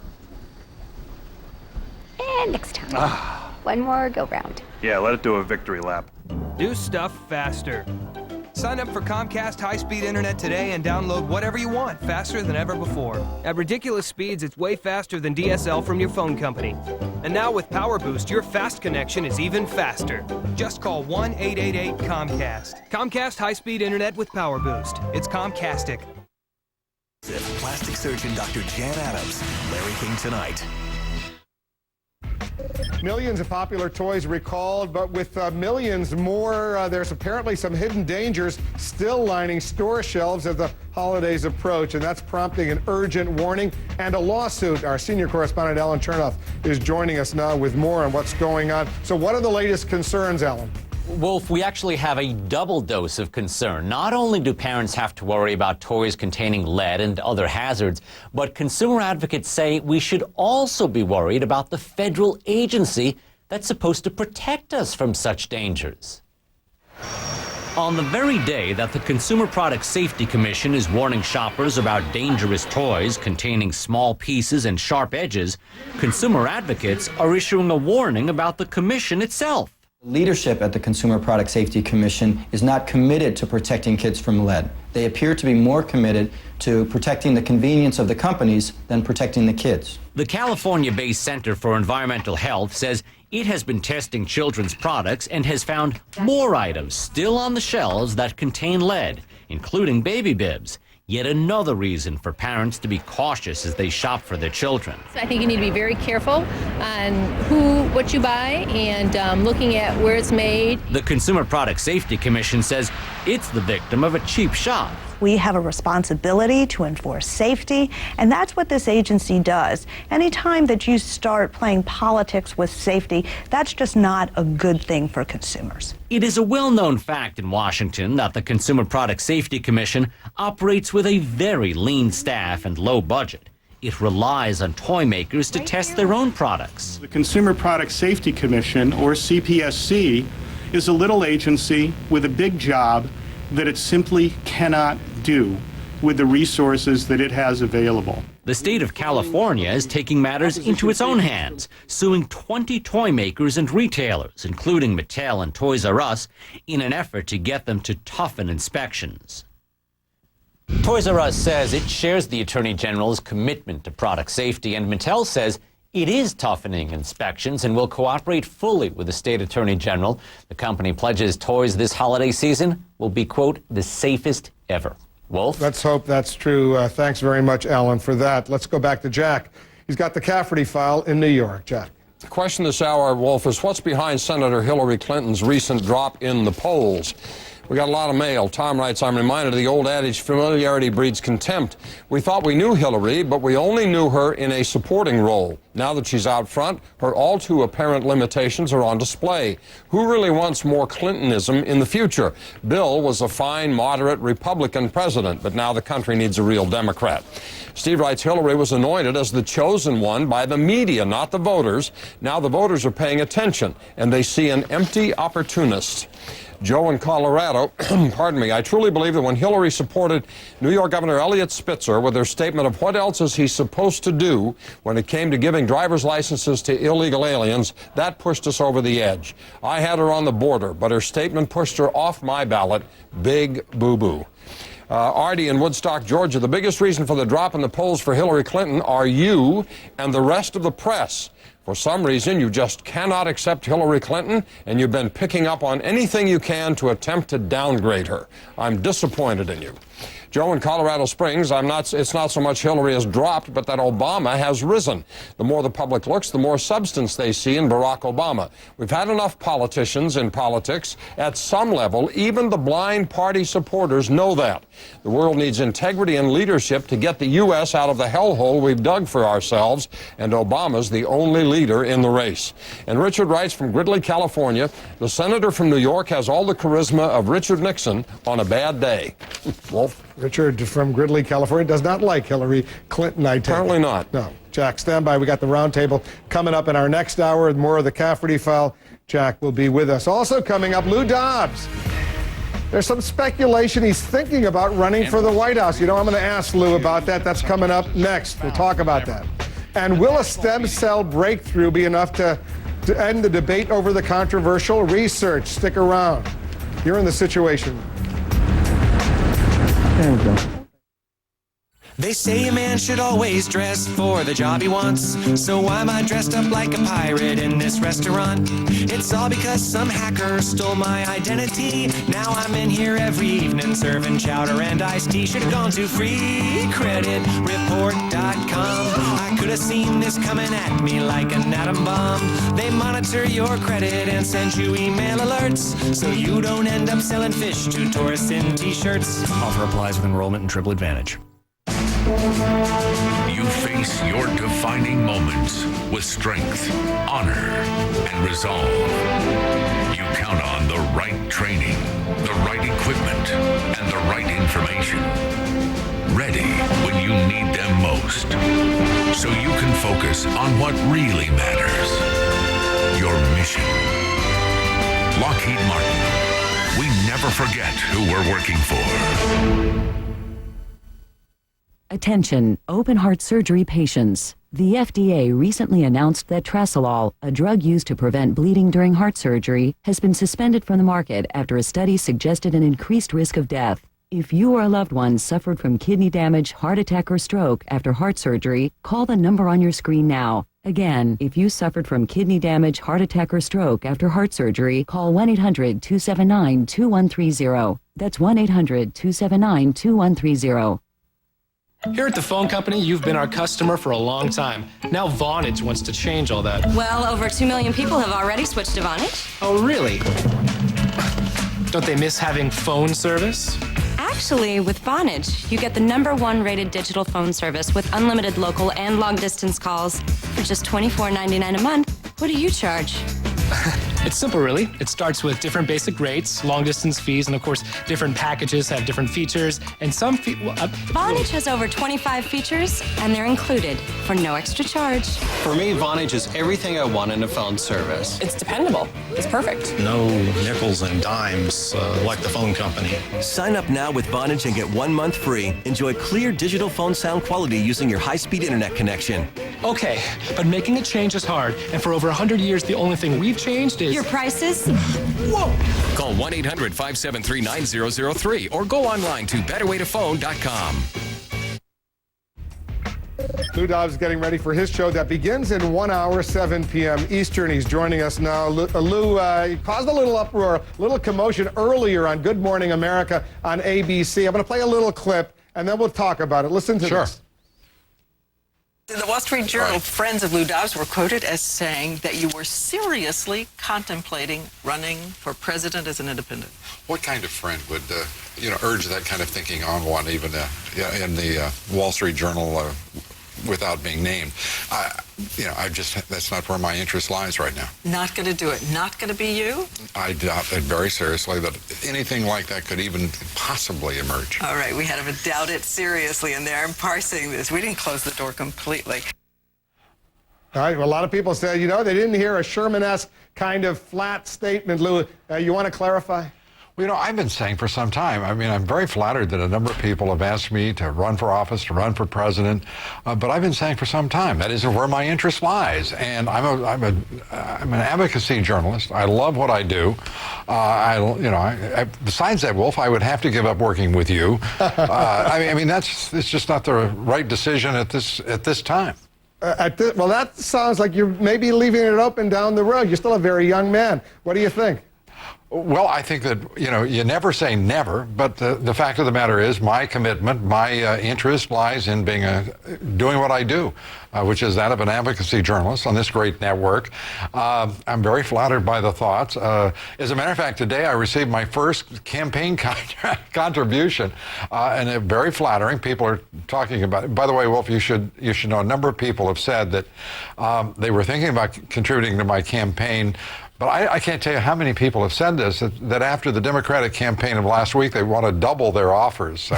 And next time. One more go round. Yeah, let it do a victory lap. Do stuff faster. Sign up for Comcast high-speed internet today and download whatever you want faster than ever before. At ridiculous speeds, it's way faster than DSL from your phone company. And now with Power Boost, your fast connection is even faster. Just call 1-888-COMCAST. Comcast high-speed internet with Power Boost. It's Comcastic. Plastic surgeon Dr. Jan Adams, Larry King tonight. Millions of popular toys recalled, but with millions more, there's apparently some hidden dangers still lining store shelves as the holidays approach, and that's prompting an urgent warning and a lawsuit. Our senior correspondent, Alan Chernoff, is joining us now with more on what's going on. So what are the latest concerns, Alan? Wolf, we actually have a double dose of concern. Not only do parents have to worry about toys containing lead and other hazards, but consumer advocates say we should also be worried about the federal agency that's supposed to protect us from such dangers. On the very day that the Consumer Product Safety Commission is warning shoppers about dangerous toys containing small pieces and sharp edges, consumer advocates are issuing a warning about the commission itself. Leadership at the Consumer Product Safety Commission is not committed to protecting kids from lead. They appear to be more committed to protecting the convenience of the companies than protecting the kids. The California-based Center for Environmental Health says it has been testing children's products and has found more items still on the shelves that contain lead, including baby bibs. Yet another reason for parents to be cautious as they shop for their children. I think you need to be very careful on what you buy and looking at where it's made. The Consumer Product Safety Commission says it's the victim of a cheap shot. We have a responsibility to enforce safety, and that's what this agency does. Anytime that you start playing politics with safety, that's just not a good thing for consumers. It is a well-known fact in Washington that the Consumer Product Safety Commission operates with a very lean staff and low budget. It relies on toy makers to test their own products. The Consumer Product Safety Commission, or CPSC, is a little agency with a big job that it simply cannot do with the resources that it has available. The state of California is taking matters into its own hands, suing 20 toy makers and retailers, including Mattel and Toys R Us, in an effort to get them to toughen inspections. Toys R Us says it shares the Attorney General's commitment to product safety, and Mattel says it is toughening inspections and will cooperate fully with the state Attorney General. The company pledges toys this holiday season will be, quote, the safest ever. Wolf? Let's hope that's true. Thanks very much, Alan, for that. Let's go back to Jack. He's got the Cafferty file in New York. Jack. The question this hour, Wolf, is what's behind Senator Hillary Clinton's recent drop in the polls? We got a lot of mail. Tom writes, I'm reminded of the old adage, familiarity breeds contempt. We thought we knew Hillary, but we only knew her in a supporting role. Now that she's out front, her all too apparent limitations are on display. Who really wants more Clintonism in the future? Bill was a fine, moderate Republican president, but now the country needs a real Democrat. Steve writes, Hillary was anointed as the chosen one by the media, not the voters. Now the voters are paying attention, and they see an empty opportunist. Joe in Colorado, pardon me, I truly believe that when Hillary supported New York Governor Eliot Spitzer with her statement of what else is he supposed to do when it came to giving driver's licenses to illegal aliens, that pushed us over the edge. I had her on the border, but her statement pushed her off my ballot. Big boo-boo. Artie in Woodstock, Georgia, the biggest reason for the drop in the polls for Hillary Clinton are you and the rest of the press. For some reason, you just cannot accept Hillary Clinton, and you've been picking up on anything you can to attempt to downgrade her. I'm disappointed in you. Joe in Colorado Springs, it's not so much Hillary has dropped, but that Obama has risen. The more the public looks, the more substance they see in Barack Obama. We've had enough politicians in politics. At some level, even the blind party supporters know that. The world needs integrity and leadership to get the U.S. out of the hellhole we've dug for ourselves, and Obama's the only leader in the race. And Richard writes from Gridley, California, the senator from New York has all the charisma of Richard Nixon on a bad day. Wolf? Richard from Gridley, California, does not like Hillary Clinton, I take it. Apparently not. No. Jack, stand by. We got the roundtable coming up in our next hour. More of the Cafferty file. Jack will be with us. Also coming up, Lou Dobbs. There's some speculation he's thinking about running for the White House. You know, I'm going to ask Lou about that. That's coming up next. We'll talk about that. And will a stem cell breakthrough be enough to end the debate over the controversial research? Stick around. You're in the Situation. There we go. They say a man should always dress for the job he wants. So why am I dressed up like a pirate in this restaurant? It's all because some hacker stole my identity. Now I'm in here every evening serving chowder and iced tea. Should have gone to freecreditreport.com. I could have seen this coming at me like an atom bomb. They monitor your credit and send you email alerts, so you don't end up selling fish to tourists in t-shirts. Offer applies with enrollment and Triple Advantage. You face your defining moments with strength, honor, and resolve. You count on the right training, the right equipment, and the right information. Ready when you need them most. So you can focus on what really matters. Your mission. Lockheed Martin. We never forget who we're working for. Attention, open heart surgery patients. The FDA recently announced that Trasolol, a drug used to prevent bleeding during heart surgery, has been suspended from the market after a study suggested an increased risk of death. If you or a loved one suffered from kidney damage, heart attack, or stroke after heart surgery, call the number on your screen now. Again, if you suffered from kidney damage, heart attack, or stroke after heart surgery, call 1-800-279-2130. That's 1-800-279-2130. Here at the phone company, you've been our customer for a long time. Now Vonage wants to change all that. Well, over 2 million people have already switched to Vonage. Oh, really? Don't they miss having phone service? Actually, with Vonage, you get the #1 rated digital phone service with unlimited local and long-distance calls for just $24.99 a month. What do you charge? It's simple, really. It starts with different basic rates, long-distance fees, and of course, different packages have different features, and some Vonage has over 25 features, and they're included for no extra charge. For me, Vonage is everything I want in a phone service. It's dependable. It's perfect. No nickels and dimes like the phone company. Sign up now with Vonage and get 1 month free. Enjoy clear digital phone sound quality using your high-speed internet connection. Okay, but making a change is hard, and for over 100 years, the only thing we've changed is... Your prices? Whoa! Call 1-800-573-9003 or go online to betterwaytophone.com. Lou Dobbs is getting ready for his show that begins in 1 hour, 7 p.m. Eastern. He's joining us now. Lou caused a little uproar, a little commotion earlier on Good Morning America on ABC. I'm going to play a little clip, and then we'll talk about it. Listen to this. In the Wall Street Journal, friends of Lou Dobbs were quoted as saying that you were seriously contemplating running for president as an independent. What kind of friend would, urge that kind of thinking on one, even in the Wall Street Journal without being named? That's not where my interest lies right now. Not going to do it. Not going to be you? I doubt it very seriously that anything like that could even possibly emerge. All right, we had to doubt it seriously, and there I'm parsing this. We didn't close the door completely. All right, well, a lot of people said, they didn't hear a Sherman-esque kind of flat statement. Lou, you want to clarify? Well, I've been saying for some time, I'm very flattered that a number of people have asked me to run for office, to run for president, but I've been saying for some time that isn't where my interest lies. And I'm an advocacy journalist. I love what I do. Besides that, Wolf, I would have to give up working with you. It's just not the right decision at this time. Well, that sounds like you're maybe leaving it open down the road. You're still a very young man. What do you think? Well, I think that, you never say never, but the fact of the matter is my commitment, my interest lies in doing what I do, which is that of an advocacy journalist on this great network. I'm very flattered by the thoughts. As a matter of fact, today I received my first campaign contribution, and it's very flattering. People are talking about it. By the way, Wolf, you should know a number of people have said that they were thinking about contributing to my campaign. But I can't tell you how many people have said this, that after the Democratic campaign of last week, they want to double their offers. So.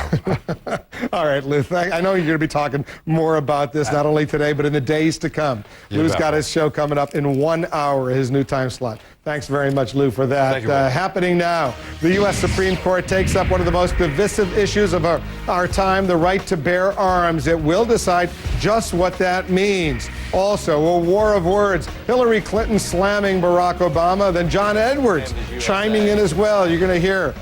All right, Lou, I know you're going to be talking more about this, not only today, but in the days to come. Lou's got his show coming up in 1 hour, his new time slot. Thanks very much, Lou, for that. Happening now, the U.S. Supreme Court takes up one of the most divisive issues of our time, the right to bear arms. It will decide just what that means. Also, a war of words. Hillary Clinton slamming Barack Obama, then John Edwards chiming in as well. You're going to hear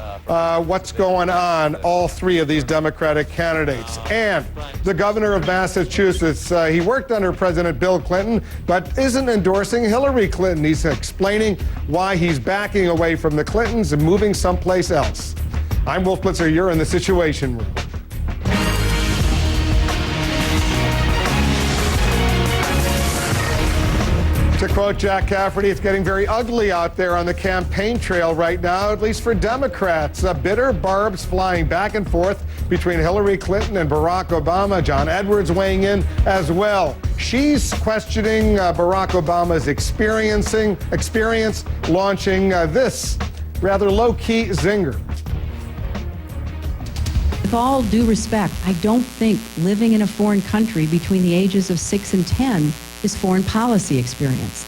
what's going on, all three of these Democratic candidates. And the governor of Massachusetts, he worked under President Bill Clinton, but isn't endorsing Hillary Clinton. He's explaining why he's backing away from the Clintons and moving someplace else. I'm Wolf Blitzer. You're in the Situation Room. To quote Jack Cafferty, it's getting very ugly out there on the campaign trail right now, at least for Democrats. Bitter barbs flying back and forth between Hillary Clinton and Barack Obama. John Edwards weighing in as well. She's questioning Barack Obama's experience, launching this rather low-key zinger. With all due respect, I don't think living in a foreign country between the ages of 6 and 10 is foreign policy experience.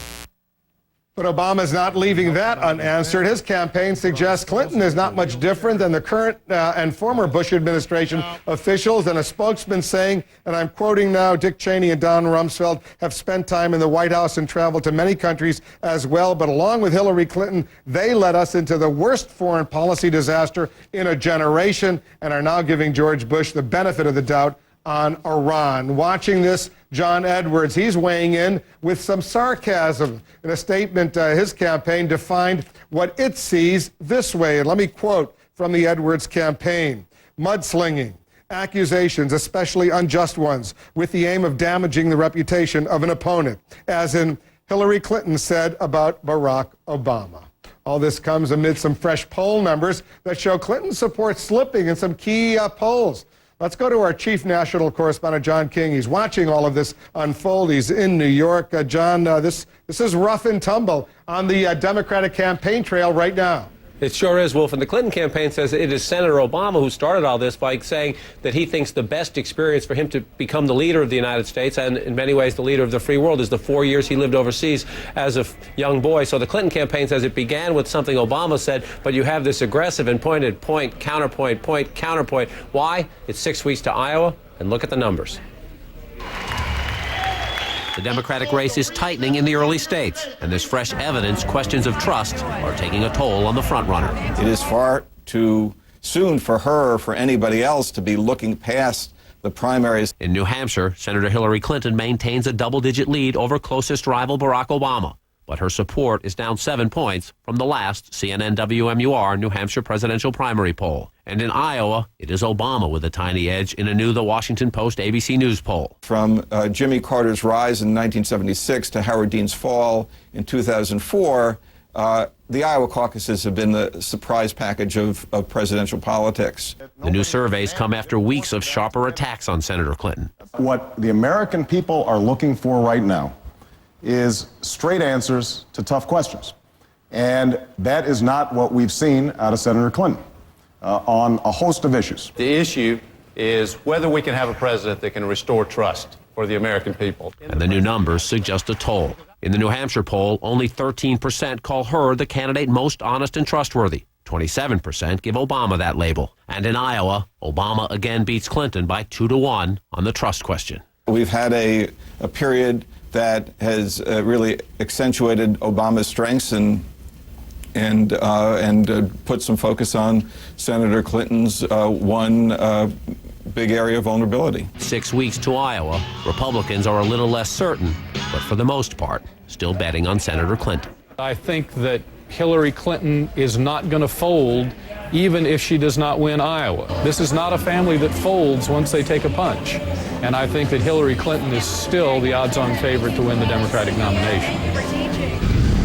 But Obama's not leaving that unanswered. His campaign suggests Clinton is not much different than the current and former Bush administration officials, and a spokesman saying, and I'm quoting now, Dick Cheney and Don Rumsfeld have spent time in the White House and traveled to many countries as well, but along with Hillary Clinton, they led us into the worst foreign policy disaster in a generation and are now giving George Bush the benefit of the doubt on Iran. Watching this, John Edwards, he's weighing in with some sarcasm. In a statement, his campaign defined what it sees this way. And let me quote from the Edwards campaign. Mudslinging, accusations, especially unjust ones, with the aim of damaging the reputation of an opponent, as in Hillary Clinton said about Barack Obama. All this comes amid some fresh poll numbers that show Clinton's support slipping in some key polls. Let's go to our chief national correspondent, John King. He's watching all of this unfold. He's in New York. John, this is rough and tumble on the Democratic campaign trail right now. It sure is, Wolf. And the Clinton campaign says it is Senator Obama who started all this by saying that he thinks the best experience for him to become the leader of the United States, and in many ways the leader of the free world, is the 4 years he lived overseas as a young boy. So the Clinton campaign says it began with something Obama said, but you have this aggressive and pointed point, counterpoint, point, counterpoint. Why? It's 6 weeks to Iowa, and look at the numbers. The Democratic race is tightening in the early states, and there's fresh evidence questions of trust are taking a toll on the frontrunner. It is far too soon for her or for anybody else to be looking past the primaries. In New Hampshire, Senator Hillary Clinton maintains a double-digit lead over closest rival Barack Obama, but her support is down 7 points from the last CNN WMUR New Hampshire presidential primary poll. And in Iowa, it is Obama with a tiny edge in a new The Washington Post ABC News poll. From Jimmy Carter's rise in 1976 to Howard Dean's fall in 2004, the Iowa caucuses have been the surprise package of presidential politics. The new surveys come after weeks of sharper attacks on Senator Clinton. What the American people are looking for right now is straight answers to tough questions. And that is not what we've seen out of Senator Clinton on a host of issues. The issue is whether we can have a president that can restore trust for the American people. And the new numbers suggest a toll. In the New Hampshire poll, only 13% call her the candidate most honest and trustworthy. 27% give Obama that label. And in Iowa, Obama again beats Clinton by 2-1 on the trust question. We've had a period that has really accentuated Obama's strengths and put some focus on Senator Clinton's one big area of vulnerability. 6 weeks to Iowa, Republicans are a little less certain, but for the most part, still betting on Senator Clinton. I think that Hillary Clinton is not going to fold even if she does not win Iowa. This is not a family that folds once they take a punch. And I think that Hillary Clinton is still the odds-on favorite to win the Democratic nomination.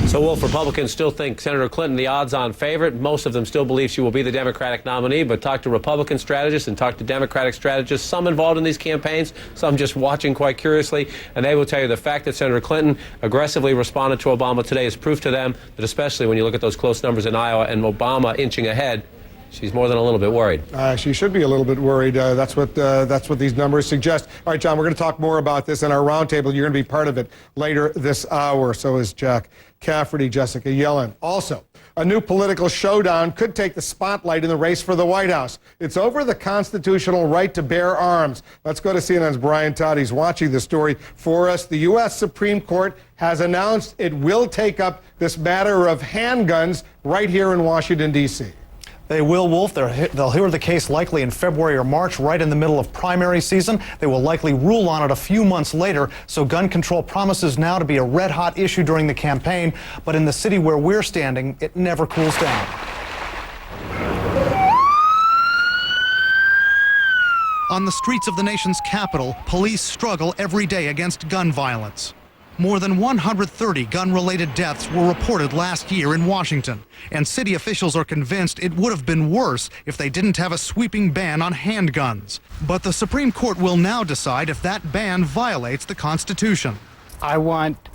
So, Wolf, Republicans still think Senator Clinton the odds-on favorite. Most of them still believe she will be the Democratic nominee, but talk to Republican strategists and talk to Democratic strategists, some involved in these campaigns, some just watching quite curiously, and they will tell you the fact that Senator Clinton aggressively responded to Obama today is proof to them that, especially when you look at those close numbers in Iowa and Obama inching ahead, she's more than a little bit worried. She should be a little bit worried. That's what these numbers suggest. All right, John, we're going to talk more about this in our roundtable. You're going to be part of it later this hour. So is Jack Cafferty, Jessica Yellen. Also, a new political showdown could take the spotlight in the race for the White House. It's over the constitutional right to bear arms. Let's go to CNN's Brian Todd. He's watching the story for us. The U.S. Supreme Court has announced it will take up this matter of handguns right here in Washington, D.C. They will, Wolf. They'll hear the case likely in February or March, right in the middle of primary season. They will likely rule on it a few months later. So gun control promises now to be a red-hot issue during the campaign. But in the city where we're standing, it never cools down. On the streets of the nation's capital, police struggle every day against gun violence. More than 130 gun-related deaths were reported last year in Washington, and city officials are convinced it would have been worse if they didn't have a sweeping ban on handguns. But the Supreme Court will now decide if that ban violates the Constitution. I want,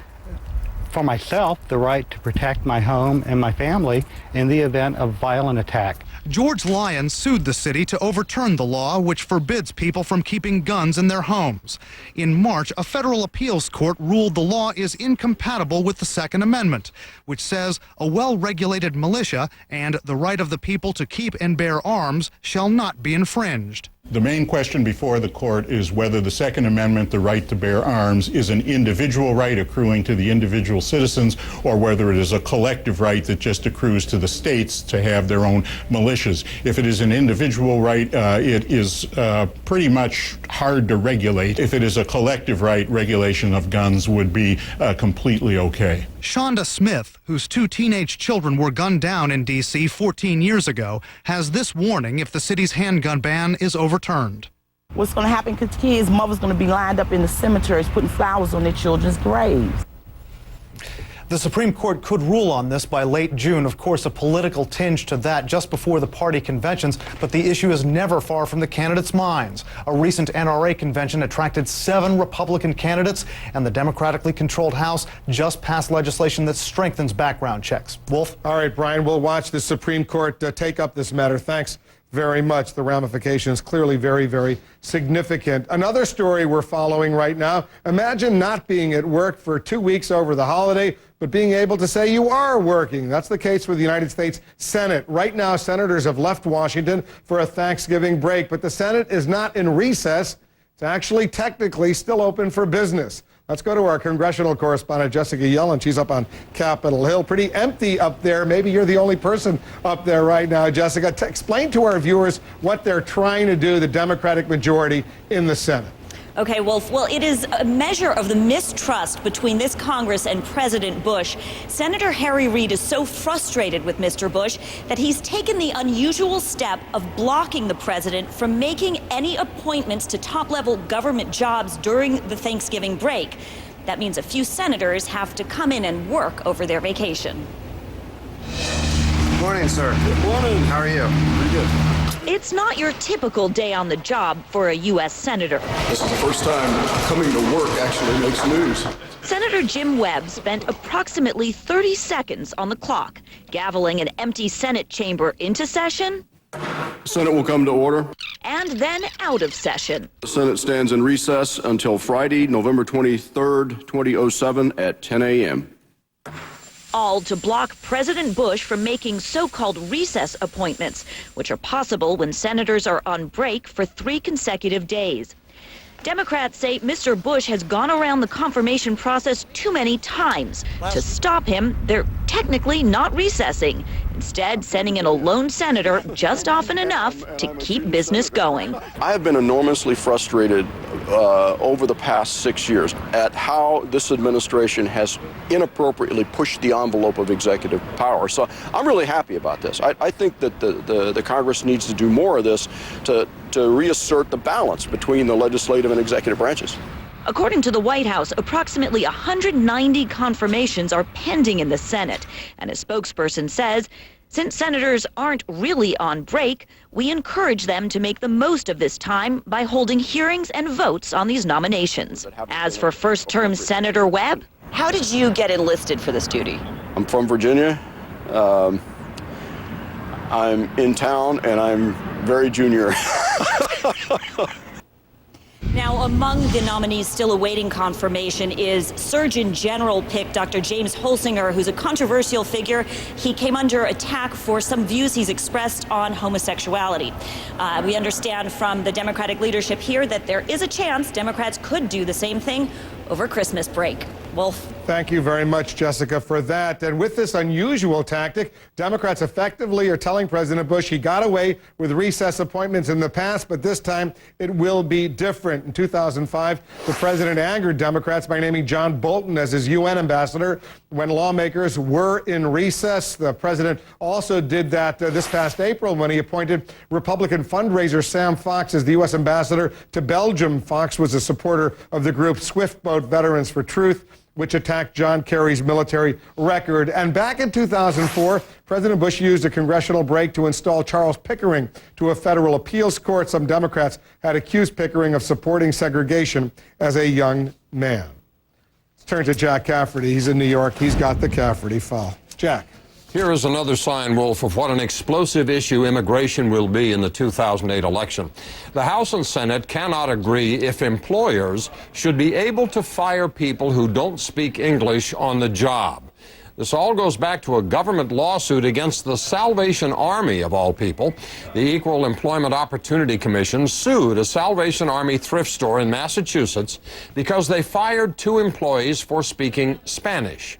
for myself, the right to protect my home and my family in the event of violent attack. George Lyon sued the city to overturn the law which forbids people from keeping guns in their homes. In March, a federal appeals court ruled the law is incompatible with the Second Amendment, which says a well-regulated militia and the right of the people to keep and bear arms shall not be infringed. The main question before the court is whether the Second Amendment, the right to bear arms, is an individual right accruing to the individual citizens, or whether it is a collective right that just accrues to the states to have their own militias. If it is an individual right, it is pretty much hard to regulate. If it is a collective right, regulation of guns would be completely okay. Shonda Smith, whose 2 teenage children were gunned down in D.C. 14 years ago, has this warning if the city's handgun ban is overturned. What's going to happen to kids? Mothers going to be lined up in the cemeteries putting flowers on their children's graves. The Supreme Court could rule on this by late June. Of course, a political tinge to that just before the party conventions, but the issue is never far from the candidates' minds. A recent NRA convention attracted 7 Republican candidates, and the democratically controlled House just passed legislation that strengthens background checks. Wolf? All right, Brian, we'll watch the Supreme Court take up this matter. Thanks very much. The ramifications clearly very, very significant. Another story we're following right now. Imagine not being at work for 2 weeks over the holiday, but being able to say you are working. That's the case with the United States Senate. Right now, senators have left Washington for a Thanksgiving break, but the Senate is not in recess. It's actually technically still open for business. Let's go to our congressional correspondent, Jessica Yellen. She's up on Capitol Hill. Pretty empty up there. Maybe you're the only person up there right now, Jessica. Explain to our viewers what they're trying to do, the Democratic majority in the Senate. Okay, well, it is a measure of the mistrust between this Congress and President Bush. Senator Harry Reid is so frustrated with Mr. Bush that he's taken the unusual step of blocking the president from making any appointments to top-level government jobs during the Thanksgiving break. That means a few senators have to come in and work over their vacation. Good morning, sir. Good morning. How are you? Pretty good. It's not your typical day on the job for a U.S. senator. This is the first time coming to work actually makes news. Senator Jim Webb spent approximately 30 seconds on the clock, gaveling an empty Senate chamber into session. The Senate will come to order. And then out of session. The Senate stands in recess until Friday, November 23rd, 2007 at 10 a.m. All to block President Bush from making so-called recess appointments, which are possible when senators are on break for 3 consecutive days. Democrats say Mr. Bush has gone around the confirmation process too many times. To stop him, they're technically not recessing, instead sending in a lone senator just often enough to keep business going. I have been enormously frustrated over the past 6 years at how this administration has inappropriately pushed the envelope of executive power. So I'm really happy about this. I think that the Congress needs to do more of this to reassert the balance between the legislative and executive branches. According to the White House, approximately 190 confirmations are pending in the Senate. And a spokesperson says, since senators aren't really on break, we encourage them to make the most of this time by holding hearings and votes on these nominations. As for first-term Senator Webb, how did you get enlisted for this duty? I'm from Virginia. I'm in town, and I'm very junior. Now, among the nominees still awaiting confirmation is Surgeon General pick Dr. James Holsinger, who's a controversial figure. He came under attack for some views he's expressed on homosexuality. We understand from the Democratic leadership here that there is a chance Democrats could do the same thing over Christmas break. Wolf. Thank you very much, Jessica, for that. And with this unusual tactic, Democrats effectively are telling President Bush he got away with recess appointments in the past, but this time it will be different. In 2005, the president angered Democrats by naming John Bolton as his UN ambassador when lawmakers were in recess. The president also did that this past April when he appointed Republican fundraiser Sam Fox as the U.S. ambassador to Belgium. Fox was a supporter of the group Swift Boat Veterans for Truth, which attacked John Kerry's military record. And back in 2004, President Bush used a congressional break to install Charles Pickering to a federal appeals court. Some Democrats had accused Pickering of supporting segregation as a young man. Let's turn to Jack Cafferty. He's in New York. He's got the Cafferty file. Jack. Here is another sign, Wolf, of what an explosive issue immigration will be in the 2008 election. The House and Senate cannot agree if employers should be able to fire people who don't speak English on the job. This all goes back to a government lawsuit against the Salvation Army, of all people. The Equal Employment Opportunity Commission sued a Salvation Army thrift store in Massachusetts because they fired 2 employees for speaking Spanish.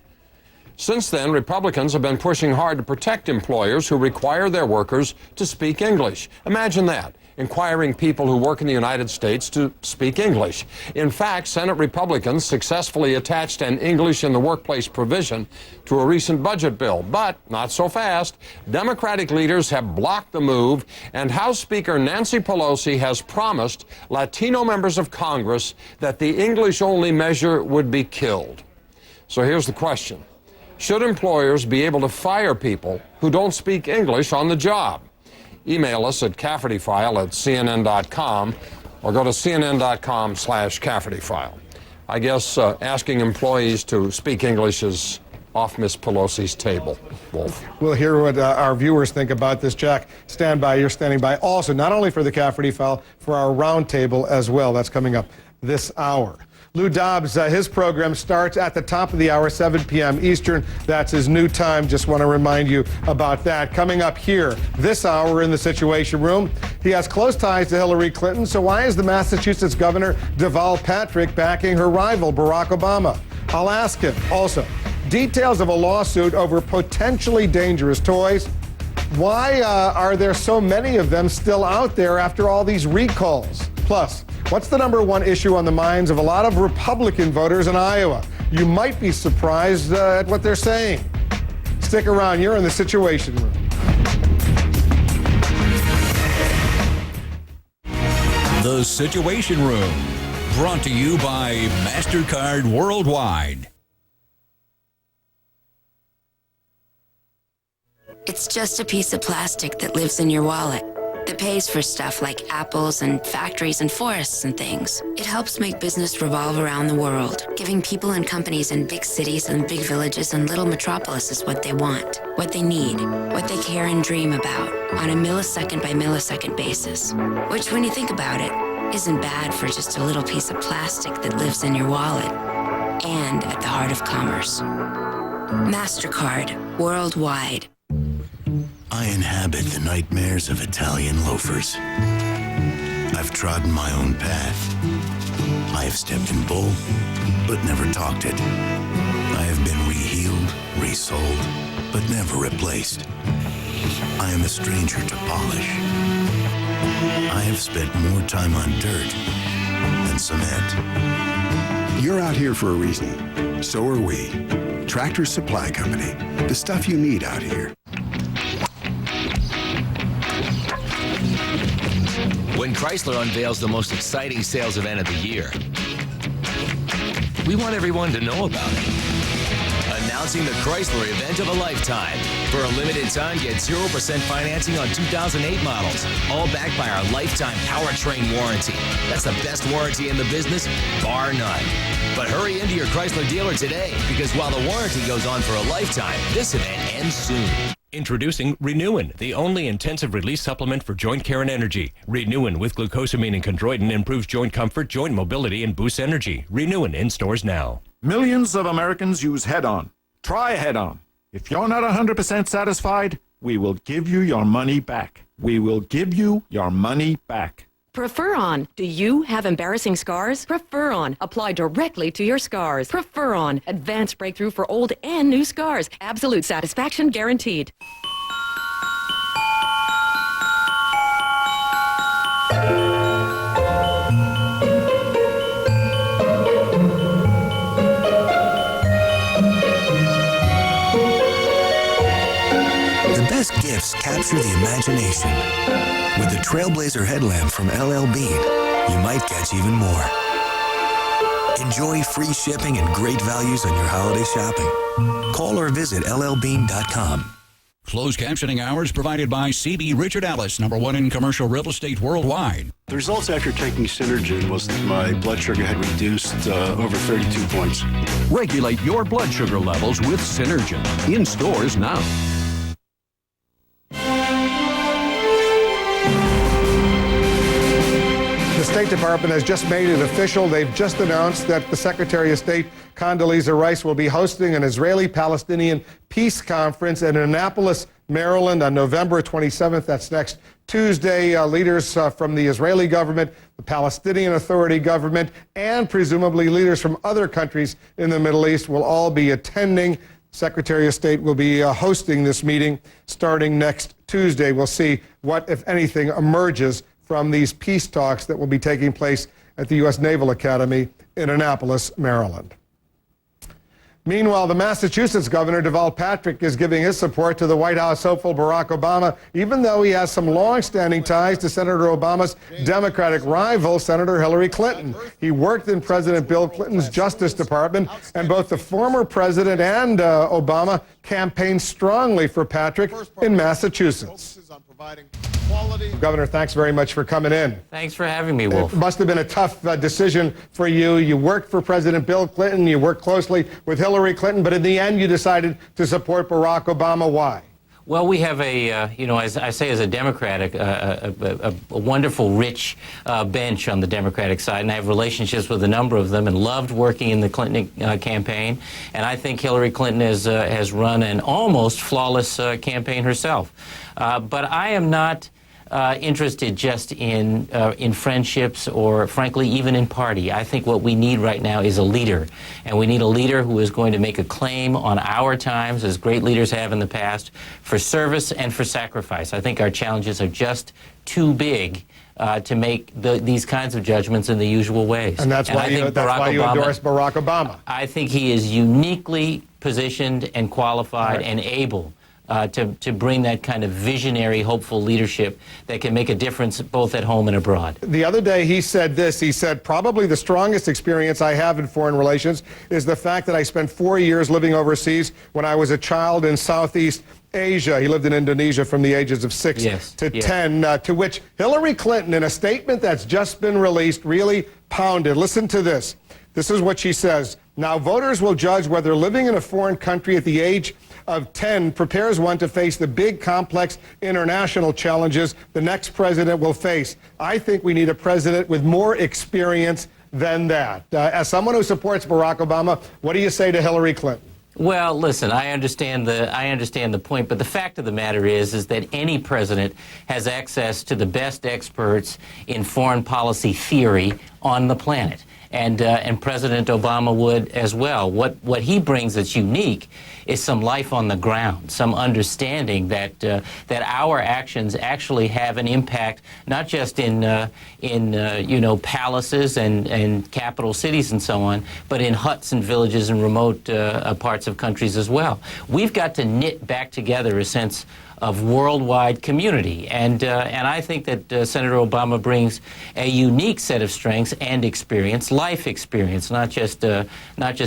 Since then, Republicans have been pushing hard to protect employers who require their workers to speak English. Imagine that, requiring people who work in the United States to speak English. In fact, Senate Republicans successfully attached an English in the workplace provision to a recent budget bill. But not so fast. Democratic leaders have blocked the move, and House Speaker Nancy Pelosi has promised Latino members of Congress that the English-only measure would be killed. So here's the question. Should employers be able to fire people who don't speak English on the job? Email us at CaffertyFile@CNN.com or go to CNN.com/CaffertyFile. I guess asking employees to speak English is off Miss Pelosi's table, Wolf. We'll hear what our viewers think about this. Jack, stand by. You're standing by also, not only for the Cafferty File, for our roundtable as well. That's coming up this hour. Lou Dobbs, his program starts at the top of the hour, 7 p.m. Eastern. That's his new time. Just want to remind you about that. Coming up here this hour in the Situation Room, he has close ties to Hillary Clinton. So why is the Massachusetts Governor Deval Patrick backing her rival, Barack Obama? I'll ask him. Also, details of a lawsuit over potentially dangerous toys. Why are there so many of them still out there after all these recalls? Plus, what's the #1 issue on the minds of a lot of Republican voters in Iowa? You might be surprised at what they're saying. Stick around. You're in the Situation Room. The Situation Room, brought to you by MasterCard Worldwide. It's just a piece of plastic that lives in your wallet, that pays for stuff like apples and factories and forests and things. It helps make business revolve around the world, giving people and companies in big cities and big villages and little metropolises what they want, what they need, what they care and dream about on a millisecond by millisecond basis. Which, when you think about it, isn't bad for just a little piece of plastic that lives in your wallet and at the heart of commerce. MasterCard Worldwide. I inhabit the nightmares of Italian loafers. I've trodden my own path. I have stepped in bull, but never talked it. I have been rehealed, resold, but never replaced. I am a stranger to polish. I have spent more time on dirt than cement. You're out here for a reason. So are we. Tractor Supply Company. The stuff you need out here. When Chrysler unveils the most exciting sales event of the year, we want everyone to know about it. Announcing the Chrysler event of a lifetime. For a limited time, get 0% financing on 2008 models, all backed by our lifetime powertrain warranty. That's the best warranty in the business, bar none. But hurry into your Chrysler dealer today, because while the warranty goes on for a lifetime, this event ends soon. Introducing Renewin, the only intensive release supplement for joint care and energy. Renewin with glucosamine and chondroitin improves joint comfort, joint mobility, and boosts energy. Renewin in stores now. Millions of Americans use Head-On. Try Head-On. If you're not 100% satisfied, we will give you your money back. We will give you your money back. Prefer-On. Do you have embarrassing scars? Prefer-On. Apply directly to your scars. Prefer-On. Advanced breakthrough for old and new scars. Absolute satisfaction guaranteed. The best gifts capture the imagination. With the Trailblazer headlamp from LL Bean, you might catch even more. Enjoy free shipping and great values on your holiday shopping. Call or visit llbean.com. Closed captioning hours provided by C.B. Richard Ellis, #1 in commercial real estate worldwide. The results after taking Synergen was that my blood sugar had reduced over 32 points. Regulate your blood sugar levels with Synergen. In stores now. The State Department has just made it official. They've just announced that the Secretary of State, Condoleezza Rice, will be hosting an Israeli-Palestinian peace conference in Annapolis, Maryland on November 27th. That's next Tuesday. Leaders from the Israeli government, the Palestinian Authority government, and presumably leaders from other countries in the Middle East will all be attending. Secretary of State will be hosting this meeting starting next Tuesday. We'll see what, if anything, emerges from these peace talks that will be taking place at the U.S. Naval Academy in Annapolis, Maryland. Meanwhile, the Massachusetts governor, Deval Patrick, is giving his support to the White House hopeful Barack Obama, even though he has some long-standing ties to Senator Obama's Democratic rival, Senator Hillary Clinton. He worked in President Bill Clinton's Justice Department, and both the former president and Obama campaigned strongly for Patrick in Massachusetts. Governor, thanks very much for coming in. Thanks for having me, Wolf. It must have been a tough decision for you. You worked for President Bill Clinton. You worked closely with Hillary Clinton, but in the end, you decided to support Barack Obama. Why? Well, we have a, as I say, as a Democratic, a wonderful, rich bench on the Democratic side, and I have relationships with a number of them and loved working in the Clinton campaign. And I think Hillary Clinton has run an almost flawless campaign herself. But I am not interested just in friendships or, frankly, even in party. I think what we need right now is a leader. And we need a leader who is going to make a claim on our times, as great leaders have in the past, for service and for sacrifice. I think our challenges are just too big to make these kinds of judgments in the usual ways. And that's why you endorse Barack Obama. I think he is uniquely positioned and qualified and able to bring that kind of visionary, hopeful leadership that can make a difference both at home and abroad. The other day he said this. He said, probably the strongest experience I have in foreign relations is the fact that I spent 4 years living overseas when I was a child in Southeast Asia. He lived in Indonesia from the ages of 6 to 10, to which Hillary Clinton, in a statement that's just been released, really pounded. Listen to this. This is what she says. Now, voters will judge whether living in a foreign country at the age of 10 prepares one to face the big, complex international challenges the next president will face. I think we need a president with more experience than that. As someone who supports Barack Obama, what do you say to Hillary Clinton? Well, listen, I understand the point, but the fact of the matter is that any president has access to the best experts in foreign policy theory on the planet. And President Obama would as well. What he brings that's unique is some life on the ground, some understanding that that our actions actually have an impact, not just in palaces and capital cities and so on, but in huts and villages and remote parts of countries as well. We've got to knit back together a sense of worldwide community, and I think that Senator Obama brings a unique set of strengths and experience, life experience, not just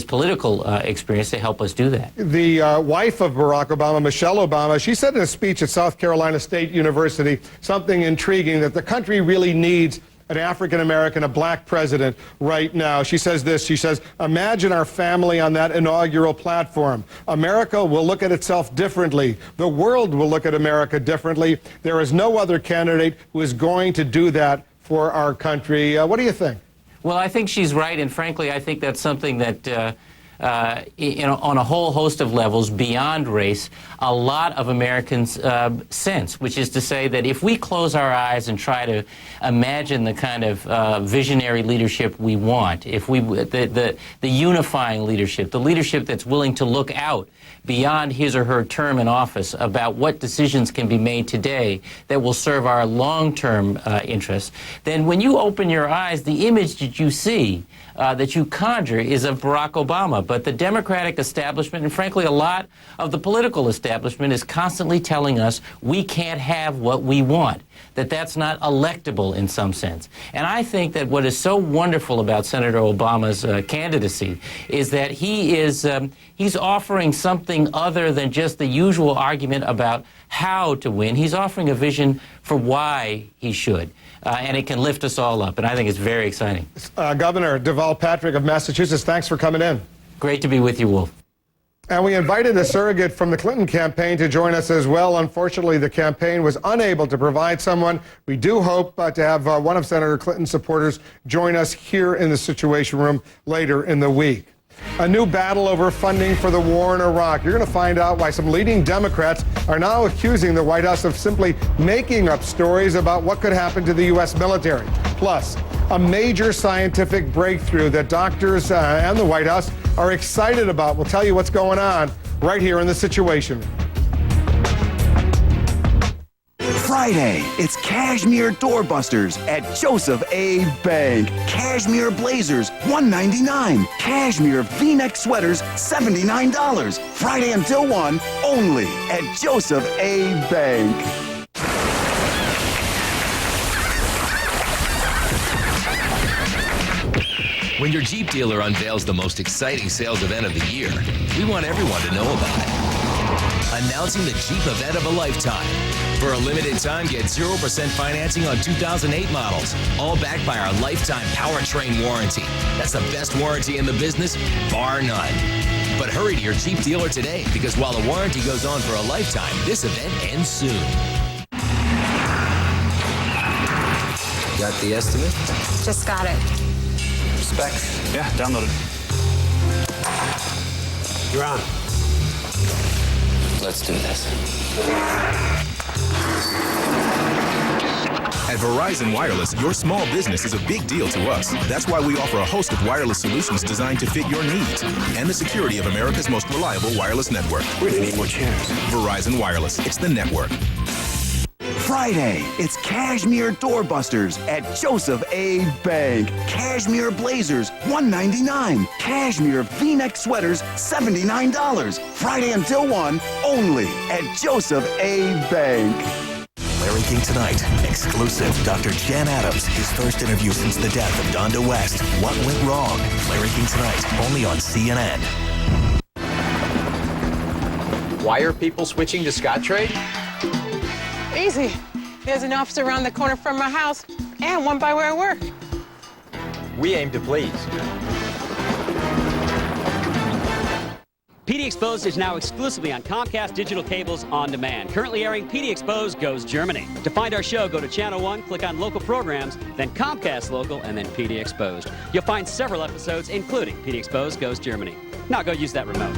political experience, to help us do that. The wife of Barack Obama, Michelle Obama, she said in a speech at South Carolina State University something intriguing, that the country really needs an African-American, a black president right now. She says this, she says, imagine our family on that inaugural platform. America will look at itself differently. The world will look at America differently. There is no other candidate who is going to do that for our country. What do you think? Well, I think she's right, and frankly, I think that's something that on a whole host of levels beyond race, a lot of Americans sense, which is to say that if we close our eyes and try to imagine the kind of visionary leadership we want, if we the unifying leadership, the leadership that's willing to look out beyond his or her term in office about what decisions can be made today that will serve our long-term interests, then when you open your eyes, the image that you see, that you conjure, is of Barack Obama. But the Democratic establishment, and frankly a lot of the political establishment, is constantly telling us we can't have what we want, that that's not electable in some sense. And I think that what is so wonderful about Senator Obama's candidacy is that he's offering something other than just the usual argument about how to win. He's offering a vision for why he should. And it can lift us all up, and I think it's very exciting. Governor Deval Patrick of Massachusetts, thanks for coming in. Great to be with you, Wolf. And we invited a surrogate from the Clinton campaign to join us as well. Unfortunately, the campaign was unable to provide someone. We do hope to have one of Senator Clinton's supporters join us here in the Situation Room later in the week. A new battle over funding for the war in Iraq. You're going to find out why some leading Democrats are now accusing the White House of simply making up stories about what could happen to the U.S. military. Plus, a major scientific breakthrough that doctors and the White House are excited about. We'll tell you what's going on right here in the Situation Room. Friday, it's Cashmere Doorbusters at Joseph A. Bank. Cashmere Blazers, $199. Cashmere V-neck sweaters, $79. Friday until 1, only at Joseph A. Bank. When your Jeep dealer unveils the most exciting sales event of the year, we want everyone to know about it. Announcing the Jeep event of a lifetime. For a limited time, get 0% financing on 2008 models, all backed by our lifetime powertrain warranty. That's the best warranty in the business, bar none. But hurry to your Jeep dealer today, because while the warranty goes on for a lifetime, this event ends soon. Got the estimate? Just got it. Specs? Yeah, downloaded. You're on. Let's do this. At Verizon Wireless, your small business is a big deal to us. That's why we offer a host of wireless solutions designed to fit your needs and the security of America's most reliable wireless network. We're gonna need more chairs. Verizon Wireless, it's the network. Friday, it's Cashmere Doorbusters at Joseph A. Bank. Cashmere Blazers, $199. Cashmere V-neck sweaters, $79. Friday until 1, only at Joseph A. Bank. Larry King Tonight. Exclusive. Dr. Jan Adams. His first interview since the death of Donda West. What went wrong? Larry King Tonight. Only on CNN. Why are people switching to Scottrade? Easy. There's an office around the corner from my house and one by where I work. We aim to please. PD Exposed is now exclusively on Comcast Digital Cables On Demand. Currently airing PD Exposed Goes Germany. To find our show, go to Channel 1, click on Local Programs, then Comcast Local, and then PD Exposed. You'll find several episodes, including PD Exposed Goes Germany. Now go use that remote.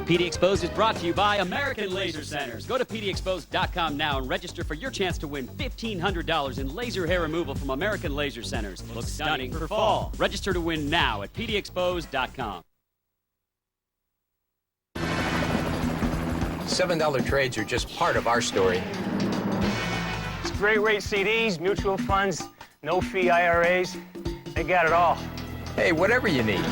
PD Exposed is brought to you by American Laser Centers. Go to PDExposed.com now and register for your chance to win $1,500 in laser hair removal from American Laser Centers. Looks stunning for fall. Register to win now at PDExposed.com. $7 trades are just part of our story. It's great rate CDs, mutual funds, no fee IRAs. They got it all. Hey, whatever you need.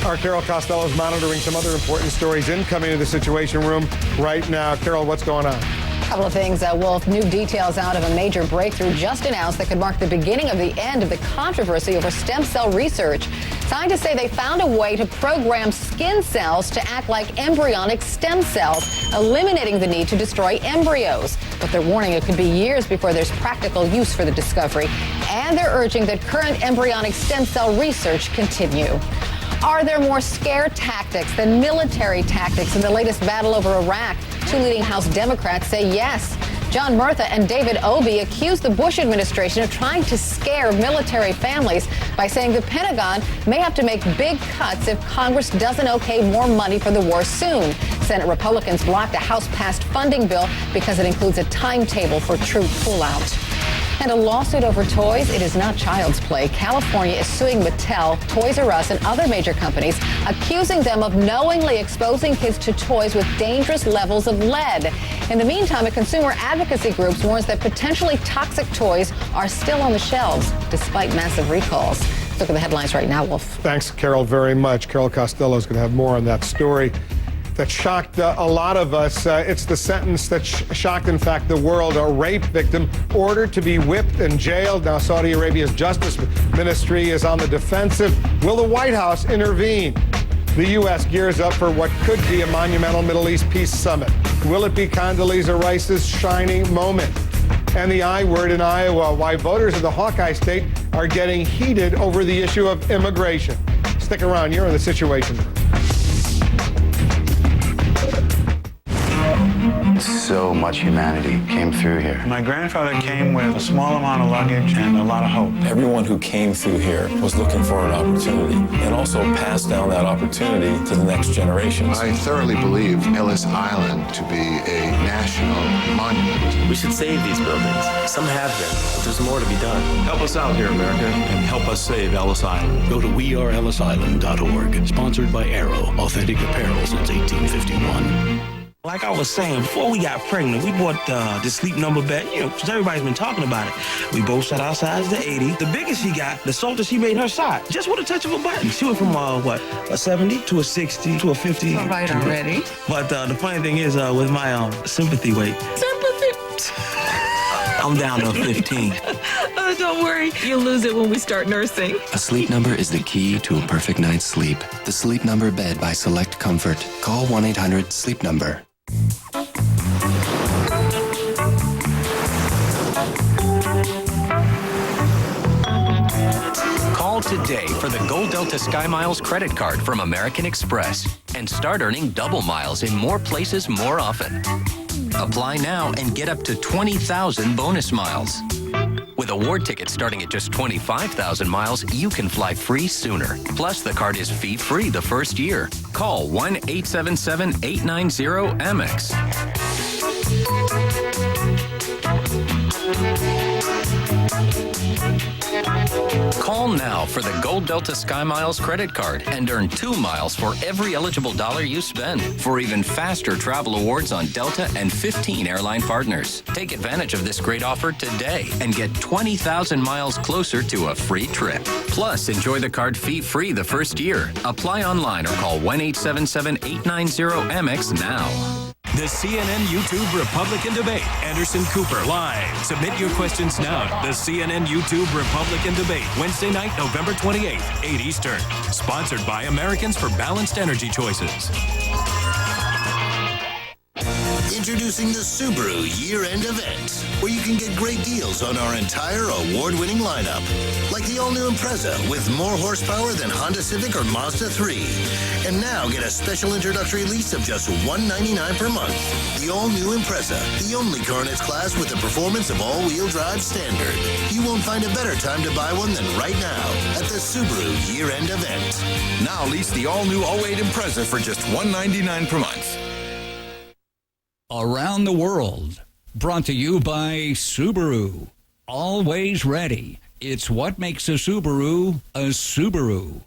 Our Carol Costello is monitoring some other important stories incoming to the Situation Room right now. Carol, what's going on? A couple of things, Wolf. New details out of a major breakthrough just announced that could mark the beginning of the end of the controversy over stem cell research. Scientists say they found a way to program skin cells to act like embryonic stem cells, eliminating the need to destroy embryos. But they're warning it could be years before there's practical use for the discovery. And they're urging that current embryonic stem cell research continue. Are there more scare tactics than military tactics in the latest battle over Iraq? Two leading House Democrats say yes. John Murtha and David Obey accused the Bush administration of trying to scare military families by saying the Pentagon may have to make big cuts if Congress doesn't okay more money for the war soon. Senate Republicans blocked a House-passed funding bill because it includes a timetable for troop pullout. And a lawsuit over toys, it is not child's play. California is suing Mattel, Toys R Us, and other major companies, accusing them of knowingly exposing kids to toys with dangerous levels of lead. In the meantime, a consumer advocacy group warns that potentially toxic toys are still on the shelves, despite massive recalls. Let's look at the headlines right now, Wolf. Thanks, Carol, very much. Carol Costello is going to have more on that story that shocked a lot of us. It's the sentence that shocked, in fact, the world. A rape victim ordered to be whipped and jailed. Now Saudi Arabia's justice ministry is on the defensive. Will the White House intervene? The U.S. gears up for what could be a monumental Middle East peace summit. Will it be Condoleezza Rice's shining moment? And the I word in Iowa, why voters of the Hawkeye State are getting heated over the issue of immigration. Stick around, you're in the Situation Room. so much humanity came through here. My grandfather came with a small amount of luggage and a lot of hope. Everyone who came through here was looking for an opportunity and also passed down that opportunity to the next generations. I thoroughly believe Ellis Island to be a national monument. We should save these buildings. Some have been, but there's more to be done. Help us out here, America, and help us save Ellis Island. Go to weareellisisland.org. Sponsored by Arrow, authentic apparel since 1851. Like I was saying, before we got pregnant, we bought the sleep number bed, because everybody's been talking about it. We both set our size to 80. The biggest she got, the softest she made her side, just with a touch of a button. She went from, a 70 to a 60 to a 50. All right already. But the funny thing is, with my sympathy weight. Sympathy? I'm down to 15. Don't worry, you'll lose it when we start nursing. A Sleep Number is the key to a perfect night's sleep. The Sleep Number bed by Select Comfort. Call 1-800-SLEEP-NUMBER. Call today for the Gold Delta Sky Miles credit card from American Express and start earning double miles in more places more often. Apply now and get up to 20,000 bonus miles. With award tickets starting at just 25,000 miles, you can fly free sooner. Plus, the card is fee-free the first year. Call 1-877-890-AMEX. Call now for the Gold Delta Sky Miles credit card and earn 2 miles for every eligible dollar you spend for even faster travel awards on Delta and 15 airline partners. Take advantage of this great offer today and get 20,000 miles closer to a free trip. Plus, enjoy the card fee-free the first year. Apply online or call 1-877-890-AMEX now. The CNN YouTube Republican Debate. Anderson Cooper live. Submit your questions now. The CNN YouTube Republican Debate. Wednesday night, November 28th, 8 Eastern. Sponsored by Americans for Balanced Energy Choices. Introducing the Subaru year-end event, where you can get great deals on our entire award-winning lineup. Like the all-new Impreza with more horsepower than Honda Civic or Mazda 3. And now get a special introductory lease of just $199 per month. The all-new Impreza, the only car in its class with the performance of all-wheel drive standard. You won't find a better time to buy one than right now at the Subaru year-end event. Now lease the all-new 08 Impreza for just $199 per month. Around the world, brought to you by Subaru. Always ready. It's what makes a Subaru a Subaru.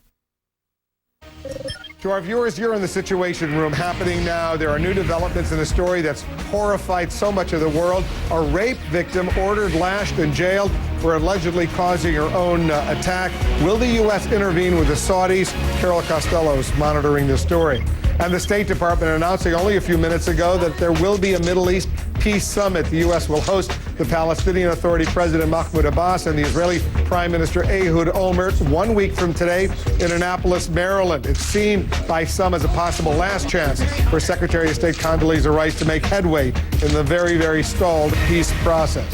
To our viewers, you're in the Situation Room. Happening now, there are new developments in a story that's horrified so much of the world. A rape victim ordered, lashed, and jailed for allegedly causing her own attack. Will the U.S. intervene with the Saudis? Carol Costello is monitoring the story. And the State Department announcing only a few minutes ago that there will be a Middle East peace summit. The U.S. will host the Palestinian Authority President Mahmoud Abbas and the Israeli Prime Minister Ehud Olmert 1 week from today in Annapolis, Maryland. It's seen by some as a possible last chance for Secretary of State Condoleezza Rice to make headway in the very, very stalled peace process.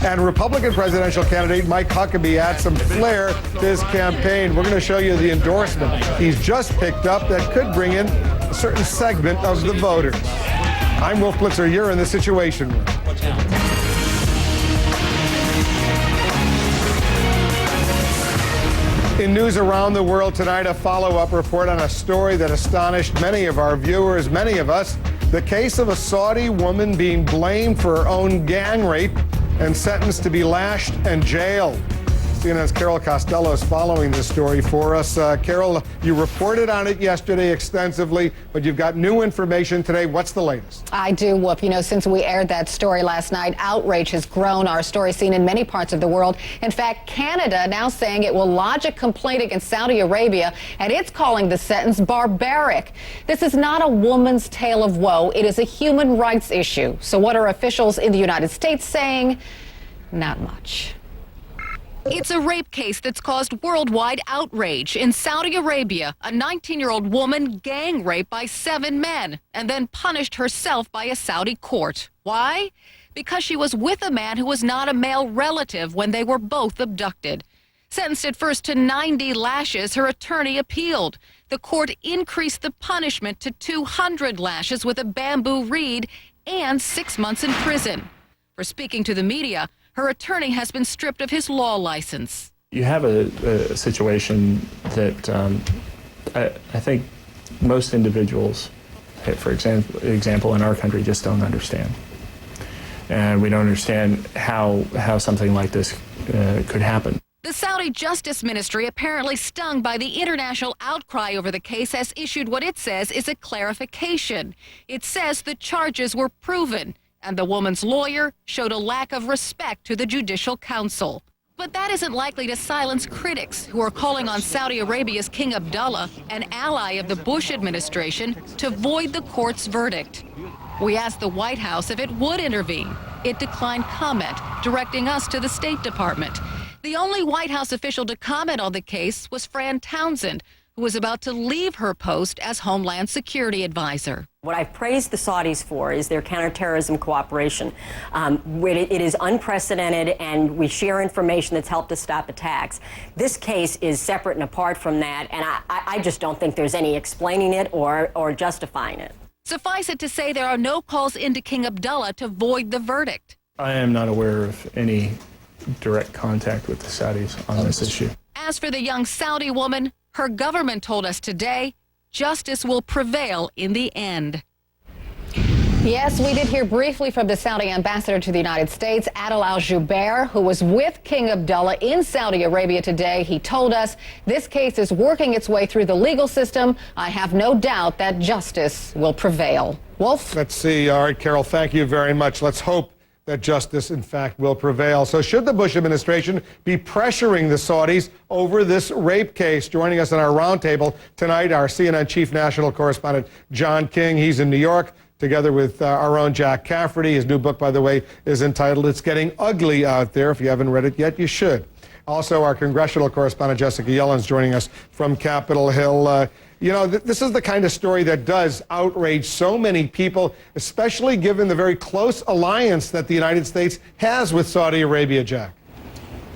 And Republican presidential candidate Mike Huckabee adds some flair to his campaign. We're going to show you the endorsement he's just picked up that could bring in a certain segment of the voters. I'm Wolf Blitzer. You're in the Situation Room. In news around the world tonight, a follow-up report on a story that astonished many of our viewers, many of us. The case of a Saudi woman being blamed for her own gang rape and sentenced to be lashed and jailed. CNN's Carol Costello is following this story for us. Carol, you reported on it yesterday extensively, but you've got new information today. What's the latest? I do, Whoop. You know, since we aired that story last night, outrage has grown. Our story seen in many parts of the world. In fact, Canada now saying it will lodge a complaint against Saudi Arabia, and it's calling the sentence barbaric. This is not a woman's tale of woe. It is a human rights issue. So what are officials in the United States saying? Not much. It's a rape case that's caused worldwide outrage. In Saudi Arabia, a 19-year-old woman gang raped by 7 men and then punished herself by a Saudi court. Why? Because she was with a man who was not a male relative when they were both abducted. Sentenced at first to 90 lashes, her attorney appealed. The court increased the punishment to 200 lashes with a bamboo reed and 6 months in prison. For speaking to the media, her attorney has been stripped of his law license. You have a situation that I think most individuals, for example, in our country, just don't understand. And we don't understand how something like this could happen. The Saudi Justice Ministry, apparently stung by the international outcry over the case, has issued what it says is a clarification. It says the charges were proven, and the woman's lawyer showed a lack of respect to the Judicial Council. But that isn't likely to silence critics who are calling on Saudi Arabia's King Abdullah, an ally of the Bush administration, to void the court's verdict. We asked the White House if it would intervene. It declined comment, directing us to the State Department. The only White House official to comment on the case was Fran Townsend, who was about to leave her post as Homeland Security Advisor. What I've praised the Saudis for is their counterterrorism cooperation. It is unprecedented, and we share information that's helped us stop attacks. This case is separate and apart from that, and I just don't think there's any explaining it or justifying it. Suffice it to say, there are no calls into King Abdullah to void the verdict. I am not aware of any direct contact with the Saudis on this issue. As for the young Saudi woman, her government told us today justice will prevail in the end. Yes, we did hear briefly from the Saudi ambassador to the United States, Adel Al-Jubair, who was with King Abdullah in Saudi Arabia today. He told us this case is working its way through the legal system. I have no doubt that justice will prevail. Wolf? Let's see. All right, Carol, thank you very much. Let's hope that justice, in fact, will prevail. So should the Bush administration be pressuring the Saudis over this rape case? Joining us on our roundtable tonight, our CNN chief national correspondent, John King. He's in New York, together with our own Jack Cafferty. His new book, by the way, is entitled It's Getting Ugly Out There. If you haven't read it yet, you should. Also, our congressional correspondent, Jessica Yellen's joining us from Capitol Hill. This is the kind of story that does outrage so many people, especially given the very close alliance that the United States has with Saudi Arabia, Jack.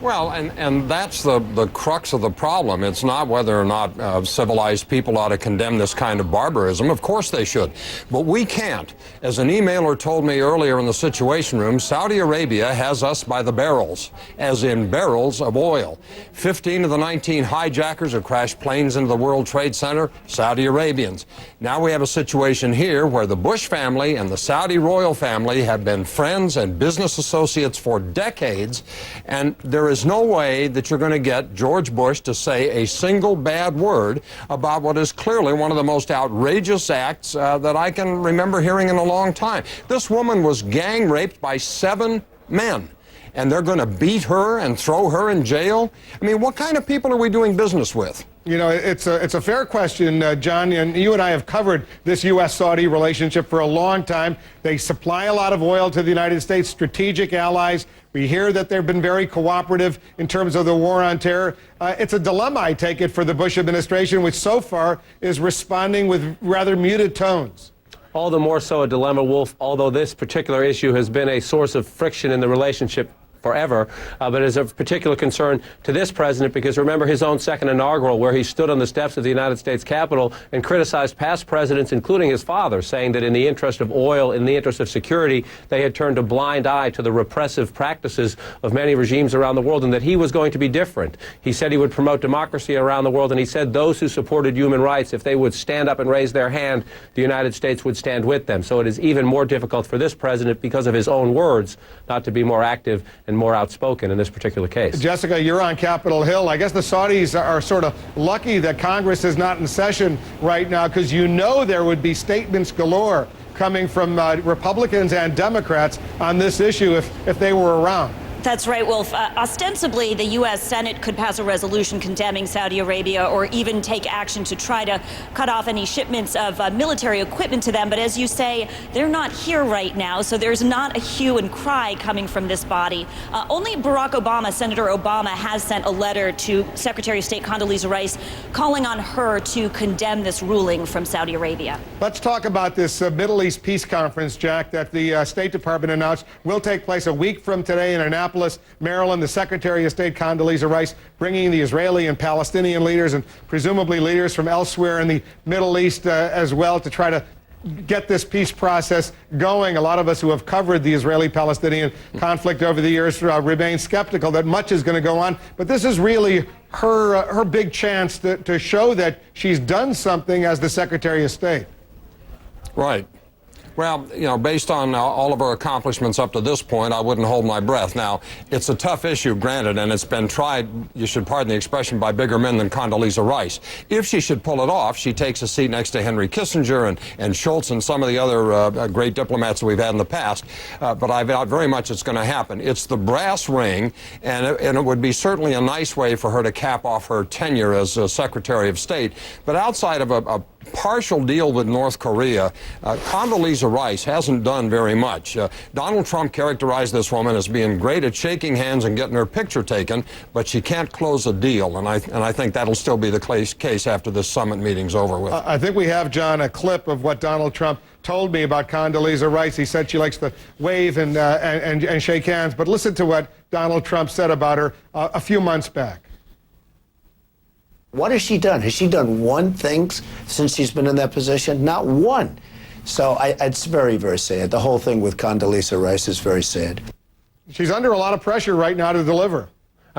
Well, and that's the crux of the problem. It's not whether or not civilized people ought to condemn this kind of barbarism. Of course they should. But we can't. As an emailer told me earlier in the Situation Room, Saudi Arabia has us by the barrels, as in barrels of oil. 15 of the 19 hijackers who crashed planes into the World Trade Center, Saudi Arabians. Now we have a situation here where the Bush family and the Saudi royal family have been friends and business associates for decades, and there is no way that you're going to get George Bush to say a single bad word about what is clearly one of the most outrageous acts that I can remember hearing in a long time. This woman was gang raped by 7 men, and they're going to beat her and throw her in jail? I mean, what kind of people are we doing business with? You know, it's a fair question, John, and you and I have covered this U.S.-Saudi relationship for a long time. They supply a lot of oil to the United States, strategic allies. We hear that they've been very cooperative in terms of the war on terror. It's a dilemma, I take it, for the Bush administration, which so far is responding with rather muted tones. All the more so a dilemma, Wolf, although this particular issue has been a source of friction in the relationship forever, but is of particular concern to this president because remember his own second inaugural where he stood on the steps of the United States Capitol and criticized past presidents, including his father, saying that in the interest of oil, in the interest of security, they had turned a blind eye to the repressive practices of many regimes around the world and that he was going to be different. He said he would promote democracy around the world, and he said those who supported human rights, if they would stand up and raise their hand, the United States would stand with them. So it is even more difficult for this president, because of his own words, not to be more active and more outspoken in this particular case. Jessica, you're on Capitol Hill. I guess the Saudis are sort of lucky that Congress is not in session right now, because you know there would be statements galore coming from Republicans and Democrats on this issue if they were around. That's right, Wolf. Ostensibly, the U.S. Senate could pass a resolution condemning Saudi Arabia or even take action to try to cut off any shipments of military equipment to them. But as you say, they're not here right now, so there's not a hue and cry coming from this body. Only Barack Obama, Senator Obama, has sent a letter to Secretary of State Condoleezza Rice calling on her to condemn this ruling from Saudi Arabia. Let's talk about this Middle East Peace Conference, Jack, that the State Department announced will take place a week from today in Annapolis, Maryland. The Secretary of State Condoleezza Rice bringing the Israeli and Palestinian leaders and presumably leaders from elsewhere in the Middle East as well to try to get this peace process going. A lot of us who have covered the Israeli-Palestinian conflict over the years remain skeptical that much is going to go on. But this is really her big chance to show that she's done something as the Secretary of State. Right. Well, you know, based on all of her accomplishments up to this point, I wouldn't hold my breath. Now, it's a tough issue, granted, and it's been tried, you should pardon the expression, by bigger men than Condoleezza Rice. If she should pull it off, she takes a seat next to Henry Kissinger and Schultz and some of the other great diplomats that we've had in the past. But I doubt very much it's going to happen. It's the brass ring, and it would be certainly a nice way for her to cap off her tenure as Secretary of State. But outside of a partial deal with North Korea, Condoleezza Rice hasn't done very much. Donald Trump characterized this woman as being great at shaking hands and getting her picture taken, but she can't close a deal, and I think that'll still be the case after this summit meeting's over with. I think we have, John, a clip of what Donald Trump told me about Condoleezza Rice. He said she likes to wave and shake hands, but listen to what Donald Trump said about her a few months back. What has she done? Has she done one thing since she's been in that position? Not one. So it's very, very sad. The whole thing with Condoleezza Rice is very sad. She's under a lot of pressure right now to deliver.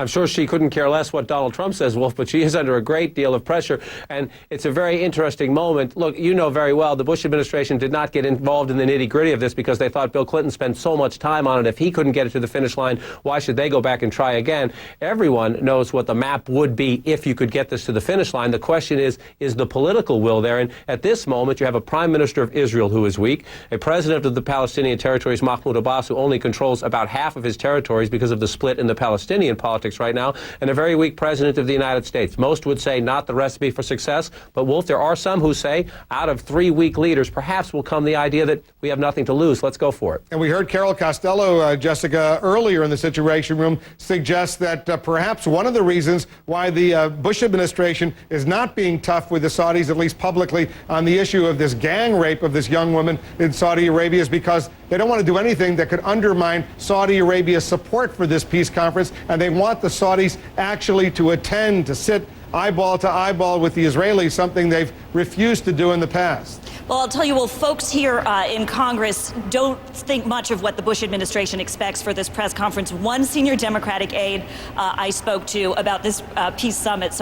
I'm sure she couldn't care less what Donald Trump says, Wolf, but she is under a great deal of pressure, and it's a very interesting moment. Look, you know very well the Bush administration did not get involved in the nitty-gritty of this because they thought Bill Clinton spent so much time on it. If he couldn't get it to the finish line, why should they go back and try again? Everyone knows what the map would be if you could get this to the finish line. The question is the political will there? And at this moment, you have a prime minister of Israel who is weak, a president of the Palestinian territories, Mahmoud Abbas, who only controls about half of his territories because of the split in the Palestinian politics right now, and a very weak president of the United States. Most would say not the recipe for success, but Wolf, there are some who say out of 3 weak leaders, perhaps will come the idea that we have nothing to lose. Let's go for it. And we heard Carol Costello, Jessica, earlier in the Situation Room suggest that perhaps one of the reasons why the Bush administration is not being tough with the Saudis, at least publicly, on the issue of this gang rape of this young woman in Saudi Arabia is because they don't want to do anything that could undermine Saudi Arabia's support for this peace conference, and they want the Saudis actually to attend, to sit eyeball to eyeball with the Israelis, something they've refused to do in the past. Well, I'll tell you, folks here in Congress don't think much of what the Bush administration expects for this press conference. One senior Democratic aide I spoke to about this peace summit,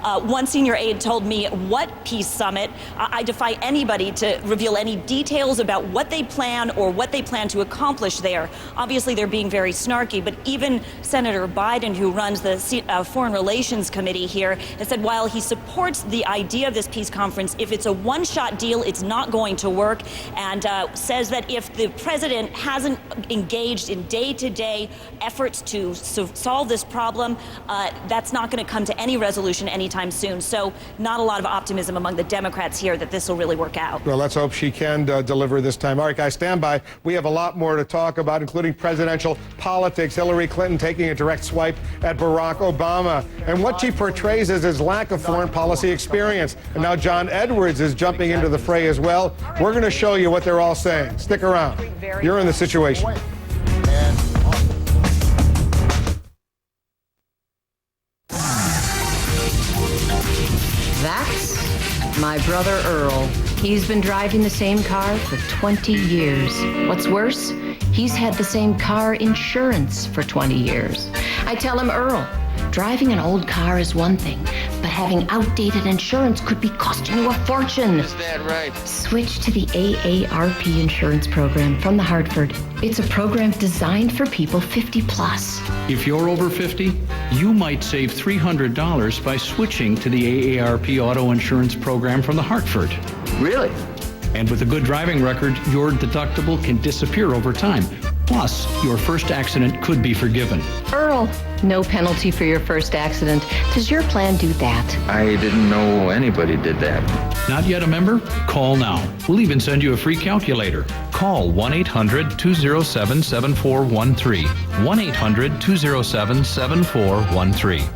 one senior aide told me, what peace summit? I defy anybody to reveal any details about what they plan or what they plan to accomplish there. Obviously, they're being very snarky, but even Senator Biden, who runs the Foreign Relations Committee here, has said while he supports the idea of this peace conference, if it's a one-shot deal, it's not going to work, and says that if the president hasn't engaged in day-to-day efforts to solve this problem, that's not going to come to any resolution anytime soon. So not a lot of optimism among the Democrats here that this will really work out. Well, let's hope she can deliver this time. All right, guys, stand by. We have a lot more to talk about, including presidential politics, Hillary Clinton taking a direct swipe at Barack Obama, and what she portrays as his lack of foreign policy experience. And now John Edwards is jumping into the fray as well. We're going to show you what they're all saying. Stick around. You're in the Situation. That's my brother Earl. He's been driving the same car for 20 years. What's worse, he's had the same car insurance for 20 years. I tell him, Earl, driving an old car is one thing, but having outdated insurance could be costing you a fortune. Is that right? Switch to the AARP insurance program from the Hartford. It's a program designed for people 50 plus. If you're over 50, you might save $300 by switching to the AARP auto insurance program from the Hartford. Really? And with a good driving record, your deductible can disappear over time. Plus, your first accident could be forgiven. Earl, no penalty for your first accident. Does your plan do that? I didn't know anybody did that. Not yet a member? Call now. We'll even send you a free calculator. Call 1-800-207-7413. 1-800-207-7413.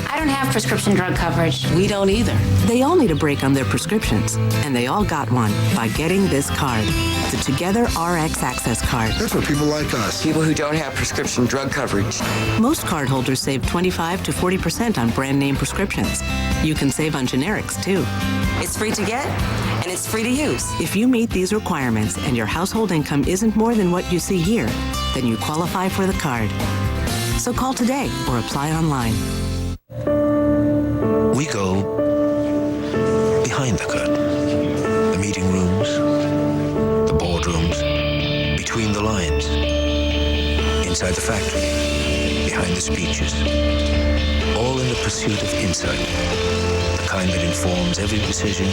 I don't don't have prescription drug coverage. We don't either. They all need a break on their prescriptions, and they all got one by getting this card, the Together RX Access Card. That's for people like us. People who don't have prescription drug coverage. Most cardholders save 25 to 40% on brand name prescriptions. You can save on generics, too. It's free to get, and it's free to use. If you meet these requirements and your household income isn't more than what you see here, then you qualify for the card. So call today or apply online. We go behind the curtain. The meeting rooms, the boardrooms, between the lines, inside the factory, behind the speeches, all in the pursuit of insight, the kind that informs every decision,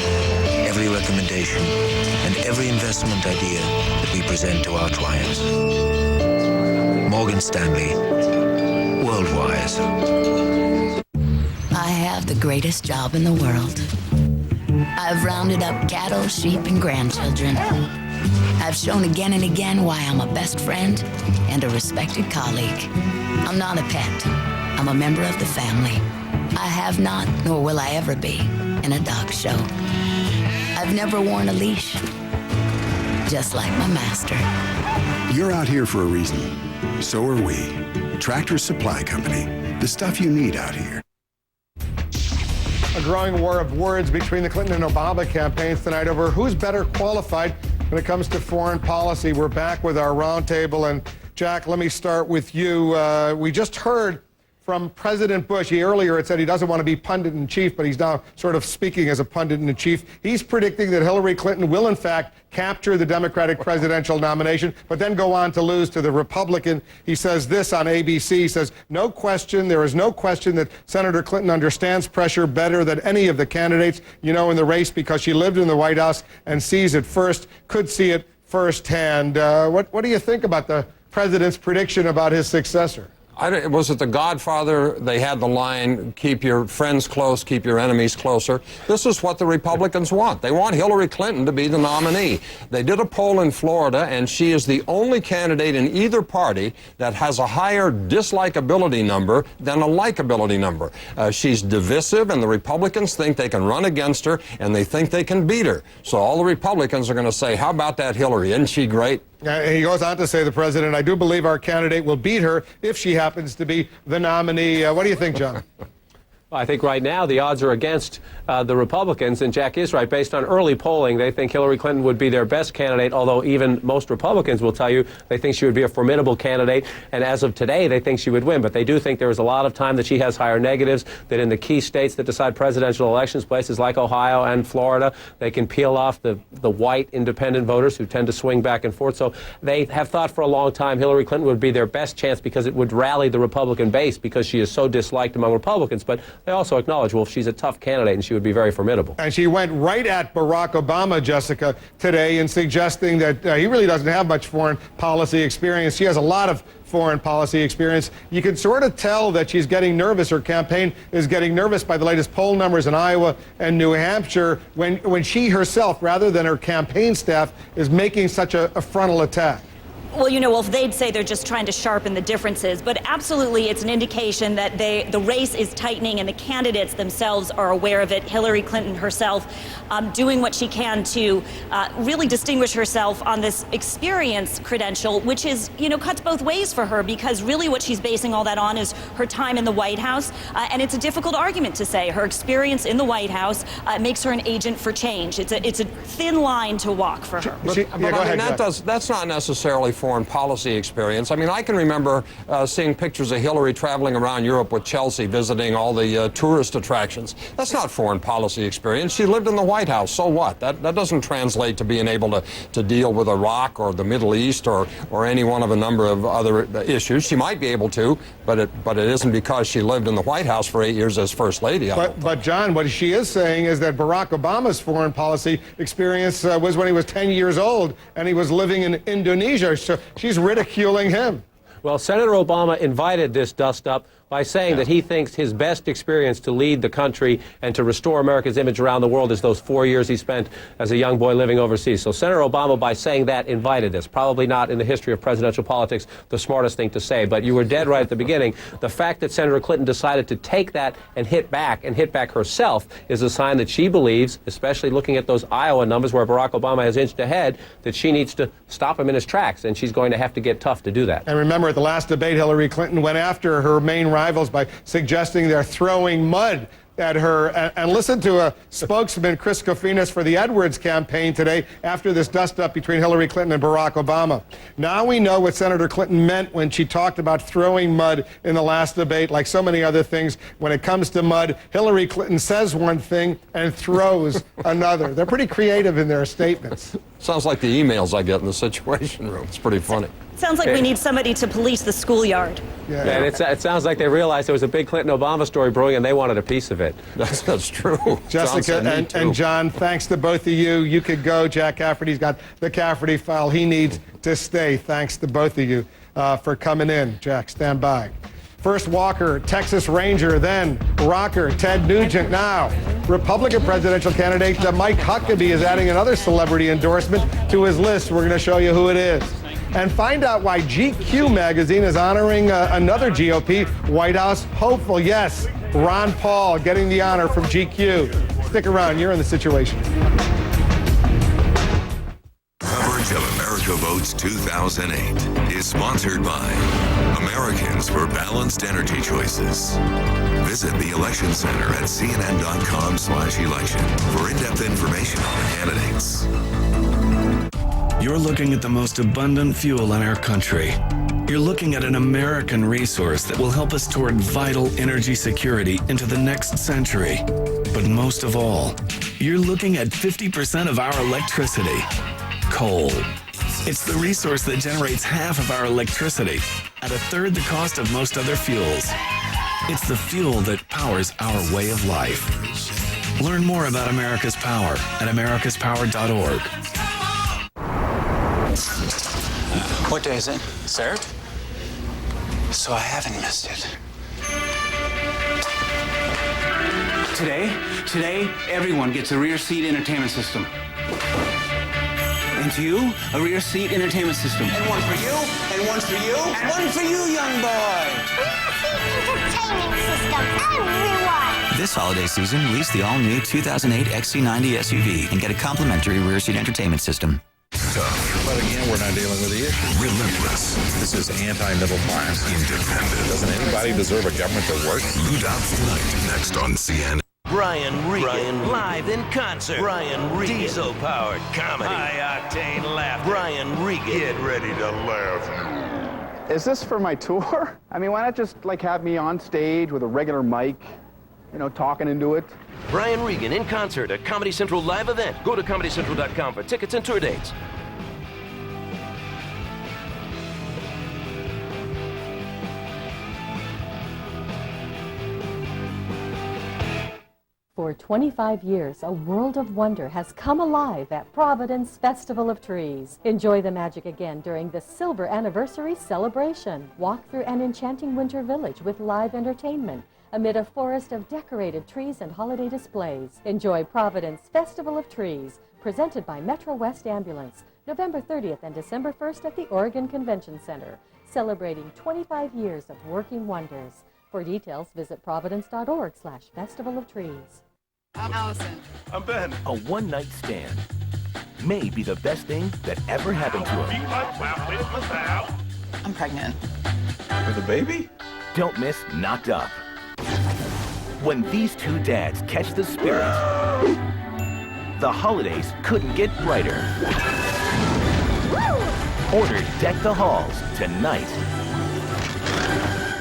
every recommendation, and every investment idea that we present to our clients. Morgan Stanley, Worldwise. I have the greatest job in the world. I've rounded up cattle, sheep, and grandchildren. I've shown again and again why I'm a best friend and a respected colleague. I'm not a pet. I'm a member of the family. I have not, nor will I ever be, in a dog show. I've never worn a leash, just like my master. You're out here for a reason. So are we. Tractor Supply Company. The stuff you need out here. A growing war of words between the Clinton and Obama campaigns tonight over who's better qualified when it comes to foreign policy. We're back with our roundtable. And Jack, let me start with you. We just heard from President Bush. He earlier had said he doesn't want to be pundit-in-chief, but he's now sort of speaking as a pundit-in-chief. He's predicting that Hillary Clinton will, in fact, capture the Democratic presidential nomination, but then go on to lose to the Republican. He says this on ABC. He says, no question, there is no question that Senator Clinton understands pressure better than any of the candidates, you know, in the race because she lived in the White House and sees it first, could see it firsthand. What do you think about the president's prediction about his successor? Was it The Godfather? They had the line, keep your friends close, keep your enemies closer. This is what the Republicans want. They want Hillary Clinton to be the nominee. They did a poll in Florida, and she is the only candidate in either party that has a higher dislikability number than a likability number. She's divisive, and the Republicans think they can run against her, and they think they can beat her. So all the Republicans are going to say, how about that Hillary? Isn't she great? He goes on to say, the president, I do believe our candidate will beat her if she happens to be the nominee. What do you think, John? I think right now the odds are against the Republicans, and Jack is right. Based on early polling, they think Hillary Clinton would be their best candidate, although even most Republicans will tell you they think she would be a formidable candidate, and as of today, they think she would win. But they do think there is a lot of time that she has higher negatives, that in the key states that decide presidential elections, places like Ohio and Florida, they can peel off the white independent voters who tend to swing back and forth. So they have thought for a long time Hillary Clinton would be their best chance because it would rally the Republican base because she is so disliked among Republicans. But they also acknowledge, well, she's a tough candidate and she would be very formidable. And she went right at Barack Obama, Jessica, today in suggesting that he really doesn't have much foreign policy experience. She has a lot of foreign policy experience. You can sort of tell that she's getting nervous. Her campaign is getting nervous by the latest poll numbers in Iowa and New Hampshire when she herself, rather than her campaign staff, is making such a frontal attack. Well, you know, Wolf, they'd say they're just trying to sharpen the differences, but absolutely it's an indication that the race is tightening and the candidates themselves are aware of it. Hillary Clinton herself doing what she can to really distinguish herself on this experience credential, which is, you know, cuts both ways for her because really what she's basing all that on is her time in the White House. And it's a difficult argument to say. Her experience in the White House makes her an agent for change. It's a thin line to walk for her. But I mean, that's not necessarily foreign policy experience. I mean, I can remember seeing pictures of Hillary traveling around Europe with Chelsea, visiting all the tourist attractions. That's not foreign policy experience. She lived in the White House. So what? That doesn't translate to being able to deal with Iraq or the Middle East or any one of a number of other issues. She might be able to, but it isn't because she lived in the White House for 8 years as First Lady. But John, what she is saying is that Barack Obama's foreign policy experience was when he was 10 years old and he was living in Indonesia. So she's ridiculing him. Well, Senator Obama invited this dust-up by saying that he thinks his best experience to lead the country and to restore America's image around the world is those 4 years he spent as a young boy living overseas. So Senator Obama, by saying that, invited this. Probably not in the history of presidential politics the smartest thing to say, but you were dead right at the beginning. The fact that Senator Clinton decided to take that and hit back herself is a sign that she believes, especially looking at those Iowa numbers where Barack Obama has inched ahead, that she needs to stop him in his tracks, and she's going to have to get tough to do that. And remember, at the last debate, Hillary Clinton went after her main rivals by suggesting they're throwing mud at her. And listen to a spokesman, Chris Kofinas, for the Edwards campaign today after this dust-up between Hillary Clinton and Barack Obama. Now we know what Senator Clinton meant when she talked about throwing mud in the last debate. Like so many other things, when it comes to mud, Hillary Clinton says one thing and throws another. They're pretty creative in their statements. Sounds like the emails I get in the Situation Room. It's pretty funny. Sounds like we need somebody to police the schoolyard. Yeah, and it sounds like they realized there was a big Clinton-Obama story brewing, and they wanted a piece of it. That's true. Jessica and John, thanks to both of you. You could go. Jack Cafferty's got the Cafferty file. He needs to stay. Thanks to both of you for coming in. Jack, stand by. First Walker, Texas Ranger, then rocker Ted Nugent. Now, Republican presidential candidate Mike Huckabee is adding another celebrity endorsement to his list. We're going to show you who it is. And find out why GQ magazine is honoring another GOP White House hopeful. Yes, Ron Paul getting the honor from GQ. Stick around. You're in the Situation. Coverage of America Votes 2008 is sponsored by Americans for Balanced Energy Choices. Visit the Election Center at cnn.com/election for in-depth information on the candidates. You're looking at the most abundant fuel in our country. You're looking at an American resource that will help us toward vital energy security into the next century. But most of all, you're looking at 50% of our electricity. Coal. It's the resource that generates half of our electricity at a third the cost of most other fuels. It's the fuel that powers our way of life. Learn more about America's Power at americaspower.org. What day is it? Served? So I haven't missed it. Today, everyone gets a rear seat entertainment system. And to you, a rear seat entertainment system. And one for you, and one for you, and one for you, young boy. Rear seat entertainment system, everyone. This holiday season, lease the all-new 2008 XC90 SUV and get a complimentary rear seat entertainment system. Tough. But again, we're not dealing with the issue. Relentless. This is anti-middle class. Independent. Doesn't anybody deserve a government that works? Lou Dobbs tonight, next on CNN. Brian Regan, live in concert. Brian Regan, diesel-powered comedy. High-octane laugh. Brian Regan. Get ready to laugh. Is this for my tour? I mean, why not just, have me on stage with a regular mic, talking into it? Brian Regan in concert at Comedy Central live event. Go to ComedyCentral.com for tickets and tour dates. For 25 years, a world of wonder has come alive at Providence Festival of Trees. Enjoy the magic again during the Silver Anniversary celebration. Walk through an enchanting winter village with live entertainment amid a forest of decorated trees and holiday displays. Enjoy Providence Festival of Trees, presented by Metro West Ambulance, November 30th and December 1st at the Oregon Convention Center, celebrating 25 years of working wonders. For details, visit providence.org/Festival of Trees. I'm Allison. I'm Ben. A one-night stand may be the best thing that ever happened to him. I'm pregnant. With a baby? Don't miss Knocked Up. When these two dads catch the spirit, the holidays couldn't get brighter. Order Deck the Halls tonight.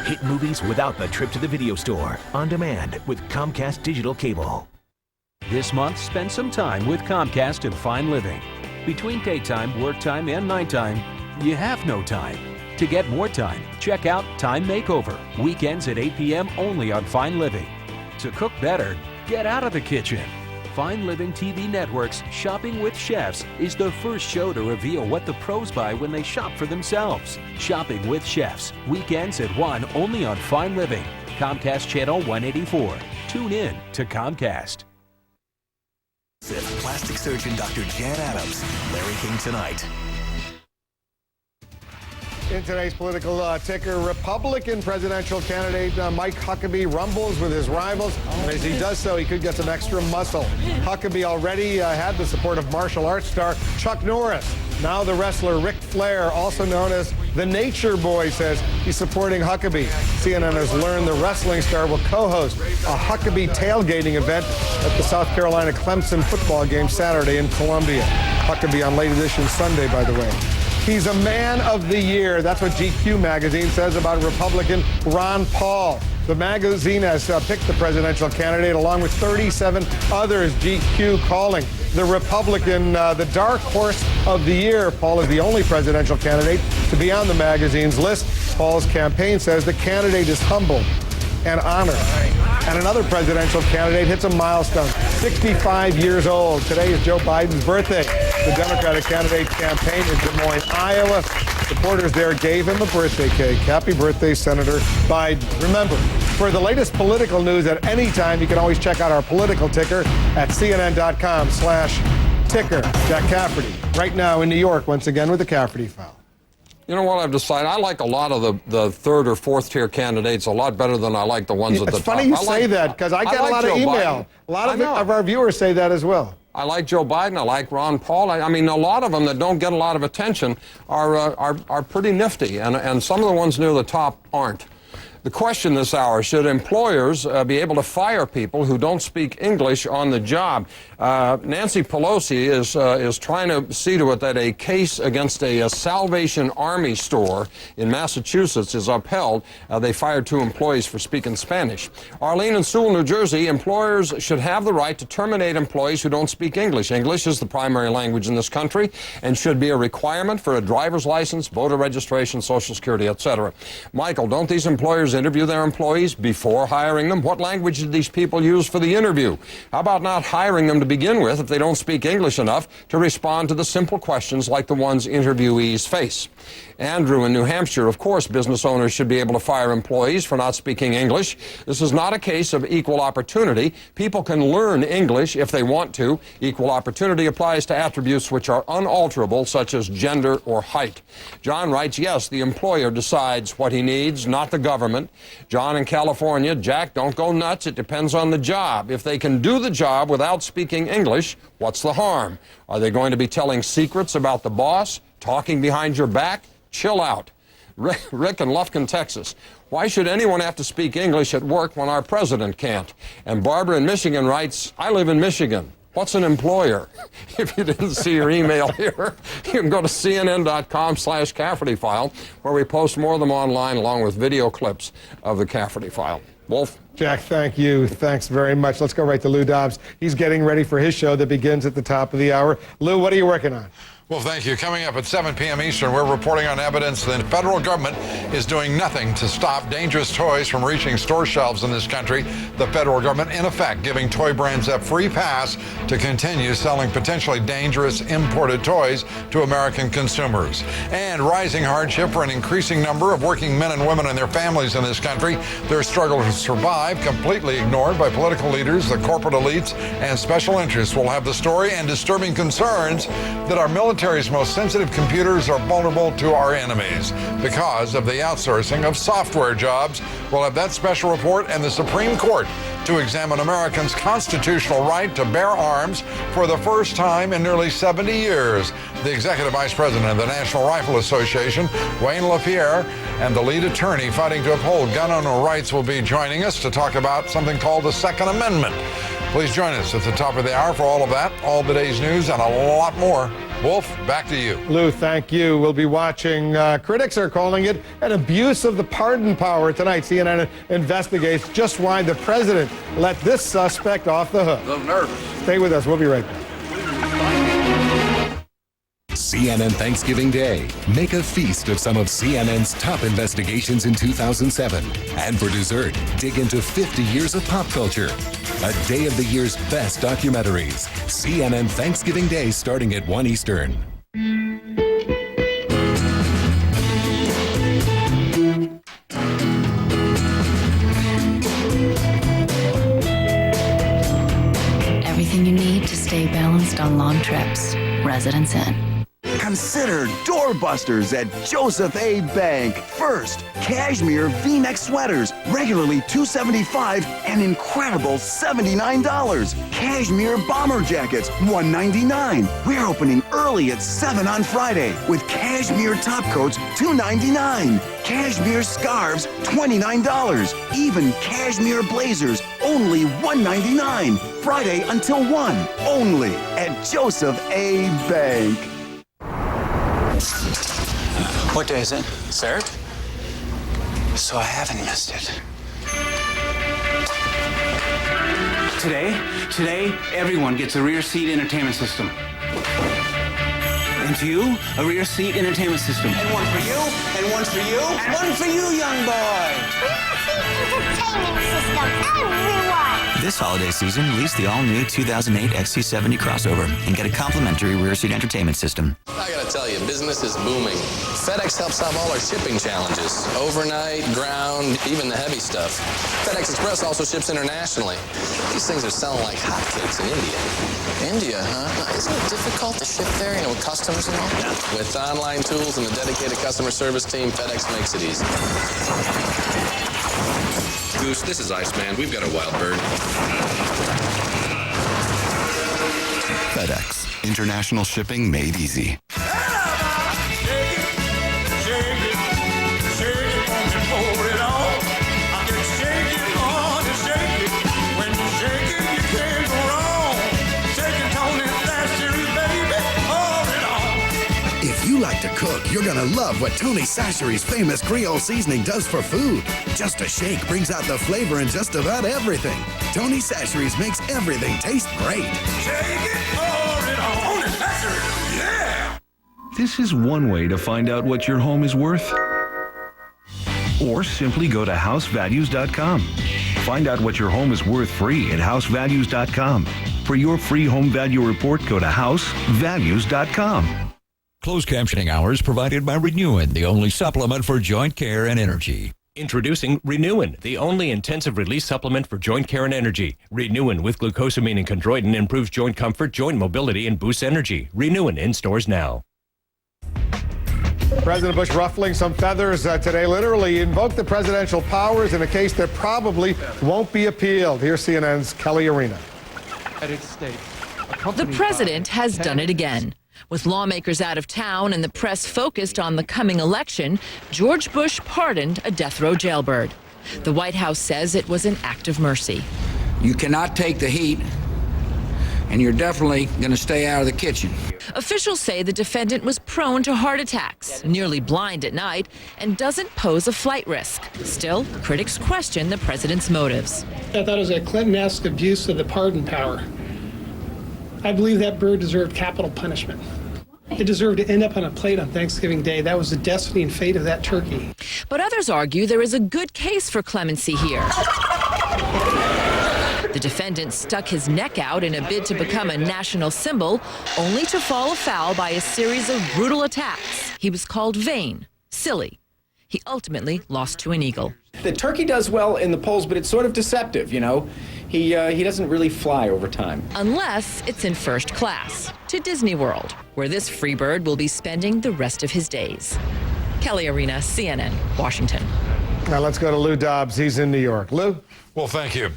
Hit movies without the trip to the video store. On demand with Comcast Digital Cable. This month, spend some time with Comcast and Fine Living. Between daytime, work time, and nighttime, you have no time. To get more time, check out Time Makeover. Weekends at 8 p.m. only on Fine Living. To cook better, get out of the kitchen. Fine Living TV Network's Shopping with Chefs is the first show to reveal what the pros buy when they shop for themselves. Shopping with Chefs, weekends at 1 only on Fine Living. Comcast Channel 184. Tune in to Comcast. Plastic surgeon Dr. Jan Adams, Larry King tonight. In today's political ticker, Republican presidential candidate Mike Huckabee rumbles with his rivals. And as he does so, he could get some extra muscle. Huckabee already had the support of martial arts star Chuck Norris. Now the wrestler Ric Flair, also known as the Nature Boy, says he's supporting Huckabee. CNN has learned the wrestling star will co-host a Huckabee tailgating event at the South Carolina Clemson football game Saturday in Columbia. Huckabee on Late Edition Sunday, by the way. He's a man of the year. That's what GQ magazine says about Republican Ron Paul. The magazine has picked the presidential candidate along with 37 others, GQ calling the Republican the dark horse of the year. Paul is the only presidential candidate to be on the magazine's list. Paul's campaign says the candidate is humbled and honored. And another presidential candidate hits a milestone, 65 years old. Today is Joe Biden's birthday. The Democratic candidate campaign in Des Moines, Iowa. Supporters there gave him a birthday cake. Happy birthday, Senator Biden. Remember, for the latest political news at any time, you can always check out our political ticker at cnn.com/ticker. Jack Cafferty, right now in New York, once again with the Cafferty File. You know what I've decided? I like a lot of the third or fourth tier candidates a lot better than I like the ones at the top. It's funny you say that because I get a lot of email. A lot of our viewers say that as well. I like Joe Biden. I like Ron Paul. I mean, a lot of them that don't get a lot of attention are pretty nifty, and some of the ones near the top aren't. The question this hour, should employers be able to fire people who don't speak English on the job? Nancy Pelosi is trying to see to it that a case against a Salvation Army store in Massachusetts is upheld. They fired 2 employees for speaking Spanish. Arlene and Sewell, New Jersey, employers should have the right to terminate employees who don't speak English. English is the primary language in this country and should be a requirement for a driver's license, voter registration, Social Security, etc. Michael, don't these employers interview their employees before hiring them? What language did these people use for the interview? How about not hiring them to begin with if they don't speak English enough to respond to the simple questions like the ones interviewees face? Andrew in New Hampshire, of course, business owners should be able to fire employees for not speaking English. This is not a case of equal opportunity. People can learn English if they want to. Equal opportunity applies to attributes which are unalterable, such as gender or height. John writes, yes, the employer decides what he needs, not the government. John in California, Jack, don't go nuts. It depends on the job. If they can do the job without speaking English, what's the harm? Are they going to be telling secrets about the boss, talking behind your back? Chill out. Rick in Lufkin, Texas. Why should anyone have to speak English at work when our president can't? And Barbara in Michigan writes, I live in Michigan. What's an employer? If you didn't see your email here, you can go to cnn.com/Cafferty File, where we post more of them online along with video clips of the Cafferty File. Wolf? Jack, thank you. Thanks very much. Let's go right to Lou Dobbs. He's getting ready for his show that begins at the top of the hour. Lou, what are you working on? Well, thank you. Coming up at 7 p.m. Eastern, we're reporting on evidence that the federal government is doing nothing to stop dangerous toys from reaching store shelves in this country. The federal government, in effect, giving toy brands a free pass to continue selling potentially dangerous imported toys to American consumers. And rising hardship for an increasing number of working men and women and their families in this country. Their struggle to survive, completely ignored by political leaders, the corporate elites, and special interests. We'll have the story and disturbing concerns that our military's most sensitive computers are vulnerable to our enemies because of the outsourcing of software jobs. We'll have that special report and the Supreme Court to examine Americans' constitutional right to bear arms for the first time in nearly 70 years. The Executive Vice President of the National Rifle Association, Wayne LaPierre, and the lead attorney fighting to uphold gun owner rights will be joining us to talk about something called the Second Amendment. Please join us at the top of the hour for all of that, all today's news, and a lot more. Wolf, back to you. Lou, thank you. We'll be watching. Critics are calling it an abuse of the pardon power tonight. CNN investigates just why the president let this suspect off the hook. A little nervous. Stay with us. We'll be right back. CNN Thanksgiving Day. Make a feast of some of CNN's top investigations in 2007. And for dessert, dig into 50 years of pop culture. A day of the year's best documentaries. CNN Thanksgiving Day starting at 1 Eastern. Everything you need to stay balanced on long trips. Residence Inn. Consider doorbusters at Joseph A. Bank. First, cashmere V-neck sweaters, regularly $275 and incredible $79. Cashmere bomber jackets, $199. We're opening early at 7 on Friday with cashmere top coats, $299. Cashmere scarves, $29. Even cashmere blazers, only $199. Friday until 1, only at Joseph A. Bank. What day is it? Third? So I haven't missed it. Today, everyone gets a rear seat entertainment system. And to you, a rear seat entertainment system. And one for you, and one for you, and one for you, young boy. Rear seat entertainment system, everyone. This holiday season, lease the all-new 2008 XC70 crossover and get a complimentary rear seat entertainment system. I gotta tell you, business is booming. FedEx helps solve all our shipping challenges. Overnight, ground, even the heavy stuff. FedEx Express also ships internationally. These things are selling like hotcakes in India. India, huh? Isn't it difficult to ship there, with customs and all? Yeah. With online tools and a dedicated customer service team, FedEx makes it easy. Goose, this is Iceman. We've got a wild bird. FedEx. International shipping made easy. If you like to cook, you're gonna love what Tony Chachere's famous Creole seasoning does for food. Just a shake brings out the flavor in just about everything. Tony Chachere's makes everything taste great. Shake it, pour it on. Tony Chachere's, yeah! This is one way to find out what your home is worth. Or simply go to housevalues.com. Find out what your home is worth free at housevalues.com. For your free home value report, go to housevalues.com. Closed captioning hours provided by Renewin, the only supplement for joint care and energy. Introducing Renewin, the only intensive release supplement for joint care and energy. Renewin with glucosamine and chondroitin improves joint comfort, joint mobility, and boosts energy. Renewin in stores now. President Bush ruffling some feathers today, literally invoked the presidential powers in a case that probably won't be appealed. Here's CNN's Kelly Arena. The president has done it again. With lawmakers out of town and the press focused on the coming election, George Bush pardoned a death row jailbird. The White House says it was an act of mercy. You cannot take the heat, and you're definitely going to stay out of the kitchen. Officials say the defendant was prone to heart attacks, nearly blind at night, and doesn't pose a flight risk. Still, critics question the president's motives. I thought it was a Clinton-esque abuse of the pardon power. I believe that bird deserved capital punishment. It deserved to end up on a plate on Thanksgiving Day. That was the destiny and fate of that turkey. But others argue there is a good case for clemency here. The defendant stuck his neck out in a bid to become a national symbol, only to fall afoul by a series of brutal attacks. He was called vain, silly. He ultimately lost to an eagle. The turkey does well in the polls, but it's sort of deceptive, He doesn't really fly over time. Unless it's in first class, to Disney World, where this free bird will be spending the rest of his days. Kelly Arena, CNN, Washington. Now let's go to Lou Dobbs. He's in New York. Lou? Well, thank you.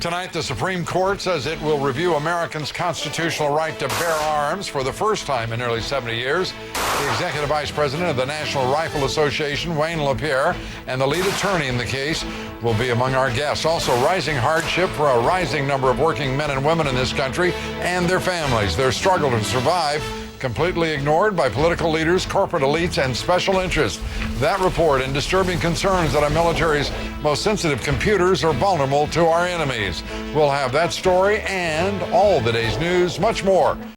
Tonight, the Supreme Court says it will review Americans' constitutional right to bear arms for the first time in nearly 70 years. The Executive Vice President of the National Rifle Association, Wayne LaPierre, and the lead attorney in the case will be among our guests. Also, rising hardship for a rising number of working men and women in this country and their families. Their struggle to survive completely ignored by political leaders, corporate elites, and special interests. That report and disturbing concerns that our military's most sensitive computers are vulnerable to our enemies. We'll have that story and all the day's news, much more.